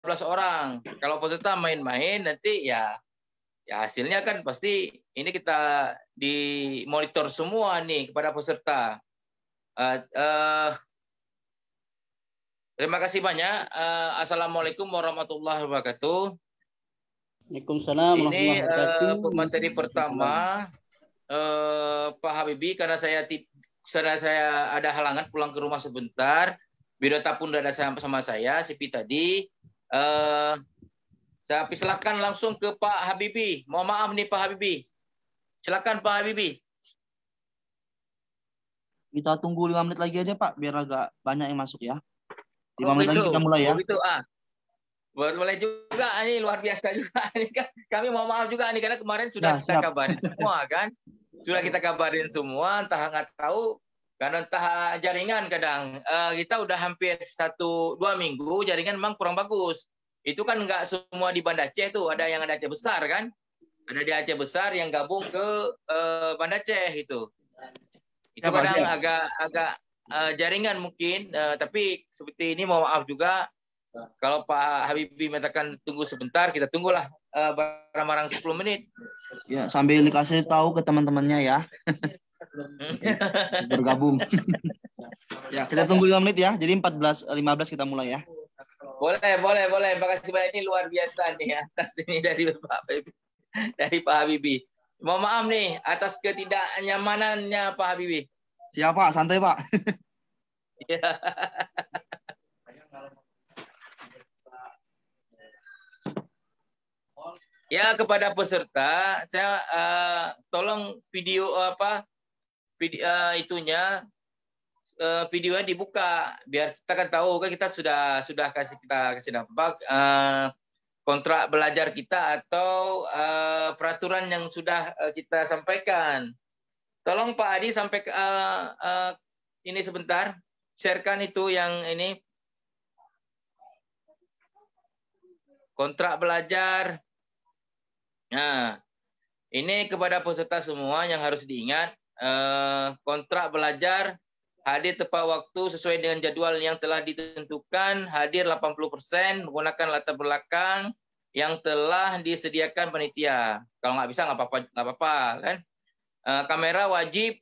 orang. Kalau peserta main-main nanti ya hasilnya kan pasti ini kita dimonitor semua nih kepada peserta. Terima kasih banyak. Assalamualaikum warahmatullahi wabarakatuh. Waalaikumsalam warahmatullahi Ini wabarakatuh. pemateri pertama Pak Habibie, karena saya ada halangan pulang ke rumah sebentar. Biodata pun sudah ada sama saya, Sipi tadi. Saya silakan langsung ke Pak Habibie. Mohon maaf nih Pak Habibie. Silakan Pak Habibie. Kita tunggu 5 menit lagi aja Pak, biar agak banyak yang masuk ya. 5 menit lagi kita mulai ya. Begitu, boleh juga, ini luar biasa juga. Ini kan, kami mohon maaf juga nih, karena kemarin sudah kita kabarin semua kan. Sudah kita kabarin semua, entah nggak tahu, karena entah jaringan kadang. Kita udah hampir 1-2 minggu, jaringan memang kurang bagus. Itu kan nggak semua di Banda Aceh tuh, ada yang ada Aceh Besar kan. Ada di Aceh Besar yang gabung ke Banda Aceh itu. Itu kadang agak jaringan mungkin, tapi seperti ini mohon maaf juga. Kalau Pak Habibie mengatakan tunggu sebentar, kita tunggulah barang-barang 10 menit. Ya, sambil dikasih tahu ke teman-temannya ya. Bergabung. Ya, kita tunggu 5 menit ya. Jadi 14.15 kita mulai ya. Boleh. Terima kasih banyak, ini luar biasa nih atas ini dari Pak Habibie. Mohon maaf nih atas ketidaknyamanannya Pak Habibie. Siapa? Santai Pak. Ya, kepada peserta saya tolong videonya dibuka biar kita kan tahu kan kita sudah kasih dampak kontrak belajar kita atau peraturan yang sudah kita sampaikan. Tolong Pak Adi sampai ini sebentar, sharekan itu yang ini kontrak belajar. Nah, ini kepada peserta semua yang harus diingat, kontrak belajar hadir tepat waktu sesuai dengan jadwal yang telah ditentukan, hadir 80%, menggunakan latar belakang yang telah disediakan panitia. Kalau nggak bisa nggak apa-apa kan. Kamera wajib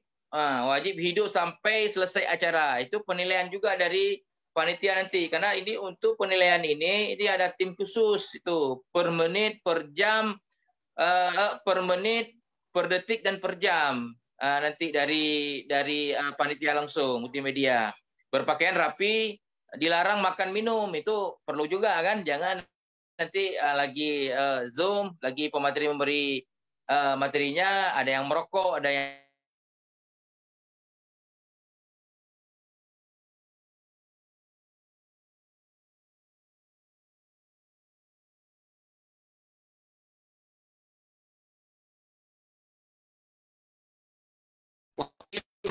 hidup sampai selesai acara. Itu penilaian juga dari panitia nanti, karena ini untuk penilaian ini ada tim khusus itu per menit, per jam, per menit, per detik dan per jam. Nanti dari panitia langsung multimedia. Berpakaian rapi, dilarang makan minum, itu perlu juga kan, jangan nanti lagi Zoom, lagi pemateri memberi materinya ada yang merokok, ada yang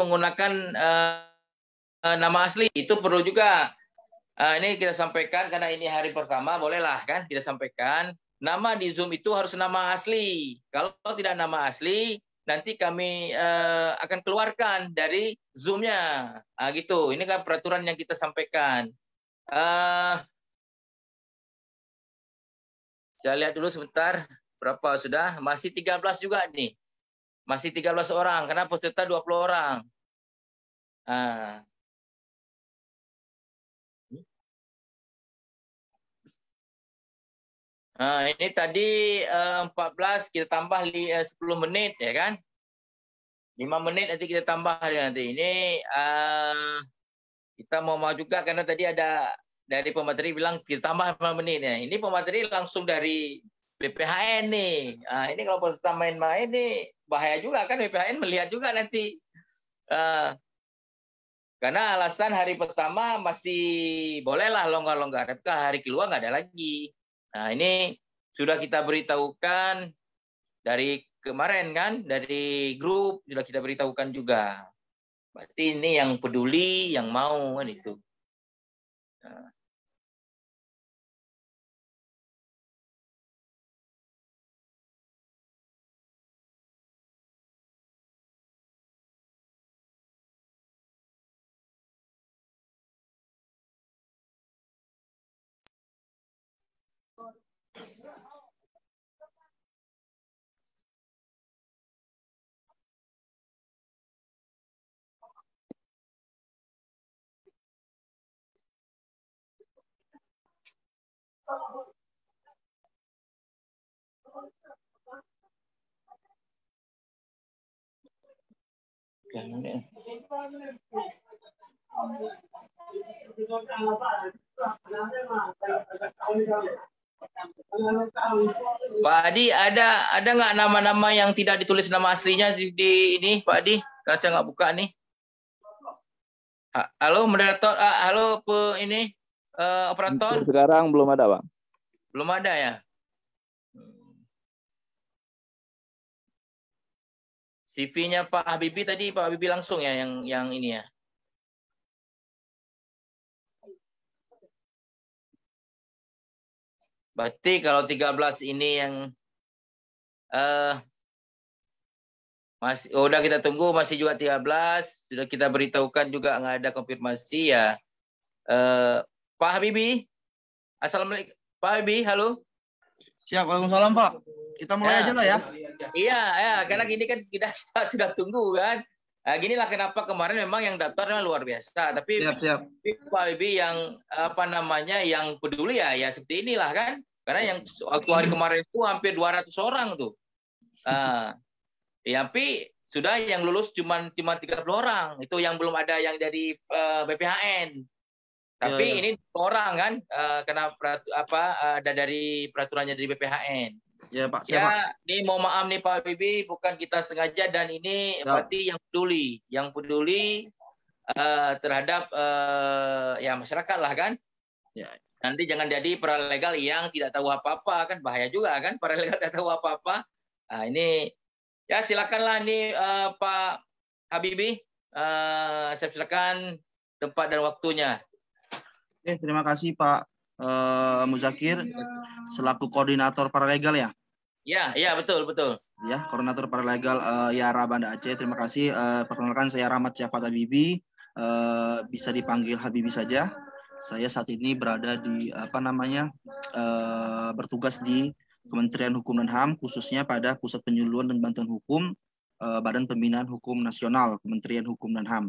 menggunakan nama asli, itu perlu juga. Ini kita sampaikan karena ini hari pertama, bolehlah kan kita sampaikan. Nama di Zoom itu harus nama asli. Kalau tidak nama asli, nanti kami akan keluarkan dari Zoom-nya. Gitu. Ini kan peraturan yang kita sampaikan. Saya lihat dulu sebentar. Berapa sudah? Masih 13 juga nih. Masih 13 orang, karena peserta 20 orang. Ini tadi 14, kita tambah 10 menit, ya kan? 5 menit nanti kita tambah nanti. Ini kita mau juga, karena tadi ada dari pemateri bilang kita tambah 5 menit. Ya. Ini pemateri langsung dari BPHN nih. Ini kalau peserta main-main nih, bahaya juga kan, BPHN melihat juga nanti. Karena alasan hari pertama masih bolehlah longgar-longgar, tapi hari kedua nggak ada lagi. Nah, ini sudah kita beritahukan dari kemarin kan, dari grup sudah kita beritahukan juga. Berarti ini yang peduli, yang mau kan itu. Nah. Pak Adi, ada nggak nama-nama yang tidak ditulis nama aslinya di ini, Pak Adi? Karena saya nggak buka nih. Halo moderator, halo ini operator. Sekarang belum ada, Bang. Belum ada ya. CV-nya Pak Habibie tadi, Pak Habibie langsung ya yang ini ya. Berarti kalau 13 ini yang masih udah kita tunggu, masih juga 13, sudah kita beritahukan juga nggak ada konfirmasi ya. Pak Habibie, assalamualaikum. Pak Habibie, halo. Siap, waalaikumsalam Pak. Kita mulai aja lah ya. Iya, ya, karena gini kan kita sudah tunggu kan. Nah, ginilah kenapa kemarin memang yang daftar memang luar biasa. Tapi Siap. Pak Habibie yang yang peduli ya seperti inilah kan. Karena yang waktu hari kemarin itu hampir 200 orang tuh. Tapi sudah yang lulus cuma 30 orang. Itu yang belum ada yang dari BPHN. Tapi ini orang kan kena ada dari peraturannya dari BPHN. Ya Pak. Ya, ini mohon maaf nih Pak Habibie, bukan kita sengaja dan ini berarti yang peduli terhadap ya masyarakat lah kan. Ya. Nanti jangan jadi paralegal yang tidak tahu apa-apa kan, bahaya juga kan paralegal tidak tahu apa-apa. Nah, ini ya silakanlah nih Pak Habibie, saya silakan tempat dan waktunya. Terima kasih Pak Muzakir selaku koordinator paralegal ya. Ya betul. Ya, koordinator paralegal Yara Banda Aceh. Terima kasih. Perkenalkan saya Rahmat Syafat Habibie. Bisa dipanggil Habibie saja. Saya saat ini berada di bertugas di Kementerian Hukum dan HAM, khususnya pada Pusat Penyuluhan dan Bantuan Hukum Badan Pembinaan Hukum Nasional Kementerian Hukum dan HAM.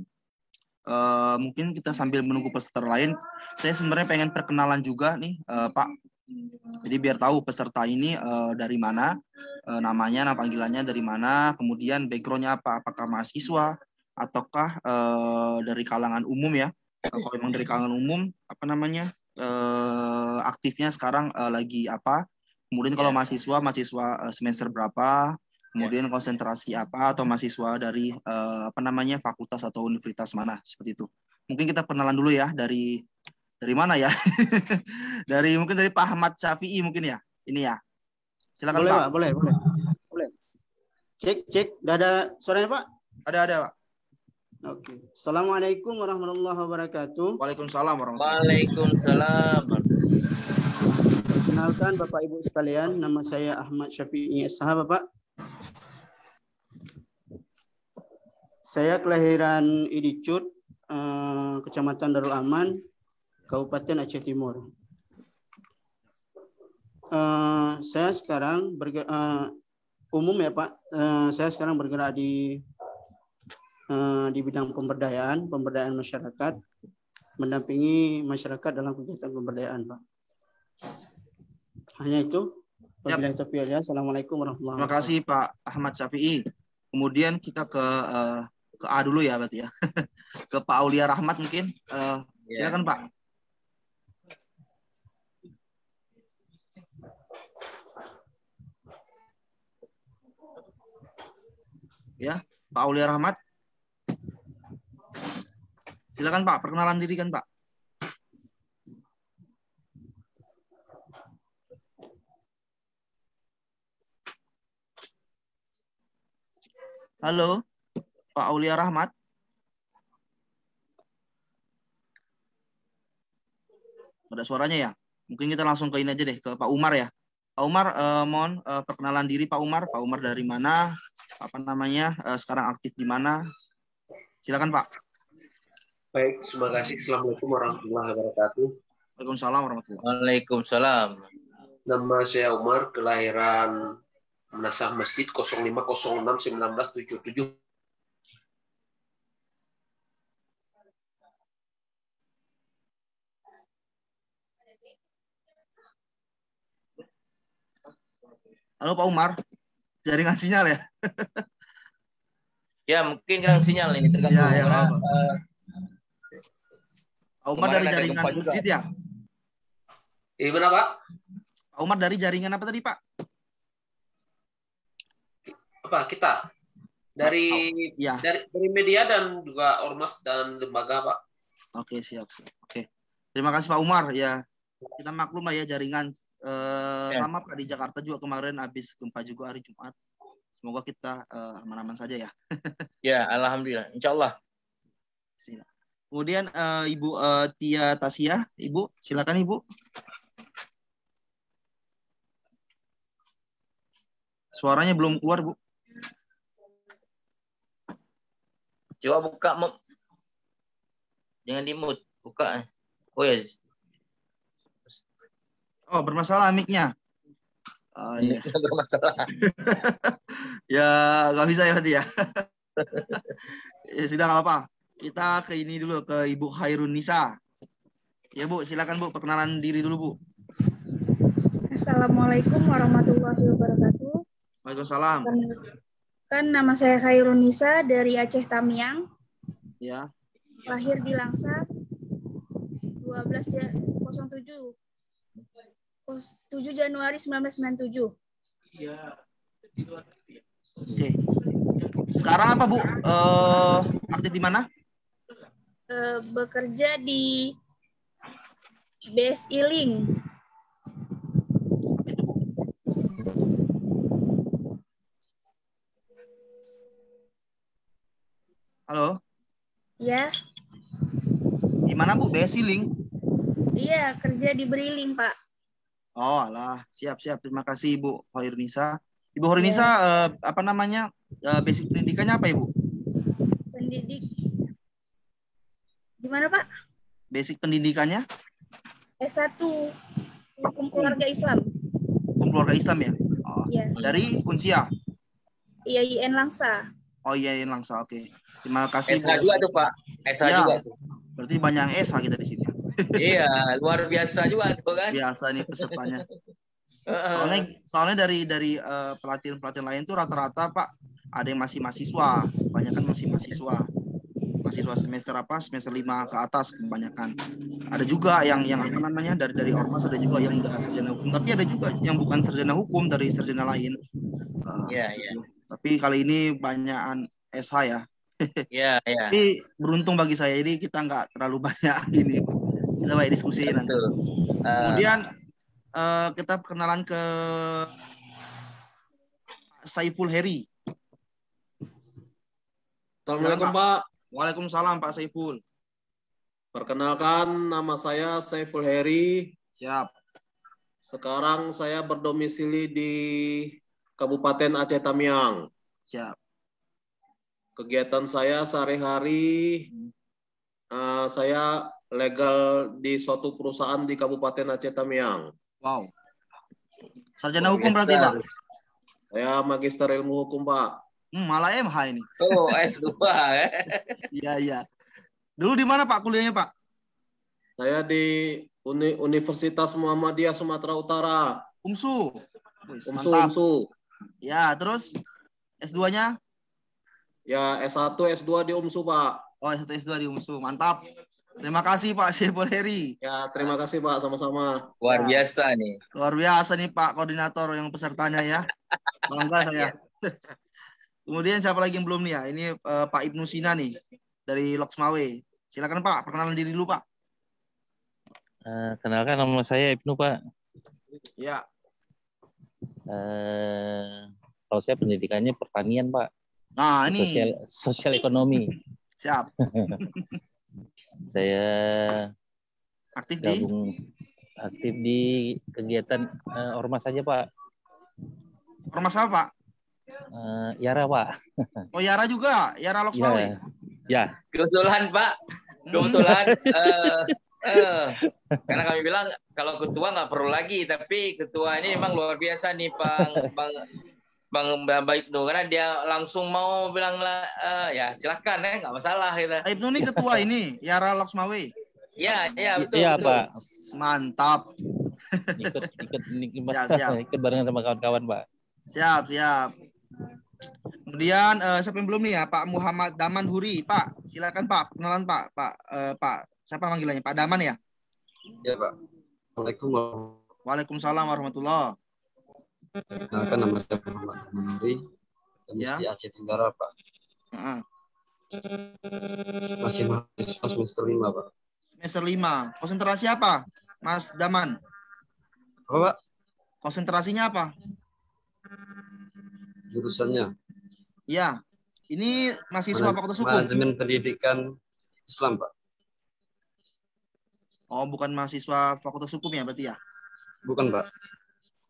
Mungkin kita sambil menunggu peserta lain, saya sebenarnya pengen perkenalan juga nih Pak. Jadi biar tahu peserta ini dari mana, namanya, nama panggilannya dari mana, kemudian backgroundnya apa, apakah mahasiswa ataukah dari kalangan umum ya. Kalau memang dari kalangan umum, aktifnya sekarang lagi apa. Kemudian kalau mahasiswa semester berapa, kemudian konsentrasi apa, atau mahasiswa dari fakultas atau universitas mana, seperti itu. Mungkin kita kenalan dulu ya dari mana ya? Mungkin dari Pak Ahmad Syafi'i mungkin ya. Ini ya. Silakan boleh, Pak. Pak, boleh. Cek. Udah ada suaranya Pak? Ada Pak. Oke. Assalamualaikum warahmatullahi wabarakatuh. Waalaikumsalam warahmatullahi wabarakatuh. Waalaikumsalam. Perkenalkan Bapak Ibu sekalian, nama saya Ahmad Syafi'i SH Bapak. Saya kelahiran Idicut, Kecamatan Darul Aman, Kabupaten Aceh Timur. Saya sekarang umum ya Pak. Saya sekarang bergerak di bidang pemberdayaan masyarakat, mendampingi masyarakat dalam kegiatan pemberdayaan Pak. Hanya itu. Wabillahi taufiq wal hidayah. Assalamualaikum warahmatullahi wabarakatuh. Terima kasih Pak Ahmad Syafi'i. Kemudian kita ke A dulu ya berarti ya. Ke Pak Aulia Rahmat mungkin. Silakan Pak. Ya, Pak Aulia Rahmat. Silakan Pak, perkenalan diri kan Pak. Halo, Pak Aulia Rahmat. Ada suaranya ya? Mungkin kita langsung ke ini aja deh, ke Pak Umar ya. Pak Umar, mohon perkenalan diri Pak Umar. Pak Umar dari mana? Sekarang aktif di mana? Silakan Pak. Baik, terima kasih. Assalamualaikum warahmatullahi wabarakatuh. Waalaikumsalam warahmatullahi wabarakatuh. Waalaikumsalam. Nama saya Umar, kelahiran Menasah Masjid 0506-1977. Halo Pak Umar, jaringan sinyal ya? Ya, mungkin kurang sinyal ini tergantung Ya, karena apa. Pak Umar kemarin dari ada jaringan gempa juga. masjid ya? Ini mana Pak? Pak Umar dari jaringan apa tadi Pak? Apa kita? Dari Ya. dari media dan juga ormas dan lembaga Pak. Oke, siap. Oke. Terima kasih Pak Umar ya. Kita maklum lah ya jaringan sama Pak di Jakarta juga kemarin habis gempa juga hari Jumat. Semoga kita aman-aman saja ya. Ya, alhamdulillah. Insyaallah. Kemudian Ibu Tia Tasya, Ibu, silakan Ibu. Suaranya belum keluar, Bu. Coba buka jangan di-mute, buka. Oh ya. Oh, bermasalah mic-nya. Iya. Bermasalah. Ya, nggak bisa ya tadi ya. Ya sudah nggak apa-apa. Kita ke ini dulu ke Ibu Khairun Nisa. Ya Bu, silakan Bu perkenalan diri dulu Bu. Assalamualaikum warahmatullahi wabarakatuh. Waalaikumsalam. Kan nama saya Khairun Nisa dari Aceh Tamiang. Ya. Lahir di Langsa 7 Januari 1997. Oke. Sekarang apa Bu? Aktif di mana? Bekerja di BSI Link. Itu Bu. Halo. Ya, Di mana Bu? BSI Link. iya kerja di Briling Pak. Oh, alah. Siap. Terima kasih Ibu Khairunisa. Ibu Khairunisa apa namanya? Basic pendidikannya apa Ibu? Pendidik. Gimana Pak? Basic pendidikannya? S1 Hukum Keluarga Islam. Hukum keluarga Islam ya? Oh. Iya. Dari Unsia. IAIN Langsa. Oh iya, Langsa. Oke. Terima kasih SH Bu. juga tuh, Pak. SH Ya. juga tuh. Berarti banyak yang SH kita di sini. Iya, luar biasa juga tuh kan. Biasa nih pesertanya. Soalnya dari pelatihan lain tuh rata-rata Pak ada yang masih mahasiswa, kebanyakan masih mahasiswa semester 5 ke atas kebanyakan. Ada juga yang apa namanya dari ormas, ada juga yang udah sarjana hukum, tapi ada juga yang bukan sarjana hukum dari sarjana lain. Iya. Tapi kali ini banyakan SH ya. Iya. Tapi beruntung bagi saya ini kita nggak terlalu banyak gini. Kita banyak diskusi nanti. Kemudian kita perkenalan ke Saiful Heri. Assalamualaikum Pak. Waalaikumsalam Pak Saiful. Perkenalkan, nama saya Saiful Heri. Siap. Sekarang saya berdomisili di Kabupaten Aceh Tamiang. Siap. Kegiatan saya sehari-hari, saya legal di suatu perusahaan di Kabupaten Aceh Tamiang. Wow. Sarjana hukum berarti Pak? Saya magister ilmu hukum Pak. Malah MH ini. Oh, S2 ya. Iya. Dulu di mana Pak kuliahnya Pak? Saya di Universitas Muhammadiyah Sumatera Utara. UMSU. Mantap. UMSU. Ya, terus S2-nya? Ya, S1, S2 di UMSU Pak. Oh, S1, S2 di UMSU. Mantap. Terima kasih Pak Saiful Heri. Ya, terima kasih Pak, sama-sama. Luar biasa nih. Luar biasa nih Pak koordinator yang pesertanya ya. Bangga saya. Kemudian siapa lagi yang belum nih ya? Ini Pak Ibnu Sina nih dari Loksmawe. Silakan Pak, perkenalan diri dulu Pak. Kenalkan nama saya Ibnu Pak. Ya. Kalau saya pendidikannya pertanian Pak. Nah ini. Sosial ekonomi. Siap. Saya aktif di kegiatan ormas saja Pak. Ormas apa Pak? Yara Pak. Oh Yara juga, Yara Loksmawe. Ya. Kebetulan Pak, kebetulan Karena kami bilang kalau ketua nggak perlu lagi, tapi ketua ini memang luar biasa nih Bang Ibnu, karena dia langsung mau bilang lah, ya silakan ya, nggak masalah gitu. Ibnu ini ketua ini, Yara Laksmawe. Iya, betul. Iya, betul. Pak. Mantap. Ikut barengan sama kawan-kawan, Pak. Siap. Kemudian siapa yang belum nih ya? Pak Muhammad Daman Huri. Pak, silakan Pak. Kenalan Pak. Pak, siapa panggilannya? Pak Daman ya? Ya Pak. Assalamualaikum. Waalaikumsalam warahmatullahi. Kan nama saya Muhammad Daman Huri. Ya. Di Aceh Tenggara Pak. Masih mahasiswa semester 5 Pak. Semester 5. Konsentrasi apa, Mas Daman? Apa Pak? Konsentrasinya apa? Jurusannya? Ya. Ini mahasiswa Fakultas Hukum. Manajemen Pendidikan Islam Pak. Oh, bukan mahasiswa Fakultas Hukum ya berarti ya? Bukan Pak.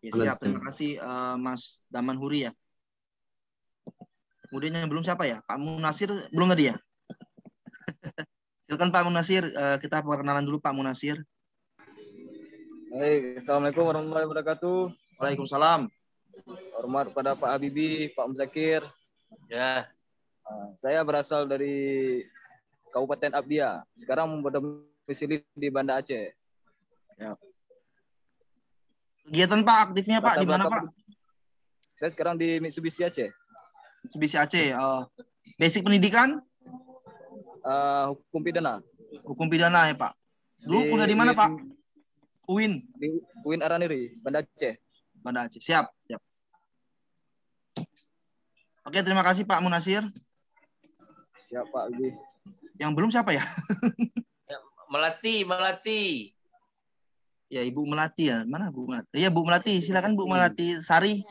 Ya, siap. Terima kasih Mas Daman Huri ya. Kemudian yang belum siapa ya? Pak Munasir belum tadi ya? Silakan Pak Munasir, kita perkenalan dulu Pak Munasir. Baik, Assalamualaikum warahmatullahi wabarakatuh. Waalaikumsalam. Hormat kepada Pak Habibie, Pak Muzakir. Ya. Saya berasal dari Kabupaten Abdia. Sekarang berdomisili di Banda Aceh. Ya. Kegiatan Pak aktifnya Pak di mana Pak? Saya sekarang di Mitsubishi Aceh. Mitsubishi Aceh. Basic pendidikan? Hukum pidana. Hukum pidana ya Pak. Dulu kuliah di mana Pak? UIN. Di UIN Araniri, Banda Aceh. Banda Aceh. Siap. Oke, terima kasih Pak Munasir. Siap Pak Habibie. Yang belum siapa ya? Melati. Ya, Ibu Melati ya. Mana Bu Melati? Ya, Bu Melati. Silakan Bu Melati Sari.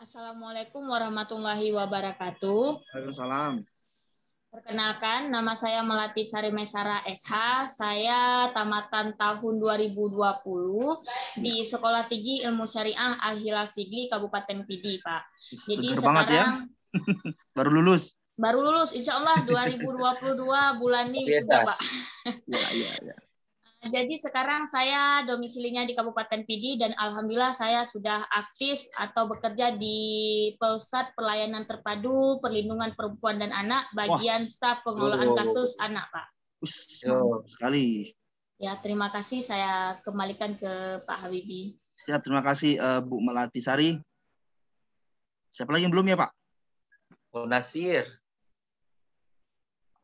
Assalamualaikum warahmatullahi wabarakatuh. Waalaikumsalam. Perkenalkan, nama saya Melati Sari Mesara SH. Saya tamatan tahun 2020 di Sekolah Tinggi Ilmu Syariah Al-Hilal Sigli, Kabupaten Pidi, Pak. Jadi Seger sekarang banget ya. Baru lulus. Insya Allah 2022 bulan ini sudah Pak. Ya. Jadi sekarang saya domisilinya di Kabupaten Pidi dan alhamdulillah saya sudah aktif atau bekerja di Pusat Pelayanan Terpadu Perlindungan Perempuan dan Anak bagian staf pengelolaan kasus anak, Pak. Sekali. Ya, terima kasih. Saya kembalikan ke Pak Habibie. Siap, terima kasih Bu Melati Sari. Siapa lagi yang belum ya Pak? Munasir.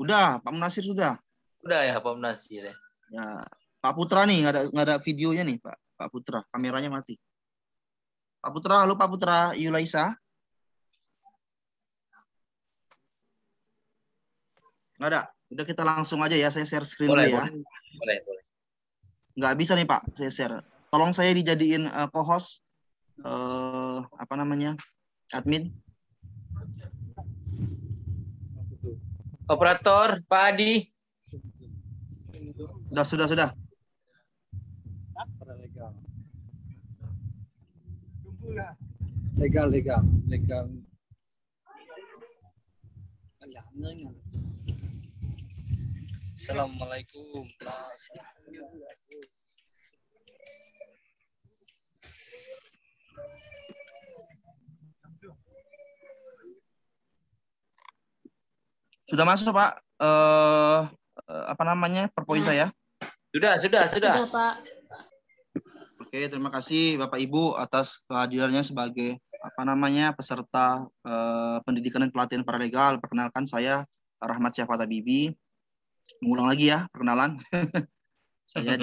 Udah, Pak Munasir sudah. Udah ya Pak Munasir ya. Ya, Pak Putra nih nggak ada videonya nih Pak Putra, kameranya mati. Pak Putra, halo Pak Putra Yulaisa. Nggak ada. Udah kita langsung aja ya, saya share screen dulu ya. Boleh. Nggak bisa nih Pak, saya share. Tolong saya dijadiin co-host, admin. Operator, Pak Adi. Sudah. Legal. Assalamualaikum. Sudah masuk Pak. Perpoin saya? Sudah. Pak. Oke, terima kasih Bapak Ibu atas kehadirannya sebagai peserta pendidikan dan pelatihan paralegal. Perkenalkan saya Rahmat Syafat Habibie. Mengulang lagi ya perkenalan. Saya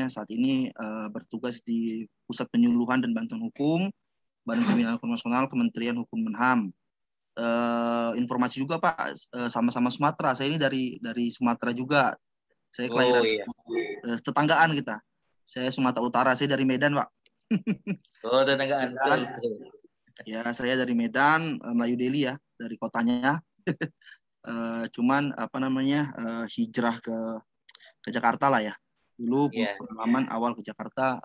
saat ini bertugas di Pusat Penyuluhan dan Bantuan Hukum Badan Pembinaan Hukum Nasional Kementerian Hukum dan HAM. Informasi juga Pak, sama-sama Sumatera. Saya ini dari Sumatera juga. Saya kelahiran tetanggaan kita. Saya Sumatera Utara, saya dari Medan Pak. Oh, tetanggaan. Ya, saya dari Medan, Melayu Deli ya, dari kotanya. Cuman hijrah ke Jakarta lah ya. Dulu pengalaman awal ke Jakarta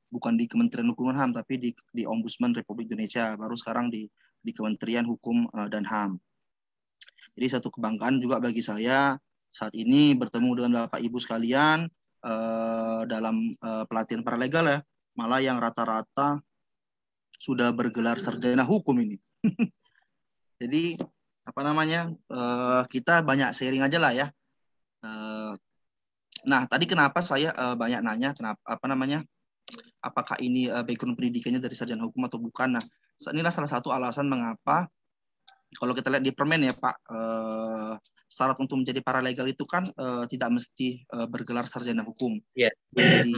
bukan di Kementerian Hukum dan HAM tapi di Ombudsman Republik Indonesia, baru sekarang di Kementerian Hukum dan HAM. Jadi satu kebanggaan juga bagi saya saat ini bertemu dengan Bapak Ibu sekalian dalam pelatihan paralegal ya, malah yang rata-rata sudah bergelar sarjana hukum ini. Jadi apa namanya, kita banyak sharing aja lah ya. Nah tadi kenapa saya banyak nanya kenapa apa namanya, apakah ini background pendidikannya dari sarjana hukum atau bukan. Nah inilah salah satu alasan mengapa kalau kita lihat di permen ya Pak, syarat untuk menjadi paralegal itu kan tidak mesti bergelar sarjana hukum. Yeah. Jadi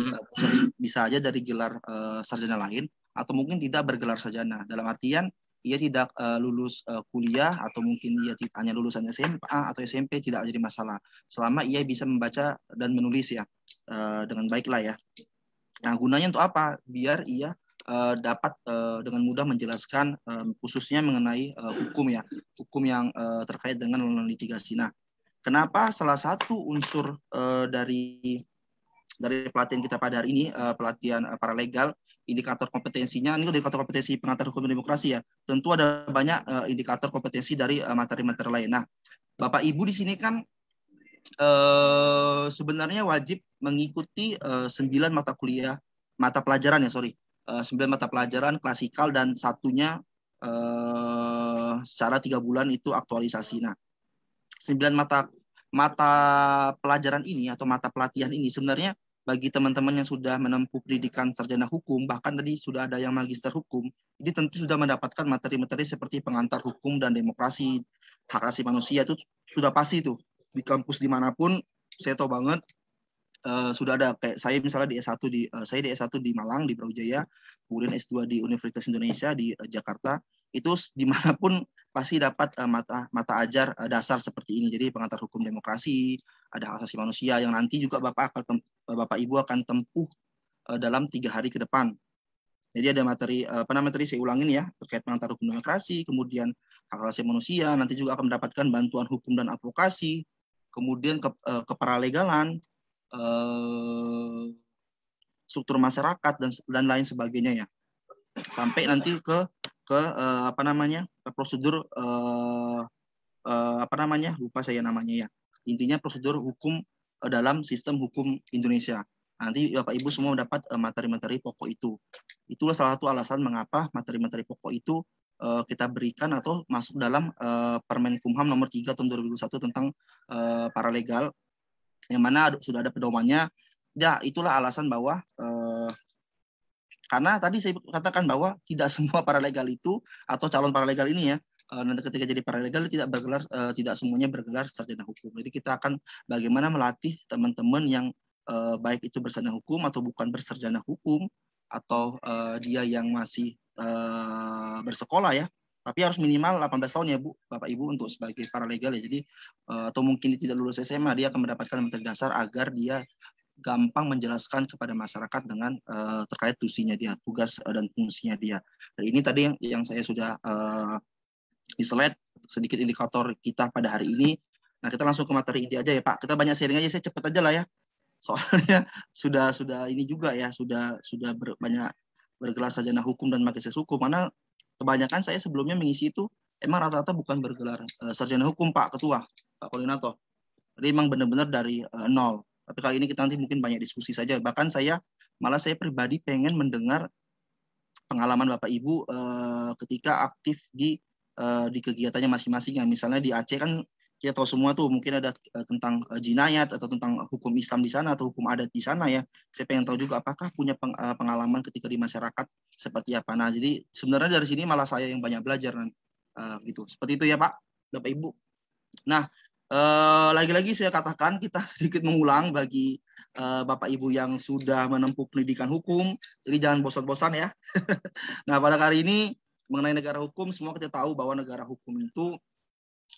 bisa aja dari gelar sarjana lain atau mungkin tidak bergelar sarjana. Dalam artian ia tidak lulus kuliah atau mungkin ia hanya lulusan SMA atau SMP, tidak jadi masalah selama ia bisa membaca dan menulis ya dengan baik lah ya. Nah gunanya untuk apa? Biar ia dapat dengan mudah menjelaskan khususnya mengenai hukum ya, hukum yang terkait dengan litigasi. Nah, kenapa salah satu unsur dari pelatihan kita pada hari ini, pelatihan paralegal, indikator kompetensinya, ini indikator kompetensi pengantar hukum dan demokrasi ya. Tentu ada banyak indikator kompetensi dari materi-materi lain. Nah, Bapak Ibu di sini kan sebenarnya wajib mengikuti 9 mata pelajaran ya, 9 mata pelajaran klasikal dan satunya secara 3 bulan itu aktualisasi. Nah, 9 mata pelajaran ini atau mata pelatihan ini sebenarnya bagi teman-teman yang sudah menempuh pendidikan sarjana hukum, bahkan tadi sudah ada yang magister hukum, ini tentu sudah mendapatkan materi-materi seperti pengantar hukum dan demokrasi, hak asasi manusia, itu sudah pasti tuh di kampus dimanapun. Saya tahu banget sudah ada, kayak saya misalnya di S1 saya di S1 di Malang di Brawijaya, kemudian S2 di Universitas Indonesia di Jakarta, itu dimanapun pasti dapat mata ajar dasar seperti ini. Jadi pengantar hukum demokrasi, ada hak asasi manusia yang nanti juga Bapak Ibu akan tempuh dalam 3 hari ke depan. Jadi ada materi materi saya ulangin ya terkait pengantar hukum demokrasi, kemudian hak asasi manusia, nanti juga akan mendapatkan bantuan hukum dan advokasi, kemudian keparalegalan, struktur masyarakat dan lain sebagainya ya, sampai nanti ke prosedur lupa saya namanya ya, intinya prosedur hukum dalam sistem hukum Indonesia. Nanti Bapak Ibu semua mendapat materi-materi pokok itu. Itulah salah satu alasan mengapa materi-materi pokok itu kita berikan atau masuk dalam Permen Kumham nomor 3 tahun 2021 tentang paralegal, yang mana sudah ada pedomannya. Ya, itulah alasan bahwa karena tadi saya katakan bahwa tidak semua paralegal itu atau calon paralegal ini ya, nanti ketika jadi paralegal tidak semuanya bergelar sarjana hukum. Jadi kita akan bagaimana melatih teman-teman yang baik itu bersarjana hukum atau bukan bersarjana hukum, atau dia yang masih bersekolah ya, tapi harus minimal 18 tahun ya Bu, Bapak Ibu untuk sebagai paralegal ya. Jadi atau mungkin dia tidak lulus SMA, dia akan mendapatkan materi dasar agar dia gampang menjelaskan kepada masyarakat dengan terkait tusinya dia, tugas dan fungsinya dia. Dan ini tadi yang saya sudah di slide sedikit indikator kita pada hari ini. Nah, kita langsung ke materi inti aja ya Pak. Kita banyak sharing aja, saya cepet aja lah ya. Soalnya sudah ini juga ya, sudah banyak bergelar sarjana hukum dan magister hukum. Mana kebanyakan saya sebelumnya mengisi itu emang rata-rata bukan bergelar sarjana hukum Pak Ketua, Pak Koordinator. Jadi emang benar-benar dari nol. Tapi kali ini kita nanti mungkin banyak diskusi saja. Bahkan saya pribadi pengen mendengar pengalaman Bapak Ibu ketika aktif di kegiatannya masing-masing. Misalnya di Aceh kan kita tahu semua tuh mungkin ada tentang jinayat atau tentang hukum Islam di sana atau hukum adat di sana ya. Saya pengen tahu juga apakah punya pengalaman ketika di masyarakat seperti apa. Nah, jadi sebenarnya dari sini malah saya yang banyak belajar gitu. Seperti itu ya Pak, Bapak Ibu. Nah, lagi-lagi saya katakan kita sedikit mengulang bagi Bapak Ibu yang sudah menempuh pendidikan hukum. Jadi jangan bosan-bosan ya. Nah, pada kali ini mengenai negara hukum, semua kita tahu bahwa negara hukum itu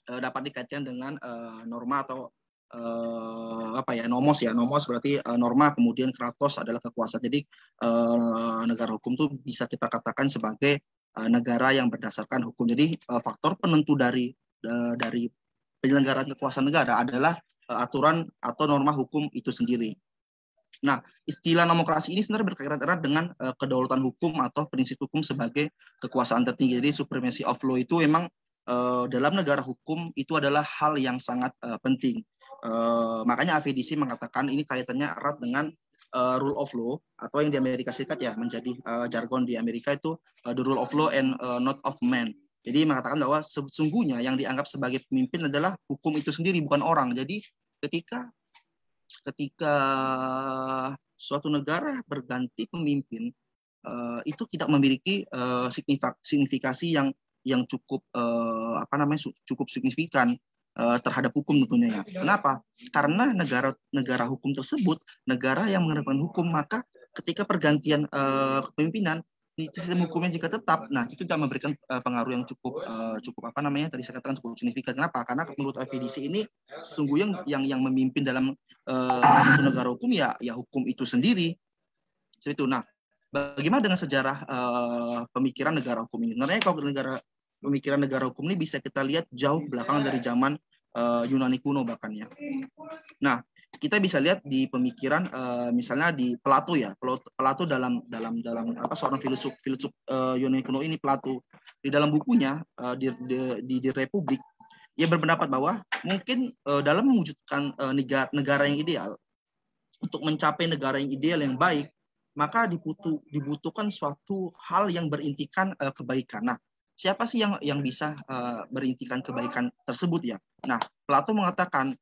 dapat dikaitkan dengan norma atau nomos ya. Nomos berarti norma, kemudian kratos adalah kekuasaan. Jadi negara hukum itu bisa kita katakan sebagai negara yang berdasarkan hukum. Jadi faktor penentu dari penyelenggaraan kekuasaan negara adalah aturan atau norma hukum itu sendiri. Nah, istilah nomokrasi ini sebenarnya berkaitan erat dengan kedaulatan hukum atau prinsip hukum sebagai kekuasaan tertinggi. Jadi supremacy of law itu memang dalam negara hukum itu adalah hal yang sangat penting. Makanya AVDC mengatakan ini kaitannya erat dengan rule of law, atau yang di Amerika Serikat ya menjadi jargon di Amerika itu the rule of law and not of man. Jadi mengatakan bahwa sesungguhnya yang dianggap sebagai pemimpin adalah hukum itu sendiri, bukan orang. Jadi ketika suatu negara berganti pemimpin, itu tidak memiliki signifikasi yang cukup cukup signifikan terhadap hukum tentunya ya. Kenapa? Karena negara hukum tersebut negara yang menerapkan hukum, maka ketika pergantian kepemimpinan di sistem hukumnya jika tetap, nah itu tidak memberikan pengaruh yang cukup tadi saya katakan cukup signifikan. Kenapa? Karena menurut AVDC ini sesungguhnya yang memimpin dalam suatu negara hukum ya hukum itu sendiri. Seperti itu. Nah, bagaimana dengan sejarah pemikiran negara hukum ini? Sebenarnya kalau pemikiran negara hukum ini bisa kita lihat jauh belakangan dari zaman Yunani kuno bahkan ya. Nah, kita bisa lihat di pemikiran misalnya di Plato ya. Plato dalam seorang filosof Yunani kuno ini, Plato di dalam bukunya di Republik, ia berpendapat bahwa mungkin dalam mewujudkan negara yang ideal, untuk mencapai negara yang ideal yang baik, maka dibutuhkan suatu hal yang berintikan kebaikan. Nah, siapa sih yang bisa berintikan kebaikan tersebut ya? Nah, Plato mengatakan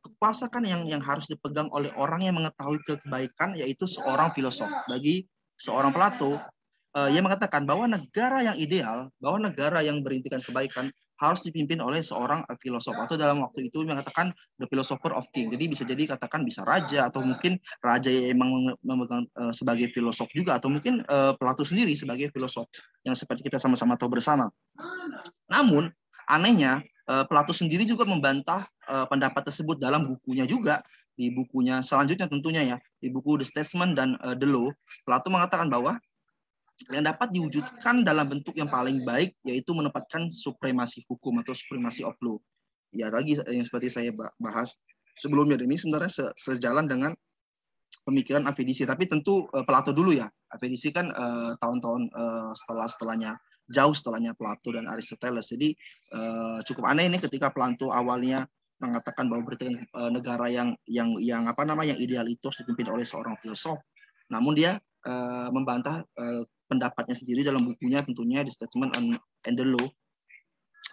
kekuasaan yang harus dipegang oleh orang yang mengetahui kebaikan yaitu seorang filosof. Bagi seorang Plato, ia mengatakan bahwa negara yang ideal, bahwa negara yang berintikan kebaikan harus dipimpin oleh seorang filosof, atau dalam waktu itu mengatakan the philosopher of king. Jadi bisa jadi katakan bisa raja, atau mungkin raja yang emang memegang sebagai filosof juga, atau mungkin Plato sendiri sebagai filosof yang seperti kita sama-sama tahu bersama. Namun anehnya Plato sendiri juga membantah pendapat tersebut dalam bukunya juga, di bukunya selanjutnya tentunya ya, di buku The Statesman dan The Law. Plato mengatakan bahwa yang dapat diwujudkan dalam bentuk yang paling baik yaitu menempatkan supremasi hukum atau supremasi of law. Ya, lagi yang seperti saya bahas sebelumnya, ini sebenarnya sejalan dengan pemikiran AVDC, tapi tentu Plato dulu ya. AVDC kan tahun-tahun setelahnya, jauh setelahnya Plato dan Aristoteles. Jadi cukup aneh ini ketika Plato awalnya mengatakan bahwa negara yang ideal itu harus dipimpin oleh seorang filosof. Namun dia membantah pendapatnya sendiri dalam bukunya tentunya The Statesman and the Law,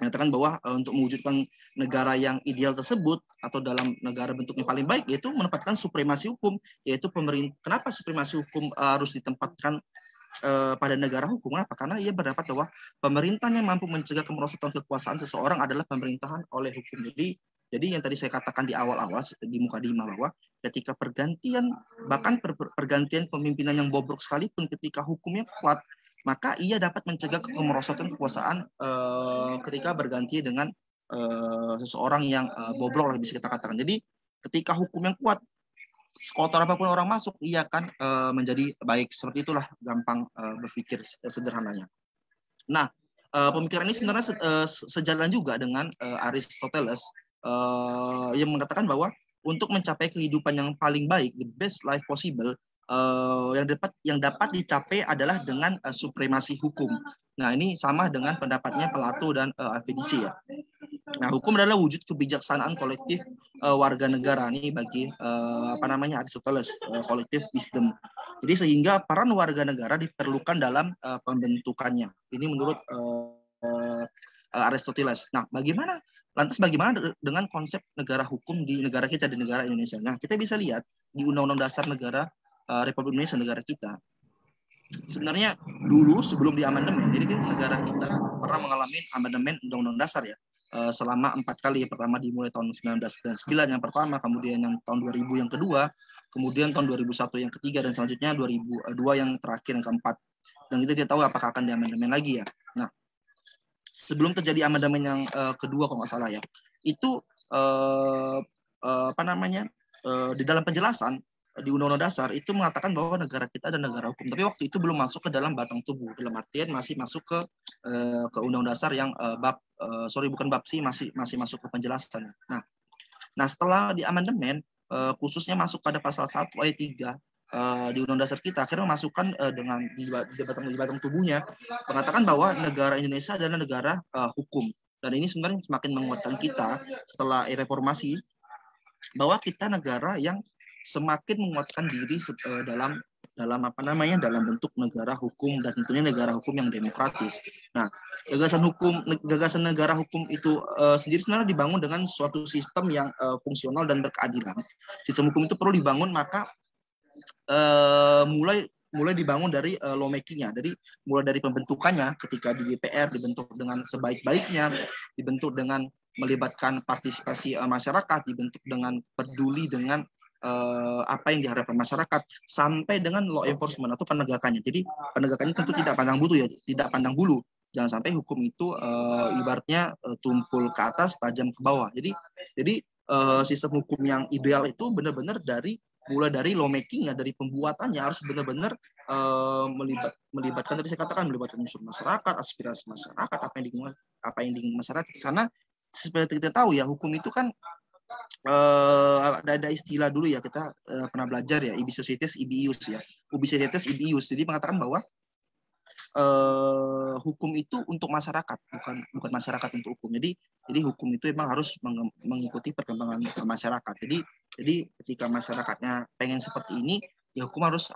mengatakan bahwa untuk mewujudkan negara yang ideal tersebut atau dalam negara bentuk yang paling baik yaitu menempatkan supremasi hukum, yaitu pemerintah. Kenapa supremasi hukum harus ditempatkan pada negara hukum? Kenapa? Karena ia berpendapat bahwa pemerintahan yang mampu mencegah kemerosotan kekuasaan seseorang adalah pemerintahan oleh hukum. Jadi yang tadi saya katakan di awal-awal di mukadimah bahwa ketika pergantian, bahkan pergantian pemimpinan yang bobrok sekalipun, ketika hukumnya kuat, maka ia dapat mencegah kemerosotan kekuasaan ketika berganti dengan seseorang yang bobrok, bisa kita katakan. Jadi ketika hukum yang kuat, sekotor apapun orang masuk, ia akan menjadi baik. Seperti itulah gampang berpikir sederhananya. Nah, pemikiran ini sebenarnya sejalan juga dengan Aristoteles, yang mengatakan bahwa untuk mencapai kehidupan yang paling baik, the best life possible, yang dapat dicapai adalah dengan supremasi hukum. Nah, ini sama dengan pendapatnya Plato dan AVDC ya. Nah, hukum adalah wujud kebijaksanaan kolektif warga negara nih bagi Aristoteles, kolektif wisdom. Jadi sehingga peran warga negara diperlukan dalam pembentukannya. Ini menurut Aristoteles. Nah, Lantas bagaimana dengan konsep negara hukum di negara kita, di negara Indonesia? Nah, kita bisa lihat di Undang-Undang Dasar Negara Republik Indonesia, negara kita. Sebenarnya dulu sebelum di amandemen, jadi kan negara kita pernah mengalami amandemen Undang-Undang Dasar ya, selama 4 kali. Pertama dimulai tahun 1999 yang pertama, kemudian yang tahun 2000 yang kedua, kemudian tahun 2001 yang ketiga, dan selanjutnya 2002 yang terakhir, yang keempat. Dan kita tidak tahu apakah akan di amandemen lagi ya. Nah, sebelum terjadi amandemen yang kedua kalau nggak salah ya, itu di dalam penjelasan di Undang-Undang Dasar itu mengatakan bahwa negara kita adalah negara hukum, tapi waktu itu belum masuk ke dalam batang tubuh, dalam artian masih masuk ke Undang-Undang Dasar yang masih masuk ke penjelasan. Nah, setelah di amandemen khususnya masuk pada pasal 1 ayat 3 di Undang-Undang Dasar kita, akhirnya memasukkan dengan di batang tubuhnya mengatakan bahwa negara Indonesia adalah negara hukum. Dan ini sebenarnya semakin menguatkan kita setelah reformasi, bahwa kita negara yang semakin menguatkan diri dalam apa namanya, dalam bentuk negara hukum dan tentunya negara hukum yang demokratis. Nah, gagasan negara hukum itu sendiri sebenarnya dibangun dengan suatu sistem yang fungsional dan berkeadilan. Sistem hukum itu perlu dibangun, maka mulai dibangun dari lawmaking-nya. Jadi mulai dari pembentukannya, ketika di DPR dibentuk dengan sebaik-baiknya, dibentuk dengan melibatkan partisipasi masyarakat, dibentuk dengan peduli dengan apa yang diharapkan masyarakat, sampai dengan law enforcement atau penegakannya. Jadi penegakannya tentu tidak pandang bulu. Jangan sampai hukum itu ibaratnya tumpul ke atas, tajam ke bawah. Jadi sistem hukum yang ideal itu benar-benar mulai dari lawmaking-nya, dari pembuatannya harus benar-benar melibatkan, tadi saya katakan, melibatkan unsur masyarakat, aspirasi masyarakat, apa yang diingin masyarakat. Karena seperti kita tahu ya, hukum itu kan ada istilah dulu ya, kita pernah belajar ya, ibi societas ibi ius ya, ubi societas ibi ius. Jadi mengatakan bahwa hukum itu untuk masyarakat, bukan masyarakat untuk hukum. Jadi hukum itu memang harus mengikuti perkembangan masyarakat. Jadi ketika masyarakatnya pengen seperti ini, ya hukum harus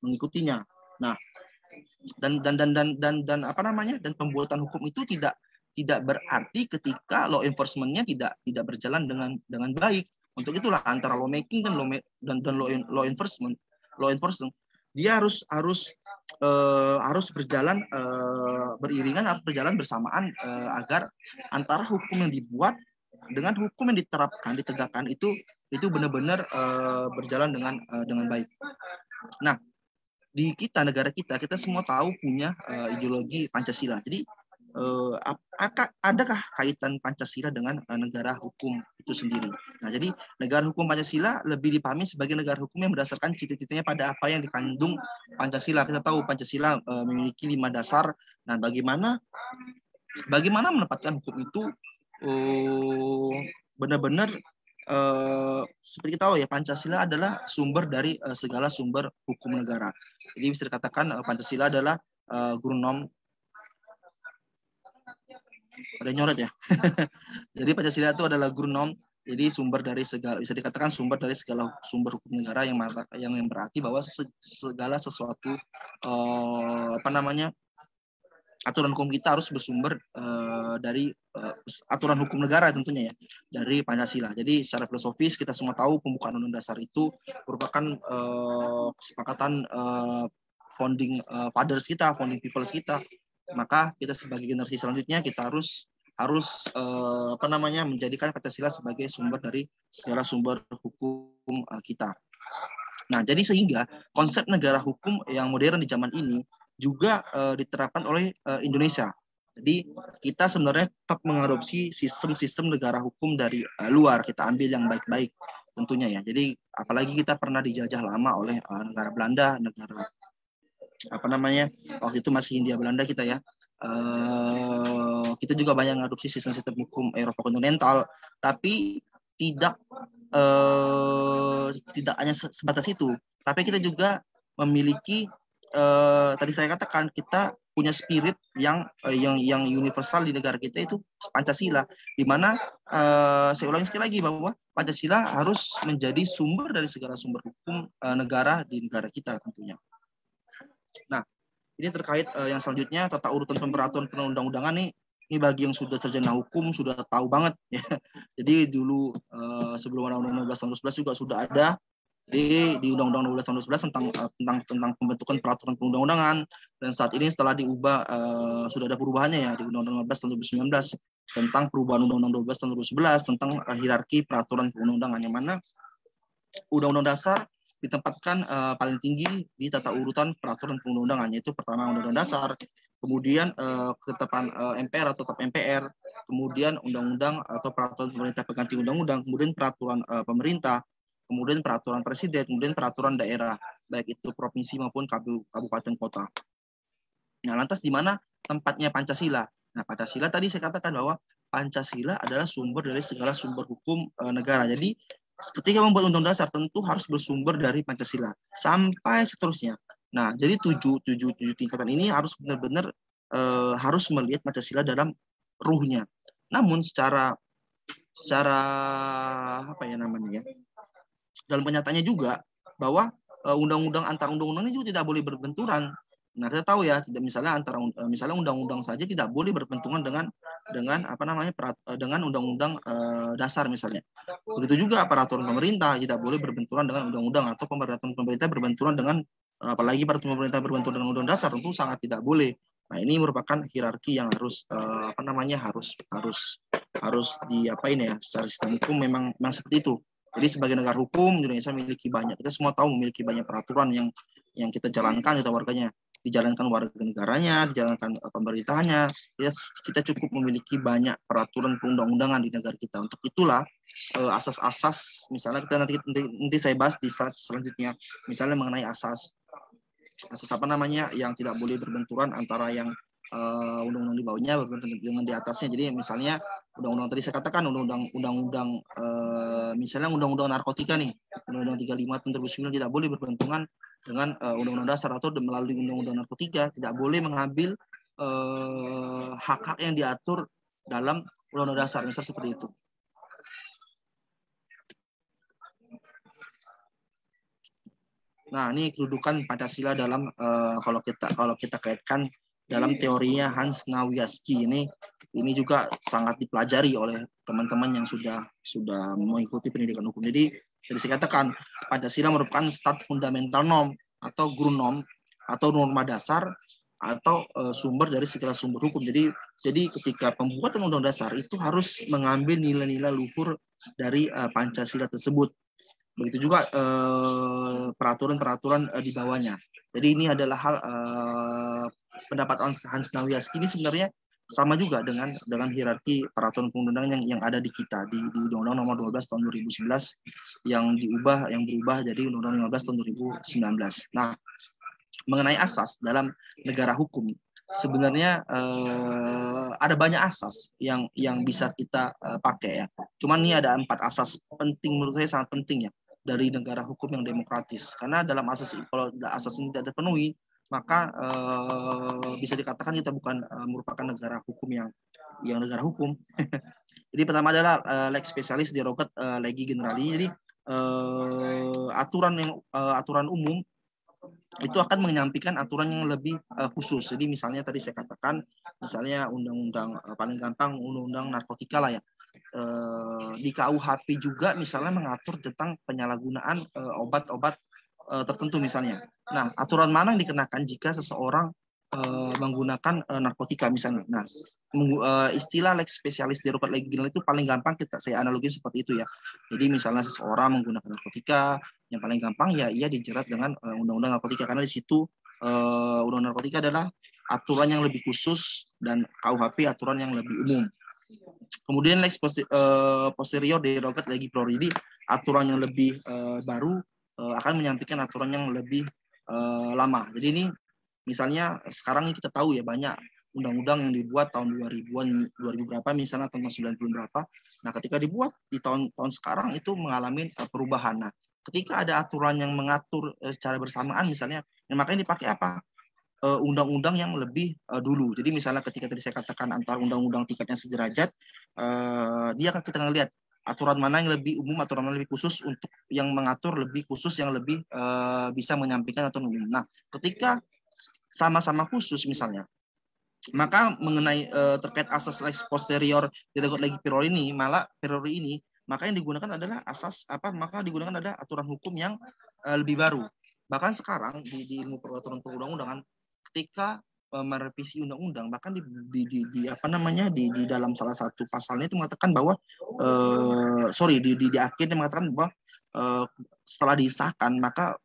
mengikutinya. Nah, dan apa namanya, dan pembuatan hukum itu tidak berarti ketika law enforcement-nya tidak berjalan dengan baik. Untuk itulah antara lawmaking dan law enforcement dia harus berjalan beriringan, harus berjalan bersamaan, agar antara hukum yang dibuat dengan hukum yang diterapkan, ditegakkan itu benar-benar berjalan dengan baik. Nah, di negara kita semua tahu punya ideologi Pancasila. Jadi adakah kaitan Pancasila dengan negara hukum itu sendiri? Nah, jadi negara hukum Pancasila lebih dipahami sebagai negara hukum yang berdasarkan cita-citanya pada apa yang dikandung Pancasila. Kita tahu Pancasila memiliki 5 dasar. Nah, bagaimana menempatkan hukum itu benar-benar seperti kita tahu ya, Pancasila adalah sumber dari segala sumber hukum negara. Jadi bisa dikatakan Pancasila adalah guru nom. Ada nyoret ya. Jadi Pancasila itu adalah guru nom. Jadi sumber dari segala, bisa dikatakan sumber dari segala sumber hukum negara, yang berarti bahwa segala sesuatu aturan hukum kita harus bersumber dari aturan hukum negara tentunya ya, dari Pancasila. Jadi secara filosofis kita semua tahu pembukaan Undang-Undang Dasar itu merupakan kesepakatan founding fathers kita, founding peoples kita. Maka kita sebagai generasi selanjutnya kita harus menjadikan Pancasila sebagai sumber dari segala sumber hukum kita. Nah, jadi sehingga konsep negara hukum yang modern di zaman ini juga diterapkan oleh Indonesia. Jadi kita sebenarnya tetap mengadopsi sistem negara hukum dari luar, kita ambil yang baik-baik tentunya ya. Jadi apalagi kita pernah dijajah lama oleh negara Belanda, waktu itu masih Hindia Belanda kita ya. Kita juga banyak mengadopsi sistem hukum Eropa kontinental, tapi tidak hanya sebatas itu, tapi kita juga memiliki tadi saya katakan kita punya spirit yang universal di negara kita, itu Pancasila, di mana saya ulangi sekali lagi bahwa Pancasila harus menjadi sumber dari segala sumber hukum negara di negara kita tentunya. Nah, ini terkait yang selanjutnya, tata urutan pemberaturan perundang-undangan nih. Ini bagi yang sudah sarjana hukum sudah tahu banget ya. Jadi dulu sebelum Undang-Undang 12 tahun 2011 juga sudah ada di Undang-Undang 12 tahun 2011 tentang pembentukan peraturan perundang-undangan, dan saat ini setelah diubah sudah ada perubahannya ya di Undang-Undang 12 tahun 2019 tentang perubahan Undang-Undang 12 tahun 2011 tentang hierarki peraturan perundang-undangan, yang mana Undang-Undang Dasar ditempatkan paling tinggi di tata urutan peraturan perundang-undangan, yaitu pertama Undang-Undang Dasar, kemudian ketetapan MPR atau tetap MPR, kemudian undang-undang atau peraturan pemerintah pengganti undang-undang, kemudian peraturan pemerintah, kemudian peraturan presiden, kemudian peraturan daerah, baik itu provinsi maupun kabupaten kota. Nah, lantas di mana tempatnya Pancasila? Nah, Pancasila tadi saya katakan bahwa Pancasila adalah sumber dari segala sumber hukum negara. Jadi ketika membuat undang dasar tentu harus bersumber dari Pancasila sampai seterusnya. Nah, jadi tujuh tingkatan ini harus benar-benar harus melihat Pancasila dalam ruhnya. Namun secara secara apa ya namanya ya, dalam kenyataannya juga bahwa undang-undang antar undang-undang ini juga tidak boleh berbenturan. Nah, kita tahu ya, tidak misalnya misalnya undang-undang saja tidak boleh berbenturan dengan apa namanya dengan undang-undang dasar misalnya. Begitu juga peraturan pemerintah tidak boleh berbenturan dengan undang-undang, atau peraturan pemerintah berbenturan dengan apalagi peraturan pemerintah berbenturan dengan undang dasar, tentu sangat tidak boleh. Nah, ini merupakan hierarki yang harus apa namanya harus diapain ya, secara sistem hukum memang seperti itu. Jadi sebagai negara hukum Indonesia memiliki banyak, kita semua tahu memiliki banyak peraturan yang kita jalankan, kita warganya dijalankan warga negaranya, dijalankan pemerintahannya. Kita cukup memiliki banyak peraturan perundang-undangan di negara kita. Untuk itulah asas-asas, misalnya kita nanti saya bahas di slide selanjutnya, misalnya mengenai asas apa namanya yang tidak boleh berbenturan antara yang undang-undang di bawahnya berbenturan dengan di atasnya. Jadi misalnya undang-undang tadi saya katakan undang-undang misalnya undang-undang narkotika nih, undang-undang 35 tahun 2009 tidak boleh berbenturan dengan undang-undang dasar, atau melalui undang-undang narkotika tidak boleh mengambil hak-hak yang diatur dalam undang-undang dasar, misal seperti itu. Nah, ini kedudukan Pancasila dalam kalau kita kaitkan dalam teorinya Hans Nawiaski, ini juga sangat dipelajari oleh teman-teman yang sudah mengikuti pendidikan hukum. Jadi saya katakan Pancasila merupakan stat fundamental norm atau Grundnorm atau norma dasar atau sumber dari segala sumber hukum. Jadi ketika pembuatan undang dasar itu harus mengambil nilai-nilai luhur dari Pancasila tersebut. Begitu juga peraturan-peraturan di bawahnya. Jadi ini adalah hal pendapat Hans Nawiaski ini sebenarnya sama juga dengan hierarki peraturan perundang-undangan yang ada di kita di Undang-Undang Nomor 12 tahun 2011 yang berubah jadi Undang-Undang 15 tahun 2019. Nah, mengenai asas dalam negara hukum, sebenarnya ada banyak asas yang bisa kita pakai ya. Cuman ini ada 4 asas penting, menurut saya sangat penting ya, dari negara hukum yang demokratis. Karena dalam asas kalau asas ini tidak terpenuhi, maka bisa dikatakan kita bukan merupakan negara hukum yang negara hukum. Jadi pertama adalah lex specialis derogat legi generali. Jadi aturan umum itu akan menyampaikan aturan yang lebih khusus. Jadi misalnya tadi saya katakan, misalnya undang-undang paling gampang undang-undang narkotika lah ya. Di KUHP juga misalnya mengatur tentang penyalahgunaan obat-obat tertentu misalnya. Nah, aturan mana yang dikenakan jika seseorang menggunakan narkotika misalnya. Nah, istilah lex specialis derogat legi generali itu paling gampang saya analogi seperti itu ya. Jadi misalnya seseorang menggunakan narkotika, yang paling gampang ya ia dijerat dengan undang-undang narkotika, karena di situ undang-undang narkotika adalah aturan yang lebih khusus dan KUHP aturan yang lebih umum. Kemudian lex posterior derogat legi priori, aturan yang lebih baru akan menyampaikan aturan yang lebih lama. Jadi ini misalnya sekarang kita tahu ya banyak undang-undang yang dibuat tahun 2000 berapa misalnya tahun 90 berapa. Nah, ketika dibuat di tahun sekarang itu mengalami perubahan. Nah, ketika ada aturan yang mengatur secara bersamaan misalnya, makanya dipakai apa? Undang-undang yang lebih dulu. Jadi misalnya ketika tadi saya katakan antar undang-undang tingkatnya sederajat, dia akan kita lihat aturan mana yang lebih umum, aturan mana lebih khusus untuk yang mengatur lebih khusus, yang lebih bisa menyampaikan aturan umum. Nah, ketika sama-sama khusus misalnya, maka mengenai terkait asas lex posterior derogat legi priori ini, maka yang digunakan adalah asas maka digunakan ada aturan hukum yang lebih baru. Bahkan sekarang di ilmu peraturan perundang-undangan, ketika merevisi undang-undang, bahkan di dalam salah satu pasalnya itu mengatakan bahwa di akhirnya mengatakan bahwa setelah disahkan maka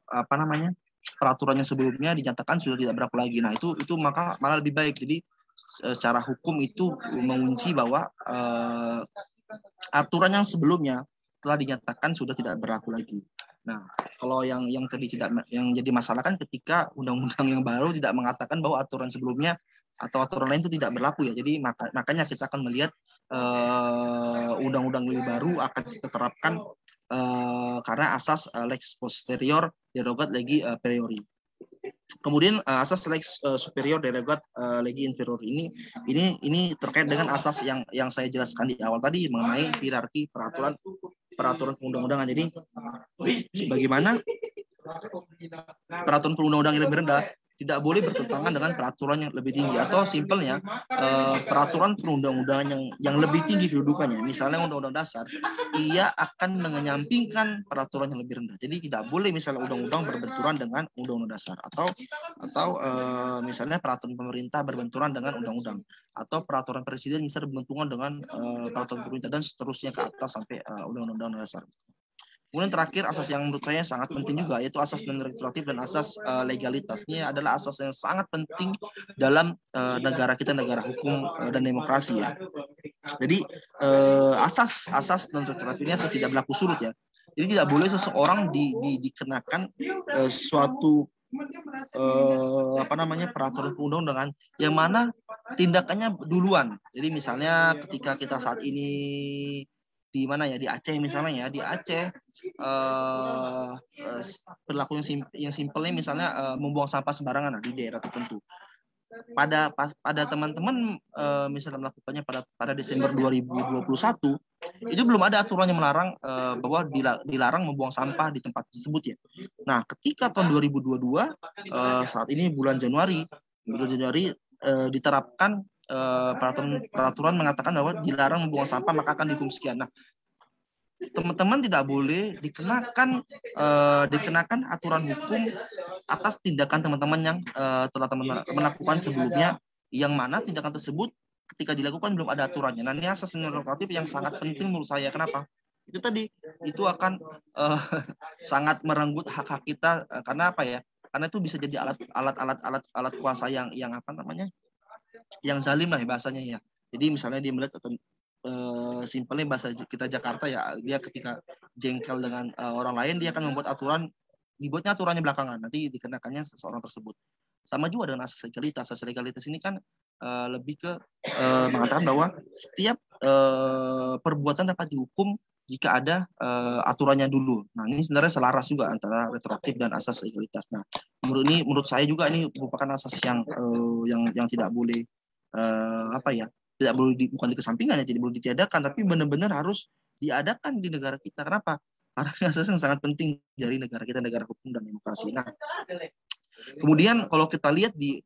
peraturan yang sebelumnya dinyatakan sudah tidak berlaku lagi. Nah, itu maka malah lebih baik. Jadi secara hukum itu mengunci bahwa aturan yang sebelumnya telah dinyatakan sudah tidak berlaku lagi. Nah, kalau yang tadi yang jadi masalah kan ketika undang-undang yang baru tidak mengatakan bahwa aturan sebelumnya atau aturan lain itu tidak berlaku ya. Jadi makanya kita akan melihat undang-undang lebih baru akan kita terapkan karena asas lex posterior derogat legi priori. Kemudian asas lex superior derogat legi inferior ini terkait dengan asas yang saya jelaskan di awal tadi mengenai hierarki peraturan perundang-undangan. Jadi bagaimana peraturan perundang-undangan yang lebih rendah tidak boleh bertentangan dengan peraturan yang lebih tinggi, atau simpelnya peraturan perundang-undangan yang lebih tinggi kedudukannya, misalnya undang-undang dasar, ia akan menyampingkan peraturan yang lebih rendah. Jadi tidak boleh misalnya undang-undang berbenturan dengan undang-undang dasar, atau misalnya peraturan pemerintah berbenturan dengan undang-undang, atau peraturan presiden misalnya berbenturan dengan peraturan pemerintah, dan seterusnya ke atas sampai undang-undang dasar. Kemudian terakhir, asas yang menurut saya sangat penting juga, yaitu asas non-retroaktif dan asas legalitas. Ini adalah asas yang sangat penting dalam negara kita, negara hukum dan demokrasi ya. Jadi asas non-retroaktifnya tidak berlaku surut ya. Jadi tidak boleh seseorang dikenakan suatu peraturan perundang-undangan yang mana tindakannya duluan. Jadi misalnya ketika kita saat ini di mana ya, di Aceh misalnya ya, di Aceh perilaku yang simpelnya misalnya membuang sampah sembarangan di daerah tertentu. Pada teman-teman misalnya melakukannya pada Desember 2021, itu belum ada aturan yang melarang bahwa dilarang membuang sampah di tempat tersebut ya. Nah, ketika tahun 2022 saat ini bulan Januari diterapkan peraturan mengatakan bahwa dilarang membuang sampah maka akan dihukum sekian. Nah, teman-teman tidak boleh dikenakan aturan hukum atas tindakan teman-teman yang telah teman-teman lakukan sebelumnya, yang mana tindakan tersebut ketika dilakukan belum ada aturannya. Nah, ini asas non-retroaktif yang sangat penting menurut saya. Kenapa? Itu akan sangat merenggut hak-hak kita, karena apa ya? Karena itu bisa jadi alat kuasa yang yang zalim lah bahasanya ya. Jadi misalnya dia melihat simpelnya bahasa kita Jakarta ya, dia ketika jengkel dengan orang lain, dia akan dibuatnya aturannya belakangan, nanti dikenakannya seseorang tersebut. Sama juga dengan asas legalitas. Asas legalitas ini kan lebih ke mengatakan bahwa setiap perbuatan dapat dihukum jika ada aturannya dulu. Nah, ini sebenarnya selaras juga antara retroaktif dan asas legalitas. Nah, menurut saya juga ini merupakan asas yang tidak boleh tidak boleh bukan dikesampingkan ya, jadi boleh ditiadakan, tapi benar-benar harus diadakan di negara kita. Kenapa? Karena asas yang sangat penting dari negara kita, negara hukum dan demokrasi. Nah, kemudian kalau kita lihat di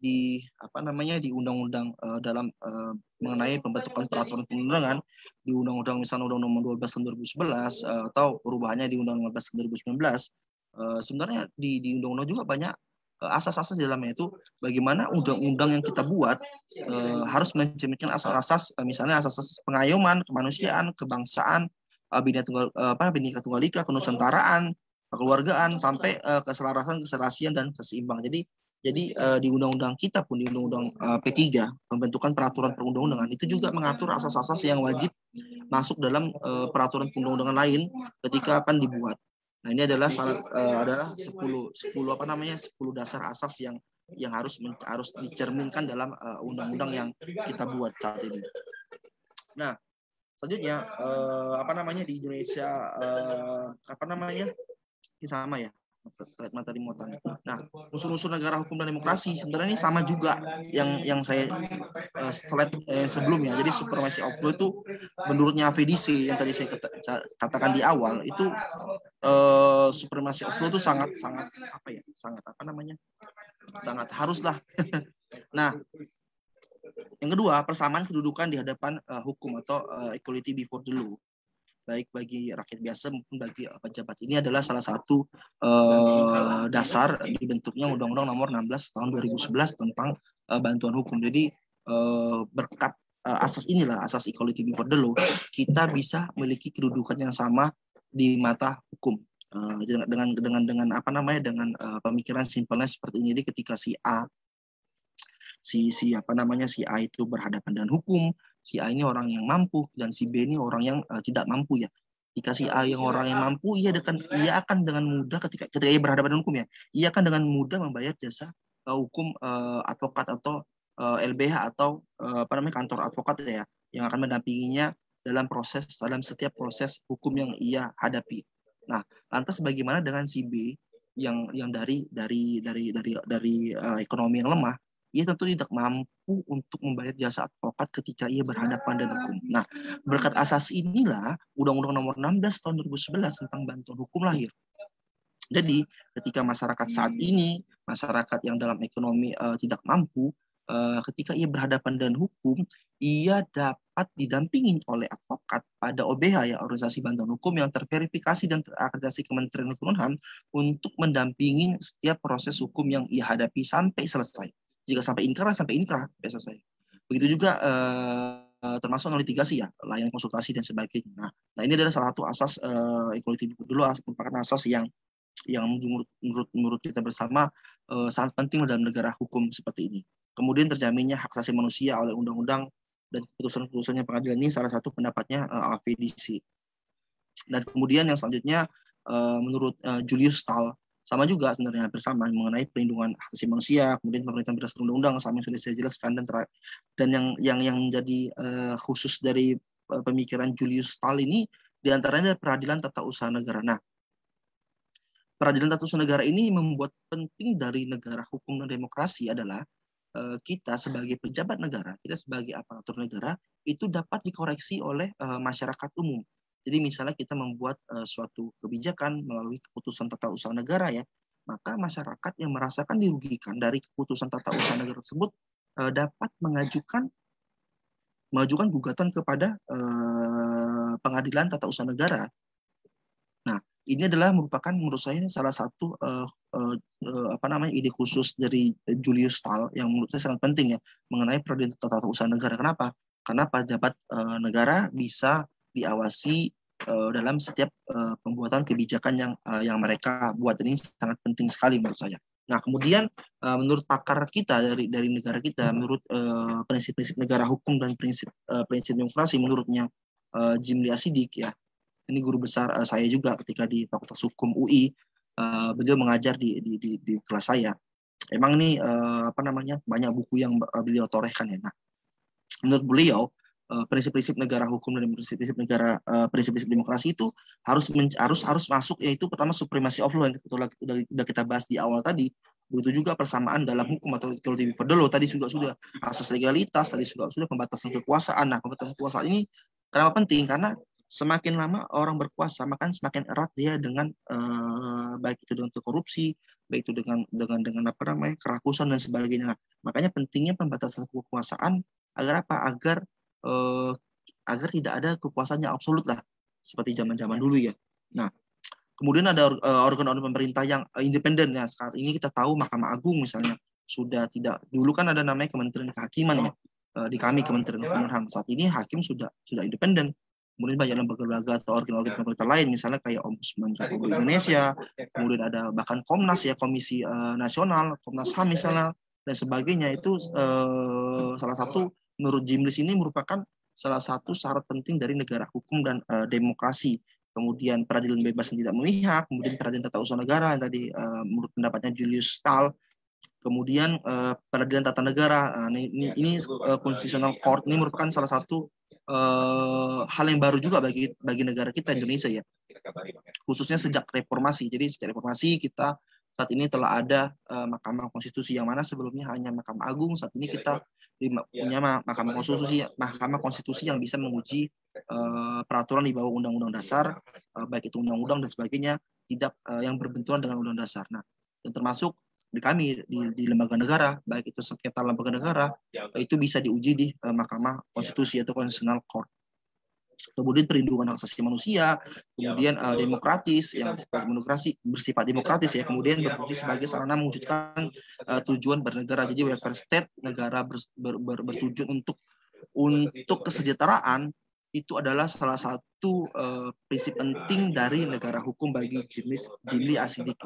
undang-undang dalam mengenai pembentukan peraturan perundangan di undang-undang misalnya Undang-Undang 12 tahun 2011 atau perubahannya di Undang-Undang 15 tahun 2019, sebenarnya di undang-undang juga banyak asas-asas di dalamnya, itu bagaimana undang-undang yang kita buat harus mencerminkan asas-asas, misalnya asas pengayoman, kemanusiaan, kebangsaan, Bhinneka Tunggal Ika, kenusantaraan, kekeluargaan, sampai keselarasan, keserasian, dan keseimbang. Jadi di undang-undang kita pun, di undang-undang P3 pembentukan peraturan perundang-undangan itu juga mengatur asas-asas yang wajib masuk dalam peraturan perundang-undangan lain ketika akan dibuat. Nah, ini adalah adalah 10 dasar asas yang harus dicerminkan dalam undang-undang yang kita buat saat ini. Nah, selanjutnya di Indonesia ini sama ya, materi muatan. Nah, unsur-unsur negara hukum dan demokrasi sebenarnya ini sama juga yang saya slide sebelumnya. Jadi supremacy of law itu menurutnya VDC yang tadi saya katakan di awal itu supremacy of law itu sangat haruslah. Nah, yang kedua, persamaan kedudukan di hadapan hukum atau equality before the law, baik bagi rakyat biasa maupun bagi pejabat. Ini adalah salah satu dasar dibentuknya Undang-Undang Nomor 16 Tahun 2011 tentang bantuan hukum. Jadi berkat asas inilah, asas equality before the law, kita bisa memiliki kedudukan yang sama di mata hukum. Dengan pemikiran simpelnya seperti ini. Jadi ketika si A itu berhadapan dengan hukum, si A ini orang yang mampu dan si B ini orang yang tidak mampu ya. Jika si A yang orang yang mampu, ia akan dengan mudah ketika ia berhadapan dengan hukum ya, ia akan dengan mudah membayar jasa hukum advokat atau LBH atau kantor advokat ya, yang akan mendampinginya dalam setiap proses hukum yang ia hadapi. Nah, lantas bagaimana dengan si B dari ekonomi yang lemah, ia tentu tidak mampu untuk membayar jasa advokat ketika ia berhadapan dengan hukum. Nah, berkat asas inilah Undang-Undang Nomor 16 tahun 2011 tentang bantuan hukum lahir. Jadi, ketika masyarakat saat ini, masyarakat yang dalam ekonomi tidak mampu, ketika ia berhadapan dengan hukum, ia dapat didampingi oleh advokat pada OBH, ya, organisasi bantuan hukum yang terverifikasi dan terakreditasi Kementerian Hukum dan HAM untuk mendampingi setiap proses hukum yang ia hadapi sampai selesai. Jika sampai inkrah selesai. Begitu juga termasuk litigasi, ya, layanan konsultasi dan sebagainya. Nah, ini adalah salah satu asas equality dulu, merupakan asas yang menurut kita bersama sangat penting dalam negara hukum seperti ini. Kemudian terjaminnya hak asasi manusia oleh undang-undang dan keputusan-keputusannya pengadilan ini salah satu pendapatnya AVDC. Dan kemudian yang selanjutnya menurut Julius Stahl sama juga sebenarnya bersama mengenai perlindungan hak asasi manusia, kemudian pemerintahan berdasarkan undang-undang sama yang sudah saya jelaskan, dan yang menjadi khusus dari pemikiran Julius Stahl ini diantaranya peradilan tata usaha negara. Nah, peradilan tata usaha negara ini membuat penting dari negara hukum dan demokrasi adalah kita sebagai pejabat negara, kita sebagai aparatur negara itu dapat dikoreksi oleh masyarakat umum. Jadi misalnya kita membuat suatu kebijakan melalui keputusan tata usaha negara, ya, maka masyarakat yang merasakan dirugikan dari keputusan tata usaha negara tersebut dapat mengajukan gugatan kepada pengadilan tata usaha negara. Nah, ini adalah merupakan menurut saya salah satu ide khusus dari Julius Stahl yang menurut saya sangat penting, ya, mengenai peradilan tata usaha negara. Kenapa? Karena pejabat negara bisa diawasi dalam setiap pembuatan kebijakan yang mereka buat. Ini sangat penting sekali menurut saya. Nah, kemudian menurut pakar kita dari negara kita, menurut prinsip-prinsip negara hukum dan prinsip demokrasi, menurutnya Jimli Asidik, ya, ini guru besar saya juga ketika di Fakultas Hukum UI, beliau mengajar di kelas saya. Emang ini banyak buku yang beliau torehkan, ya. Nah, menurut beliau prinsip-prinsip negara hukum dan prinsip-prinsip demokrasi itu harus masuk, yaitu pertama supremacy of law yang sudah kita bahas di awal tadi. Begitu juga persamaan dalam hukum atau equality before the law, tadi juga sudah asas legalitas, tadi sudah pembatasan kekuasaan. Nah, pembatasan kekuasaan ini kenapa penting? Karena semakin lama orang berkuasa, maka semakin erat dia dengan baik itu dengan korupsi, baik itu dengan kerakusan dan sebagainya. Nah, makanya pentingnya pembatasan kekuasaan agar apa? Agar tidak ada kekuasaan yang absolut lah, seperti zaman-zaman dulu, ya. Nah, kemudian ada organ-organ pemerintah yang independen, ya. Saat ini kita tahu Mahkamah Agung misalnya sudah tidak, dulu kan ada namanya Kementerian Kehakiman, ya. Di kami Kementerian Hukum dan HAM, saat ini hakim sudah independen. Kemudian banyak lembaga-lembaga atau organ-organ pemerintah lain, misalnya kayak Ombudsman Republik Indonesia, kemudian ada bahkan Komnas, ya, Komisi Nasional, Komnas HAM misalnya, dan sebagainya. Itu salah satu, menurut Jimlis ini merupakan salah satu syarat penting dari negara hukum dan demokrasi. Kemudian peradilan bebas dan tidak memihak, kemudian peradilan tata usaha negara yang tadi menurut pendapatnya Julius Stahl, kemudian peradilan tata negara. Ini constitutional court ini merupakan salah satu hal yang baru juga bagi negara kita Indonesia, ya, khususnya sejak reformasi. Jadi sejak reformasi kita saat ini telah ada Mahkamah Konstitusi, yang mana sebelumnya hanya Mahkamah Agung. Saat ini kita punya Mahkamah Konstitusi yang bisa menguji peraturan di bawah Undang-Undang Dasar, baik itu undang-undang dan sebagainya, tidak yang berbenturan dengan Undang-Undang Dasar. Nah, dan termasuk di kami di lembaga negara, baik itu sengketa lembaga negara, itu bisa diuji di Mahkamah Konstitusi atau Constitutional Court. Kemudian perlindungan hak asasi manusia, kemudian demokratis, yang bersifat demokratis, ya, kemudian berfungsi sebagai sarana mewujudkan tujuan bernegara. Jadi welfare state, negara bertujuan untuk kesejahteraan, itu adalah salah satu prinsip penting dari negara hukum bagi Jimli Asidik.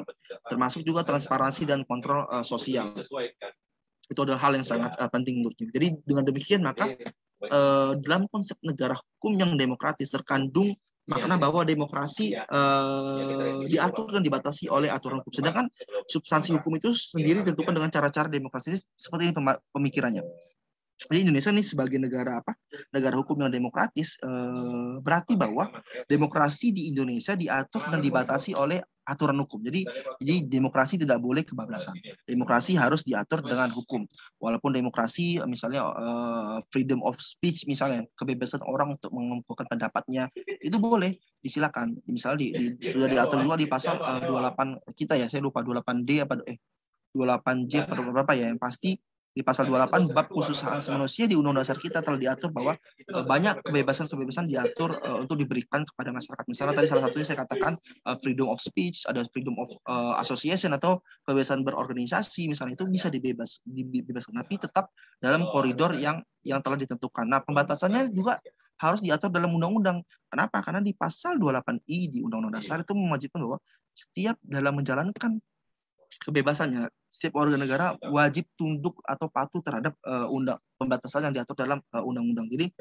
Termasuk juga transparansi dan kontrol sosial. Itu adalah hal yang sangat penting menurut Jimli. Jadi dengan demikian maka dalam konsep negara hukum yang demokratis terkandung makna bahwa demokrasi diatur dan dibatasi oleh aturan hukum. Sedangkan substansi hukum itu sendiri ditentukan dengan cara-cara demokrasi. Seperti ini pemikirannya. Jadi Indonesia ini sebagai negara negara hukum yang demokratis, berarti bahwa demokrasi di Indonesia diatur dan dibatasi oleh aturan hukum. Jadi demokrasi tidak boleh kebablasan. Demokrasi harus diatur dengan hukum. Walaupun demokrasi misalnya freedom of speech, misalnya kebebasan orang untuk mengemukakan pendapatnya, itu boleh, disilakan. Misalnya sudah diatur juga di pasal 28 kita ya, saya lupa 28D apa 28J atau berapa ya, yang pasti di pasal 28 bab khusus hak asasi manusia di Undang-Undang Dasar kita telah diatur bahwa banyak kebebasan-kebebasan diatur untuk diberikan kepada masyarakat. Misalnya tadi salah satunya saya katakan freedom of speech, ada freedom of association atau kebebasan berorganisasi, misalnya itu bisa dibebaskan, tapi tetap dalam koridor yang telah ditentukan. Nah, pembatasannya juga harus diatur dalam undang-undang. Kenapa? Karena di pasal 28I di Undang-Undang Dasar itu mewajibkan bahwa setiap dalam menjalankan kebebasannya, setiap warga negara wajib tunduk atau patuh terhadap pembatasan yang diatur dalam undang-undang. Jadi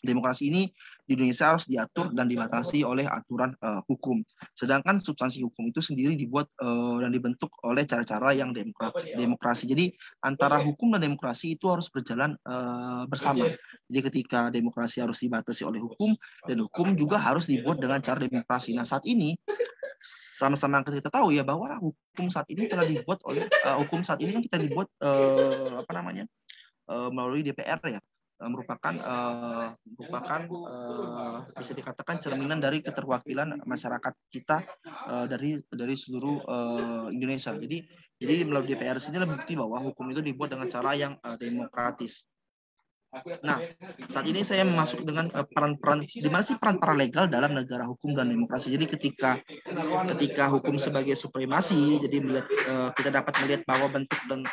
demokrasi ini di Indonesia harus diatur dan dibatasi oleh aturan hukum. Sedangkan substansi hukum itu sendiri dibuat dan dibentuk oleh cara-cara yang demokrasi. Jadi antara hukum dan demokrasi itu harus berjalan bersama. Jadi ketika demokrasi harus dibatasi oleh hukum, dan hukum juga harus dibuat dengan cara demokrasi. Nah, saat ini sama-sama kita tahu ya bahwa hukum saat ini telah dibuat oleh hukum saat ini kan kita dibuat melalui DPR ya, merupakan bisa dikatakan cerminan dari keterwakilan masyarakat kita dari seluruh Indonesia. Jadi melalui DPR sini bukti bahwa hukum itu dibuat dengan cara yang demokratis. Nah, saat ini saya masuk dengan peran-peran, di mana sih peran paralegal dalam negara hukum dan demokrasi. Jadi ketika hukum sebagai supremasi, jadi kita dapat melihat bahwa bentuk dan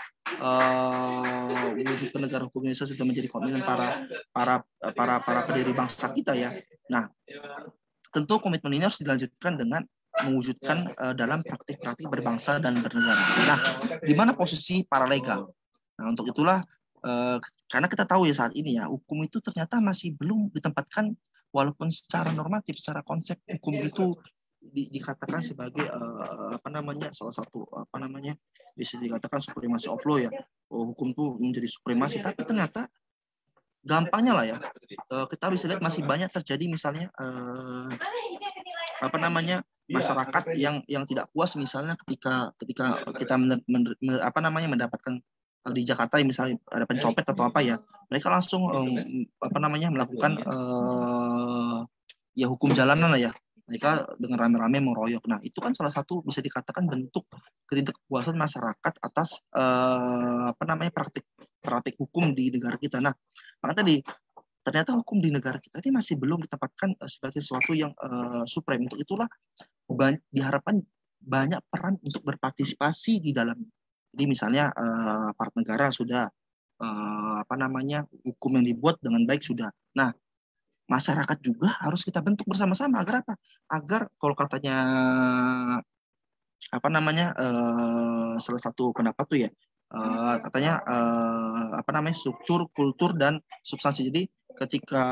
wujud negara hukum Indonesia sudah menjadi komitmen para pendiri bangsa kita ya. Nah, tentu komitmen ini harus dilanjutkan dengan mewujudkan dalam praktik-praktik berbangsa dan bernegara. Nah, di mana posisi paralegal? Nah, untuk itulah karena kita tahu ya saat ini ya hukum itu ternyata masih belum ditempatkan, walaupun secara normatif, secara konsep hukum itu dikatakan sebagai salah satu bisa dikatakan supremasi of law ya, hukum itu menjadi supremasi, tapi ternyata gampangnya lah ya kita bisa lihat masih banyak terjadi misalnya masyarakat yang tidak puas misalnya ketika kita mendapatkan di Jakarta misalnya ada pencopet atau apa ya, mereka langsung melakukan ya hukum jalanan lah ya, mereka dengan rame-rame meroyok. Nah, itu kan salah satu bisa dikatakan bentuk ketidakpuasan masyarakat atas praktik hukum di negara kita. Nah, maka tadi ternyata hukum di negara kita ini masih belum ditempatkan sebagai sesuatu yang supreme. Untuk itulah diharapkan banyak peran untuk berpartisipasi di dalam. Jadi misalnya aparat negara sudah hukum yang dibuat dengan baik sudah. Nah, masyarakat juga harus kita bentuk bersama-sama agar apa? Agar kalau katanya salah satu pendapat tuh ya katanya struktur, kultur dan substansi. Jadi ketika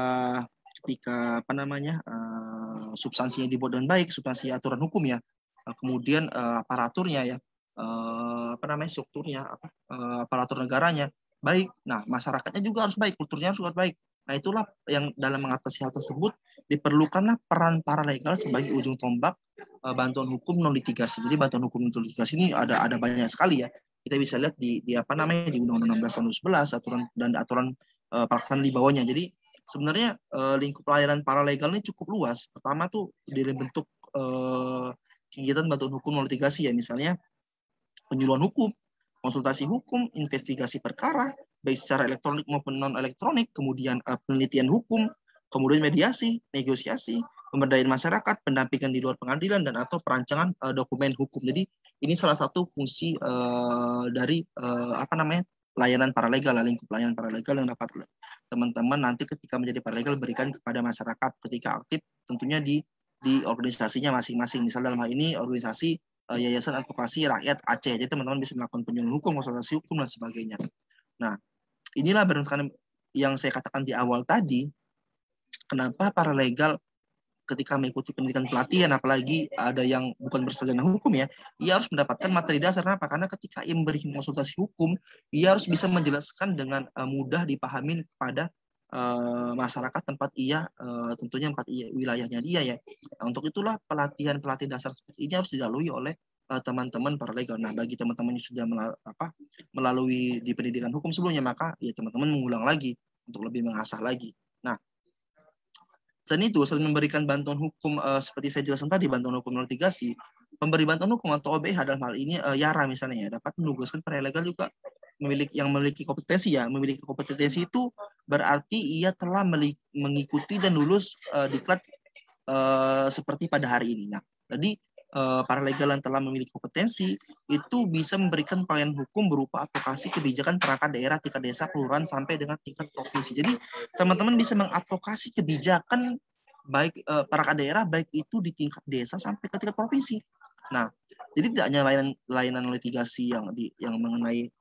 substansinya dibuat dengan baik, substansi aturan hukum ya, kemudian aparaturnya ya, strukturnya, aparatur negaranya baik. Nah, masyarakatnya juga harus baik, kulturnya harus baik. Nah, itulah yang dalam mengatasi hal tersebut diperlukanlah peran paralegal sebagai ujung tombak bantuan hukum non litigasi. Jadi bantuan hukum non litigasi ini ada banyak sekali ya. Kita bisa lihat di Undang-Undang 16 tahun 2011 aturan pelaksanaan di bawahnya. Jadi sebenarnya lingkup pelayanan paralegal ini cukup luas. Pertama tuh dalam bentuk kegiatan bantuan hukum non litigasi ya, misalnya penyuluhan hukum, konsultasi hukum, investigasi perkara, baik secara elektronik maupun non-elektronik, kemudian penelitian hukum, kemudian mediasi, negosiasi, pemberdayaan masyarakat, pendampingan di luar pengadilan, dan atau perancangan dokumen hukum. Jadi ini salah satu fungsi dari layanan paralegal, lingkup layanan paralegal yang dapat teman-teman nanti ketika menjadi paralegal berikan kepada masyarakat ketika aktif tentunya di organisasinya masing-masing. Misal dalam hal ini organisasi Yayasan Advokasi Rakyat Aceh, jadi teman-teman bisa melakukan penyuluhan hukum, konsultasi hukum dan sebagainya. Nah, inilah berdasarkan yang saya katakan di awal tadi, kenapa paralegal ketika mengikuti pendidikan pelatihan, apalagi ada yang bukan bersarjana hukum ya, ia harus mendapatkan materi dasar. Kenapa? Karena ketika ia memberikan konsultasi hukum, ia harus bisa menjelaskan dengan mudah dipahami kepada masyarakat tempat ia, tentunya tempat ia, wilayahnya dia ya. Nah, untuk itulah pelatihan dasar seperti ini harus dilalui oleh teman-teman paralegal. Nah, bagi teman-teman yang sudah melalui di pendidikan hukum sebelumnya, maka ya teman-teman mengulang lagi untuk lebih mengasah lagi. Nah, selain itu, selain memberikan bantuan hukum seperti saya jelaskan tadi, bantuan hukum litigasi, pemberi bantuan hukum atau OBH dalam hal ini YARA misalnya ya, dapat menugaskan paralegal juga memiliki kompetensi ya. Memiliki kompetensi itu berarti ia telah mengikuti dan lulus diklat seperti pada hari ini. Nah, jadi paralegal yang telah memiliki kompetensi itu bisa memberikan pelayanan hukum berupa advokasi kebijakan perangkat daerah, tingkat desa, kelurahan sampai dengan tingkat provinsi. Jadi teman-teman bisa mengadvokasi kebijakan baik perangkat daerah, baik itu di tingkat desa sampai ke tingkat provinsi. Nah, jadi tidak hanya layanan litigasi yang mengenai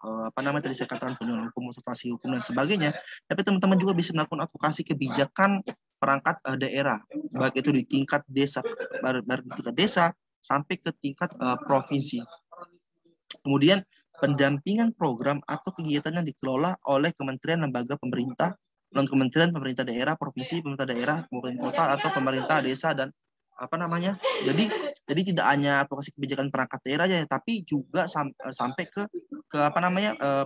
tadi saya katakan penyuluhan hukum, konsultasi hukum dan sebagainya, tapi teman-teman juga bisa melakukan advokasi kebijakan perangkat daerah, baik itu di tingkat desa, di tingkat desa sampai ke tingkat provinsi. Kemudian pendampingan program atau kegiatan yang dikelola oleh kementerian lembaga pemerintah, non kementerian pemerintah daerah, provinsi, pemerintah daerah, pemerintah kota atau pemerintah desa dan jadi tidak hanya advokasi kebijakan perangkat daerah ya, tapi juga sampai ke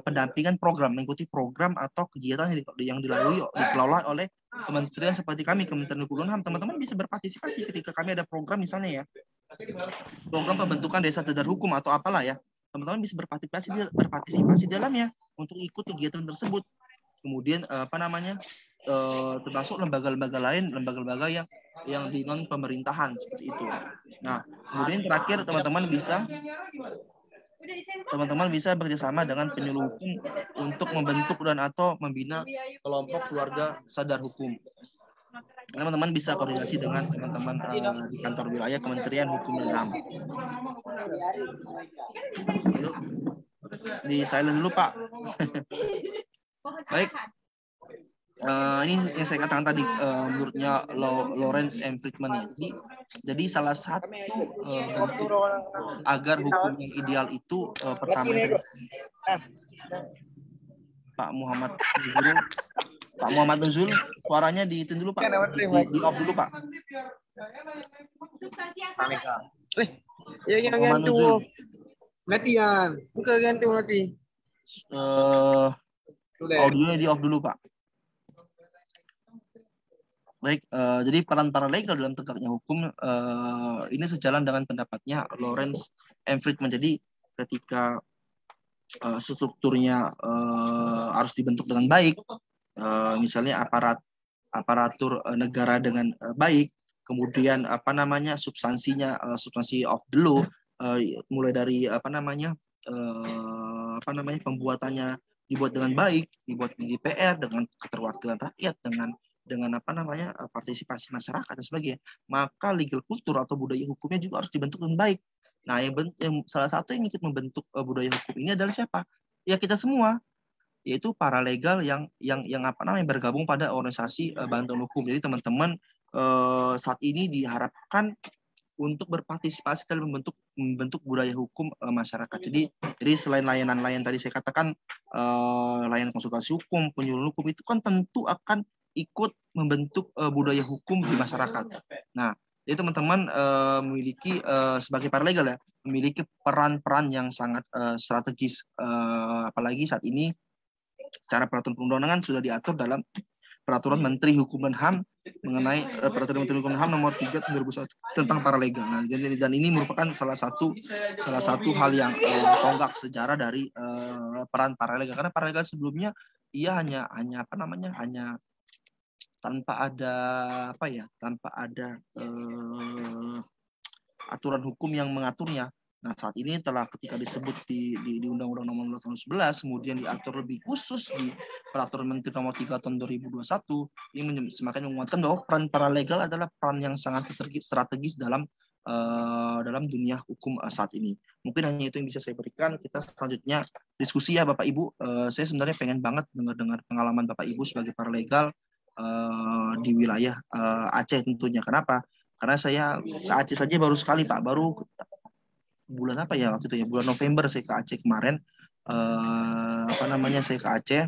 pendampingan program, mengikuti program atau kegiatan yang dikelola oleh kementerian seperti kami, Kementerian Hukum dan HAM. Teman-teman bisa berpartisipasi ketika kami ada program misalnya ya, program pembentukan desa sadar hukum atau apalah ya, teman-teman bisa berpartisipasi dalamnya untuk ikut kegiatan tersebut. Kemudian termasuk lembaga-lembaga lain, lembaga-lembaga yang di non pemerintahan seperti itu. Nah, kemudian terakhir teman-teman bisa bekerjasama dengan penyuluh hukum untuk membentuk dan atau membina kelompok keluarga sadar hukum. Teman-teman bisa koordinasi dengan teman-teman di kantor wilayah Kementerian Hukum dan HAM. Di silent dulu Pak. Baik. Ini yang saya katakan tadi menurutnya Lawrence M. Friedman ya. Jadi salah satu bentuk agar hukum yang ideal itu pertama Pak Muhammad Nuzul, suaranya diitin dulu Pak, di off dulu Pak. Muhammad Nuzul. Matian, bukan ganti mati. Audionya di off dulu Pak. Baik, jadi peran paralegal dalam tegaknya hukum ini sejalan dengan pendapatnya Lawrence M. Friedman. Jadi ketika strukturnya harus dibentuk dengan baik, misalnya aparatur negara dengan baik, kemudian substansinya substansi of the law, mulai dari pembuatannya dibuat dengan baik, dibuat di DPR dengan keterwakilan rakyat, dengan partisipasi masyarakat dan sebagainya, maka legal kultur atau budaya hukumnya juga harus dibentuk dengan baik. Nah, salah satu yang ikut membentuk budaya hukum ini adalah siapa? Ya kita semua, yaitu paralegal yang bergabung pada organisasi bantuan hukum. Jadi teman-teman saat ini diharapkan untuk berpartisipasi dalam membentuk budaya hukum masyarakat. Jadi selain layanan tadi saya katakan, layanan konsultasi hukum, penyuluhan hukum itu kan tentu akan ikut membentuk budaya hukum di masyarakat. Nah, jadi teman-teman memiliki sebagai paralegal ya, memiliki peran-peran yang sangat strategis, apalagi saat ini secara peraturan perundang-undangan sudah diatur dalam Peraturan Menteri Hukum dan HAM mengenai Peraturan Menteri Hukum dan HAM nomor 3 tahun 2001 tentang paralegal. Nah, dan ini merupakan salah satu hal yang tonggak sejarah dari peran paralegal, karena paralegal sebelumnya ia hanya tanpa ada aturan hukum yang mengaturnya. Nah, saat ini ketika disebut di Undang-Undang Nomor 11 tahun 2011, kemudian diatur lebih khusus di Peraturan Menteri Nomor 3 tahun 2021, ini semakin menguatkan bahwa peran paralegal adalah peran yang sangat strategis dalam dunia hukum saat ini. Mungkin hanya itu yang bisa saya berikan. Kita selanjutnya diskusi ya Bapak Ibu. Saya sebenarnya pengen banget dengar pengalaman Bapak Ibu sebagai paralegal di wilayah Aceh tentunya. Kenapa? Karena saya ke Aceh saja baru sekali Pak, baru bulan apa ya waktu itu ya, bulan November saya ke Aceh kemarin. Saya ke Aceh.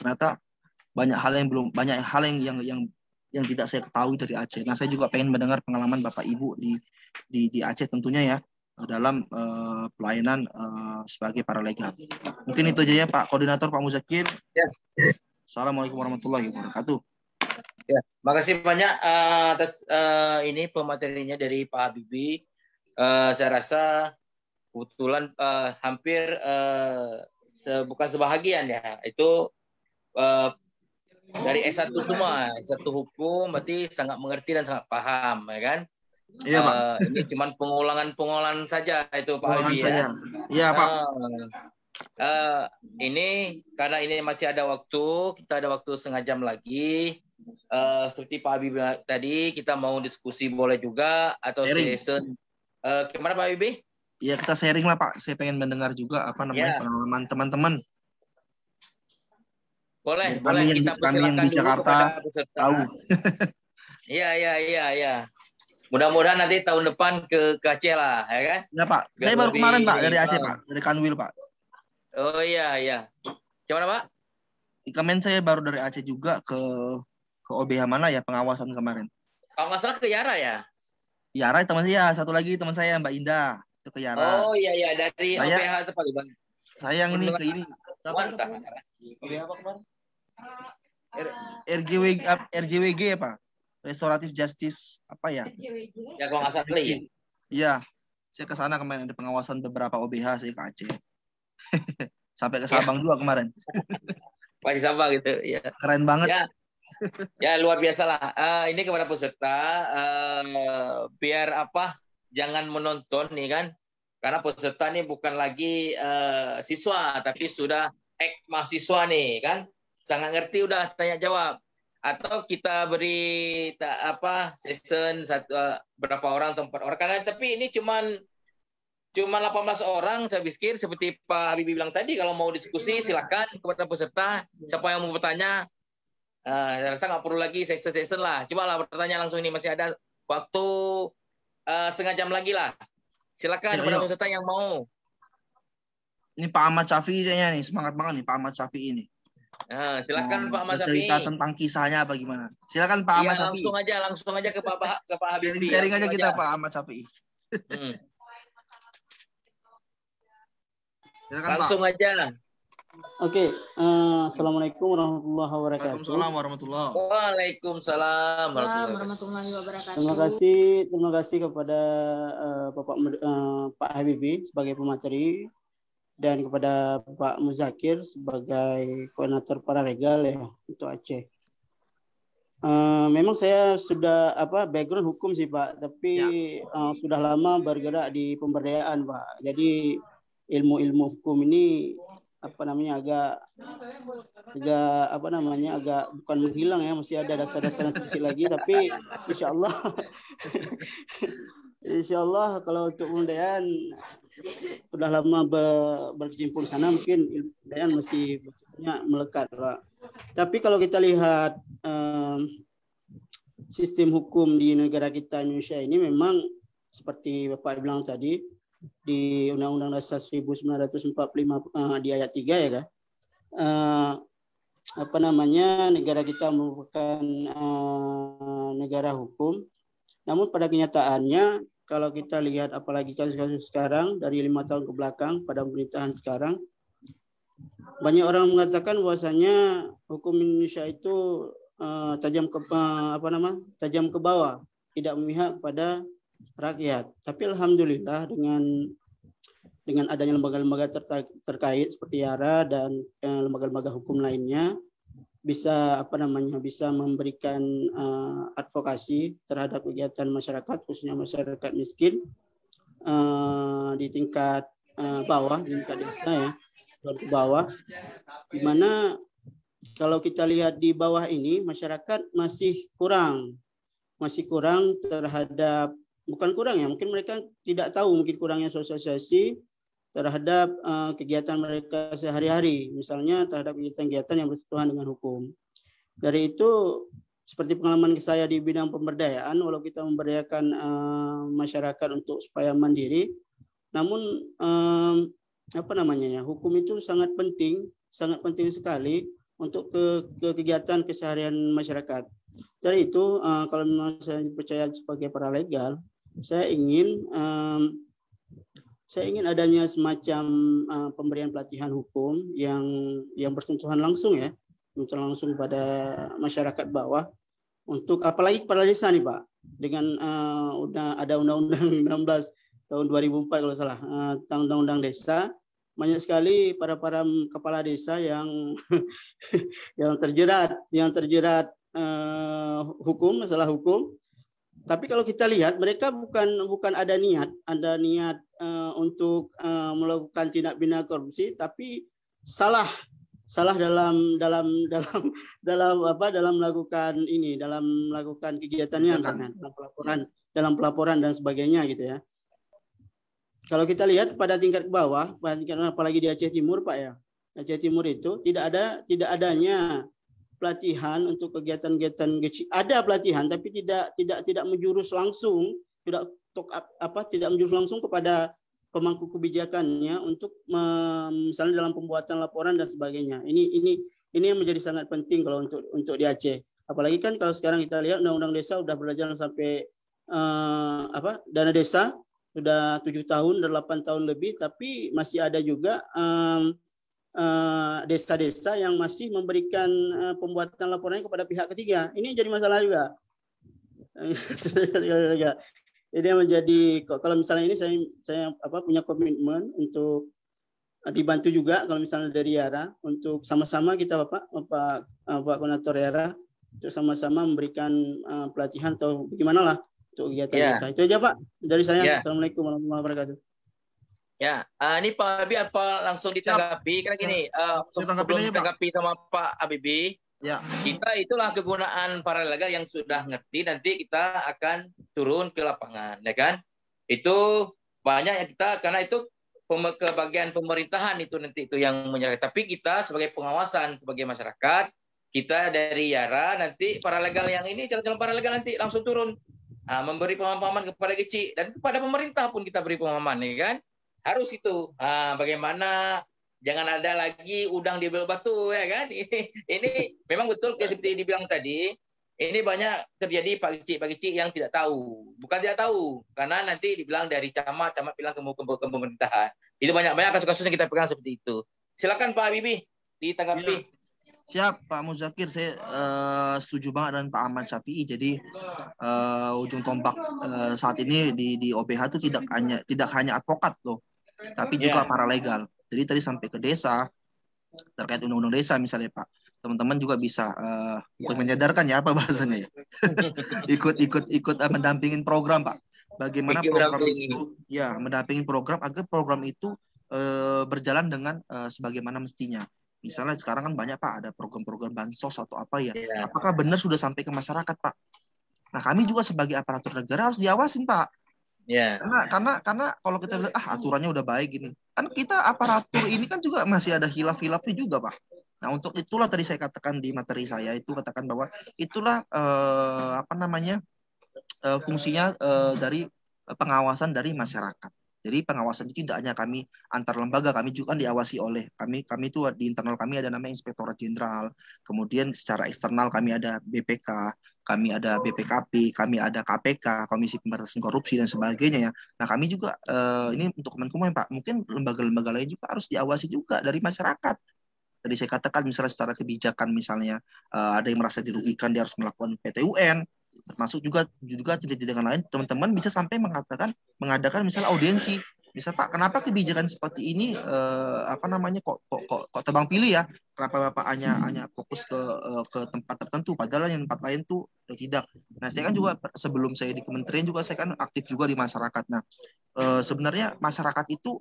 Ternyata banyak hal yang tidak saya ketahui dari Aceh. Nah, saya juga pengen mendengar pengalaman Bapak Ibu di Aceh tentunya ya, dalam pelayanan sebagai paralegap. Mungkin itu aja ya Pak Koordinator, Pak Muzakir. Ya. Assalamualaikum warahmatullahi wabarakatuh. Ya, makasih banyak atas ini pematerinya dari Pak Habibie. Saya rasa kebetulan hampir bukan sebahagian ya, itu dari S1 semua, S1 hukum, berarti sangat mengerti dan sangat paham, ya kan? Iya Pak. Ini cuma pengulangan saja itu Pak Habibie ya. Iya Pak. Ini karena ini masih ada waktu, kita ada waktu setengah jam lagi. Seperti Pak Habibie tadi, kita mau diskusi boleh juga atau session. Gimana Pak Habibie? Iya, kita sharing lah Pak. Saya pengen mendengar juga pengalaman teman-teman. Boleh, boleh kita persilakan di Jakarta tahu. Iya. Mudah-mudahan nanti tahun depan ke Aceh lah, ya kan? Ya Pak. Saya baru kemarin Pak dari Aceh Pak, dari Kanwil Pak. Oh iya. Gimana Pak? Ikamen saya baru dari Aceh juga ke OBH mana ya pengawasan kemarin. Kalau nggak salah ke Yara ya? Yara teman saya, satu lagi teman saya Mbak Indah itu ke Yara. Oh iya dari OBH itu Pak Bang. Saya yang ini ke ini. Mantap. OBH apa kemarin? RJWG ya Pak? Restoratif Justice apa ya? Ya kalau nggak salah ya. Iya, saya ke sana kemarin ada pengawasan beberapa OBH saya ke Aceh. Sampai ke Sabang juga kemarin. Pak di Sabang gitu, ya. Keren banget. Ya luar biasa lah. Ini kepada peserta, biar jangan menonton nih kan, karena peserta ini bukan lagi siswa, tapi sudah mahasiswa nih kan. Sangat ngerti udah tanya jawab, atau kita beri session berapa orang atau 4 orang, karena tapi ini cuma 18 orang saya pikir. Seperti Pak Habibie bilang tadi, kalau mau diskusi silakan kepada peserta, siapa yang mau bertanya. Saya rasa nggak perlu lagi session lah, coba lah bertanya langsung, ini masih ada waktu setengah jam lagi lah, silakan kepada peserta yang mau. Ini Pak Ahmad Syafi'i kayaknya nih, semangat banget nih Pak Ahmad Syafi'i ini. Silakan Pak Ahmad Syafi'i. Cerita tentang kisahnya apa gimana? Silakan Pak Ahmad Syafi'i. Langsung aja ke Pak Habibie. Sharing aja kita Pak Ahmad Syafi'i. Silakan, langsung Pak. aja. Oke, Assalamualaikum warahmatullahi wabarakatuh. Waalaikumsalam warahmatullahi wabarakatuh. Terima kasih kepada Pak Habibie sebagai pemateri, dan kepada Pak Muzakir sebagai koordinator paralegal ya untuk Aceh. Memang saya sudah background hukum sih Pak, tapi sudah lama bergerak di pemberdayaan Pak. Jadi ilmu hukum ini agak bukan menghilang ya, masih ada dasar-dasar sedikit lagi, tapi insya Allah kalau untuk pemberdayaan sudah lama berkecimpung sana, mungkin pemberdayaan masih melekat Pak. Tapi kalau kita lihat sistem hukum di negara kita Indonesia ini memang seperti Bapak bilang tadi, di Undang-Undang Dasar 1945 di ayat 3 ya kan, negara kita merupakan negara hukum. Namun pada kenyataannya kalau kita lihat apalagi kasus-kasus sekarang dari 5 tahun ke belakang pada pemerintahan sekarang, banyak orang mengatakan bahwasanya hukum Indonesia itu tajam ke bawah, tidak memihak kepada rakyat. Tapi alhamdulillah dengan adanya lembaga-lembaga terkait seperti Yara dan lembaga-lembaga hukum lainnya bisa bisa memberikan advokasi terhadap kegiatan masyarakat, khususnya masyarakat miskin di tingkat bawah, di tingkat desa ya, ke bawah, di mana kalau kita lihat di bawah ini masyarakat masih kurang terhadap, bukan kurang ya, mungkin mereka tidak tahu, mungkin kurangnya sosialisasi terhadap kegiatan mereka sehari-hari, misalnya terhadap kegiatan-kegiatan yang bersentuhan dengan hukum. Dari itu seperti pengalaman saya di bidang pemberdayaan, walau kita memberdayakan masyarakat untuk supaya mandiri, namun hukum itu sangat penting sekali untuk kegiatan keseharian masyarakat. Dari itu, kalau memang saya percaya sebagai paralegal, saya ingin adanya semacam pemberian pelatihan hukum yang bersentuhan langsung ya, langsung pada masyarakat bawah, untuk apalagi kepala desa nih Pak, dengan udah ada Undang-Undang 16 tahun 2004 kalau salah, tentang Undang-Undang Desa, banyak sekali para kepala desa yang yang terjerat hukum, masalah hukum. Tapi kalau kita lihat, mereka bukan ada niat untuk melakukan tindak pidana korupsi, tapi salah dalam melakukan kegiatannya, dalam pelaporan dan sebagainya gitu ya. Kalau kita lihat pada tingkat bawah, apalagi di Aceh Timur Pak ya, Aceh Timur itu tidak adanya pelatihan untuk kegiatan-kegiatan kecil. Ada pelatihan tapi tidak menjurus langsung, tidak menjurus langsung kepada pemangku kebijakannya untuk misalnya dalam pembuatan laporan dan sebagainya. Ini yang menjadi sangat penting kalau untuk di Aceh. Apalagi kan kalau sekarang kita lihat Undang-Undang Desa sudah berjalan sampai dana desa sudah 7 tahun dan 8 tahun lebih, tapi masih ada juga desa-desa yang masih memberikan pembuatan laporannya kepada pihak ketiga. Ini jadi masalah juga. Jadi menjadi, kalau misalnya ini saya punya komitmen untuk dibantu juga kalau misalnya dari Yara, untuk sama-sama kita Pak Koordinator Yara, untuk sama-sama memberikan pelatihan atau bagaimana lah untuk kegiatan desa. Itu aja Pak dari saya. Assalamualaikum warahmatullahi wabarakatuh. Ya, ini Pak Habib apa langsung ditanggapi? Karena gini, sebelum ditanggapi sama Pak Habibie, kita itulah kegunaan paralegal yang sudah ngerti, nanti kita akan turun ke lapangan, ya kan? Itu banyak yang kita, karena itu ke bagian pemerintahan itu nanti itu yang menyerahkan. Tapi kita sebagai pengawasan, sebagai masyarakat, kita dari Yara nanti paralegal yang ini, calon-calon paralegal nanti langsung turun, memberi pemahaman kepada kecil dan kepada pemerintah pun kita beri pemahaman, ya kan? Harus itu. Bagaimana jangan ada lagi udang di bel batu, ya kan? Ini memang betul seperti dibilang tadi. Ini banyak terjadi Pak Kecik yang tidak tahu. Bukan tidak tahu, karena nanti dibilang dari camat bilang ke pemerintahan. Itu banyak kasus-kasus yang kita pegang seperti itu. Silakan Pak Habibie ditanggapi. Siap Pak Muzakir, saya setuju banget dengan Pak Ahmad Syafi'i. Jadi ujung tombak saat ini di OPH itu tidak hanya advokat loh, tapi juga paralegal. Jadi tadi sampai ke desa, terkait undang-undang desa misalnya Pak, teman-teman juga bisa bukan menyadarkan ya apa bahasanya ya, ikut mendampingin program Pak. Bagaimana program itu mendampingin program agar program itu berjalan dengan sebagaimana mestinya. Misalnya sekarang kan banyak Pak, ada program-program bansos atau apa ya. Apakah benar sudah sampai ke masyarakat Pak? Nah kami juga sebagai aparatur negara harus diawasin Pak. Karena kalau kita bilang aturannya udah baik gini, kan kita aparatur ini kan juga masih ada hilaf-hilafnya juga Pak. Nah untuk itulah tadi saya katakan di materi saya itu, katakan bahwa itulah fungsinya dari pengawasan dari masyarakat. Jadi pengawasan itu tidak hanya kami antar lembaga, kami juga diawasi oleh kami itu di internal kami ada namanya Inspektorat Jenderal, kemudian secara eksternal kami ada BPK, kami ada BPKP, kami ada KPK, Komisi Pemberantasan Korupsi dan sebagainya ya. Nah kami juga ini untuk Kemenkumham Pak, mungkin lembaga-lembaga lain juga harus diawasi juga dari masyarakat. Tadi saya katakan misalnya secara kebijakan misalnya ada yang merasa dirugikan dia harus melakukan PT-UN. Termasuk juga tindakan lain, teman-teman bisa sampai mengadakan misalnya audiensi, misal Pak kenapa kebijakan seperti ini kok tebang pilih ya, kenapa Bapak hanya fokus ke tempat tertentu padahal yang tempat lain tuh tidak. Nah saya kan juga sebelum saya di kementerian juga saya kan aktif juga di masyarakat. Nah sebenarnya masyarakat itu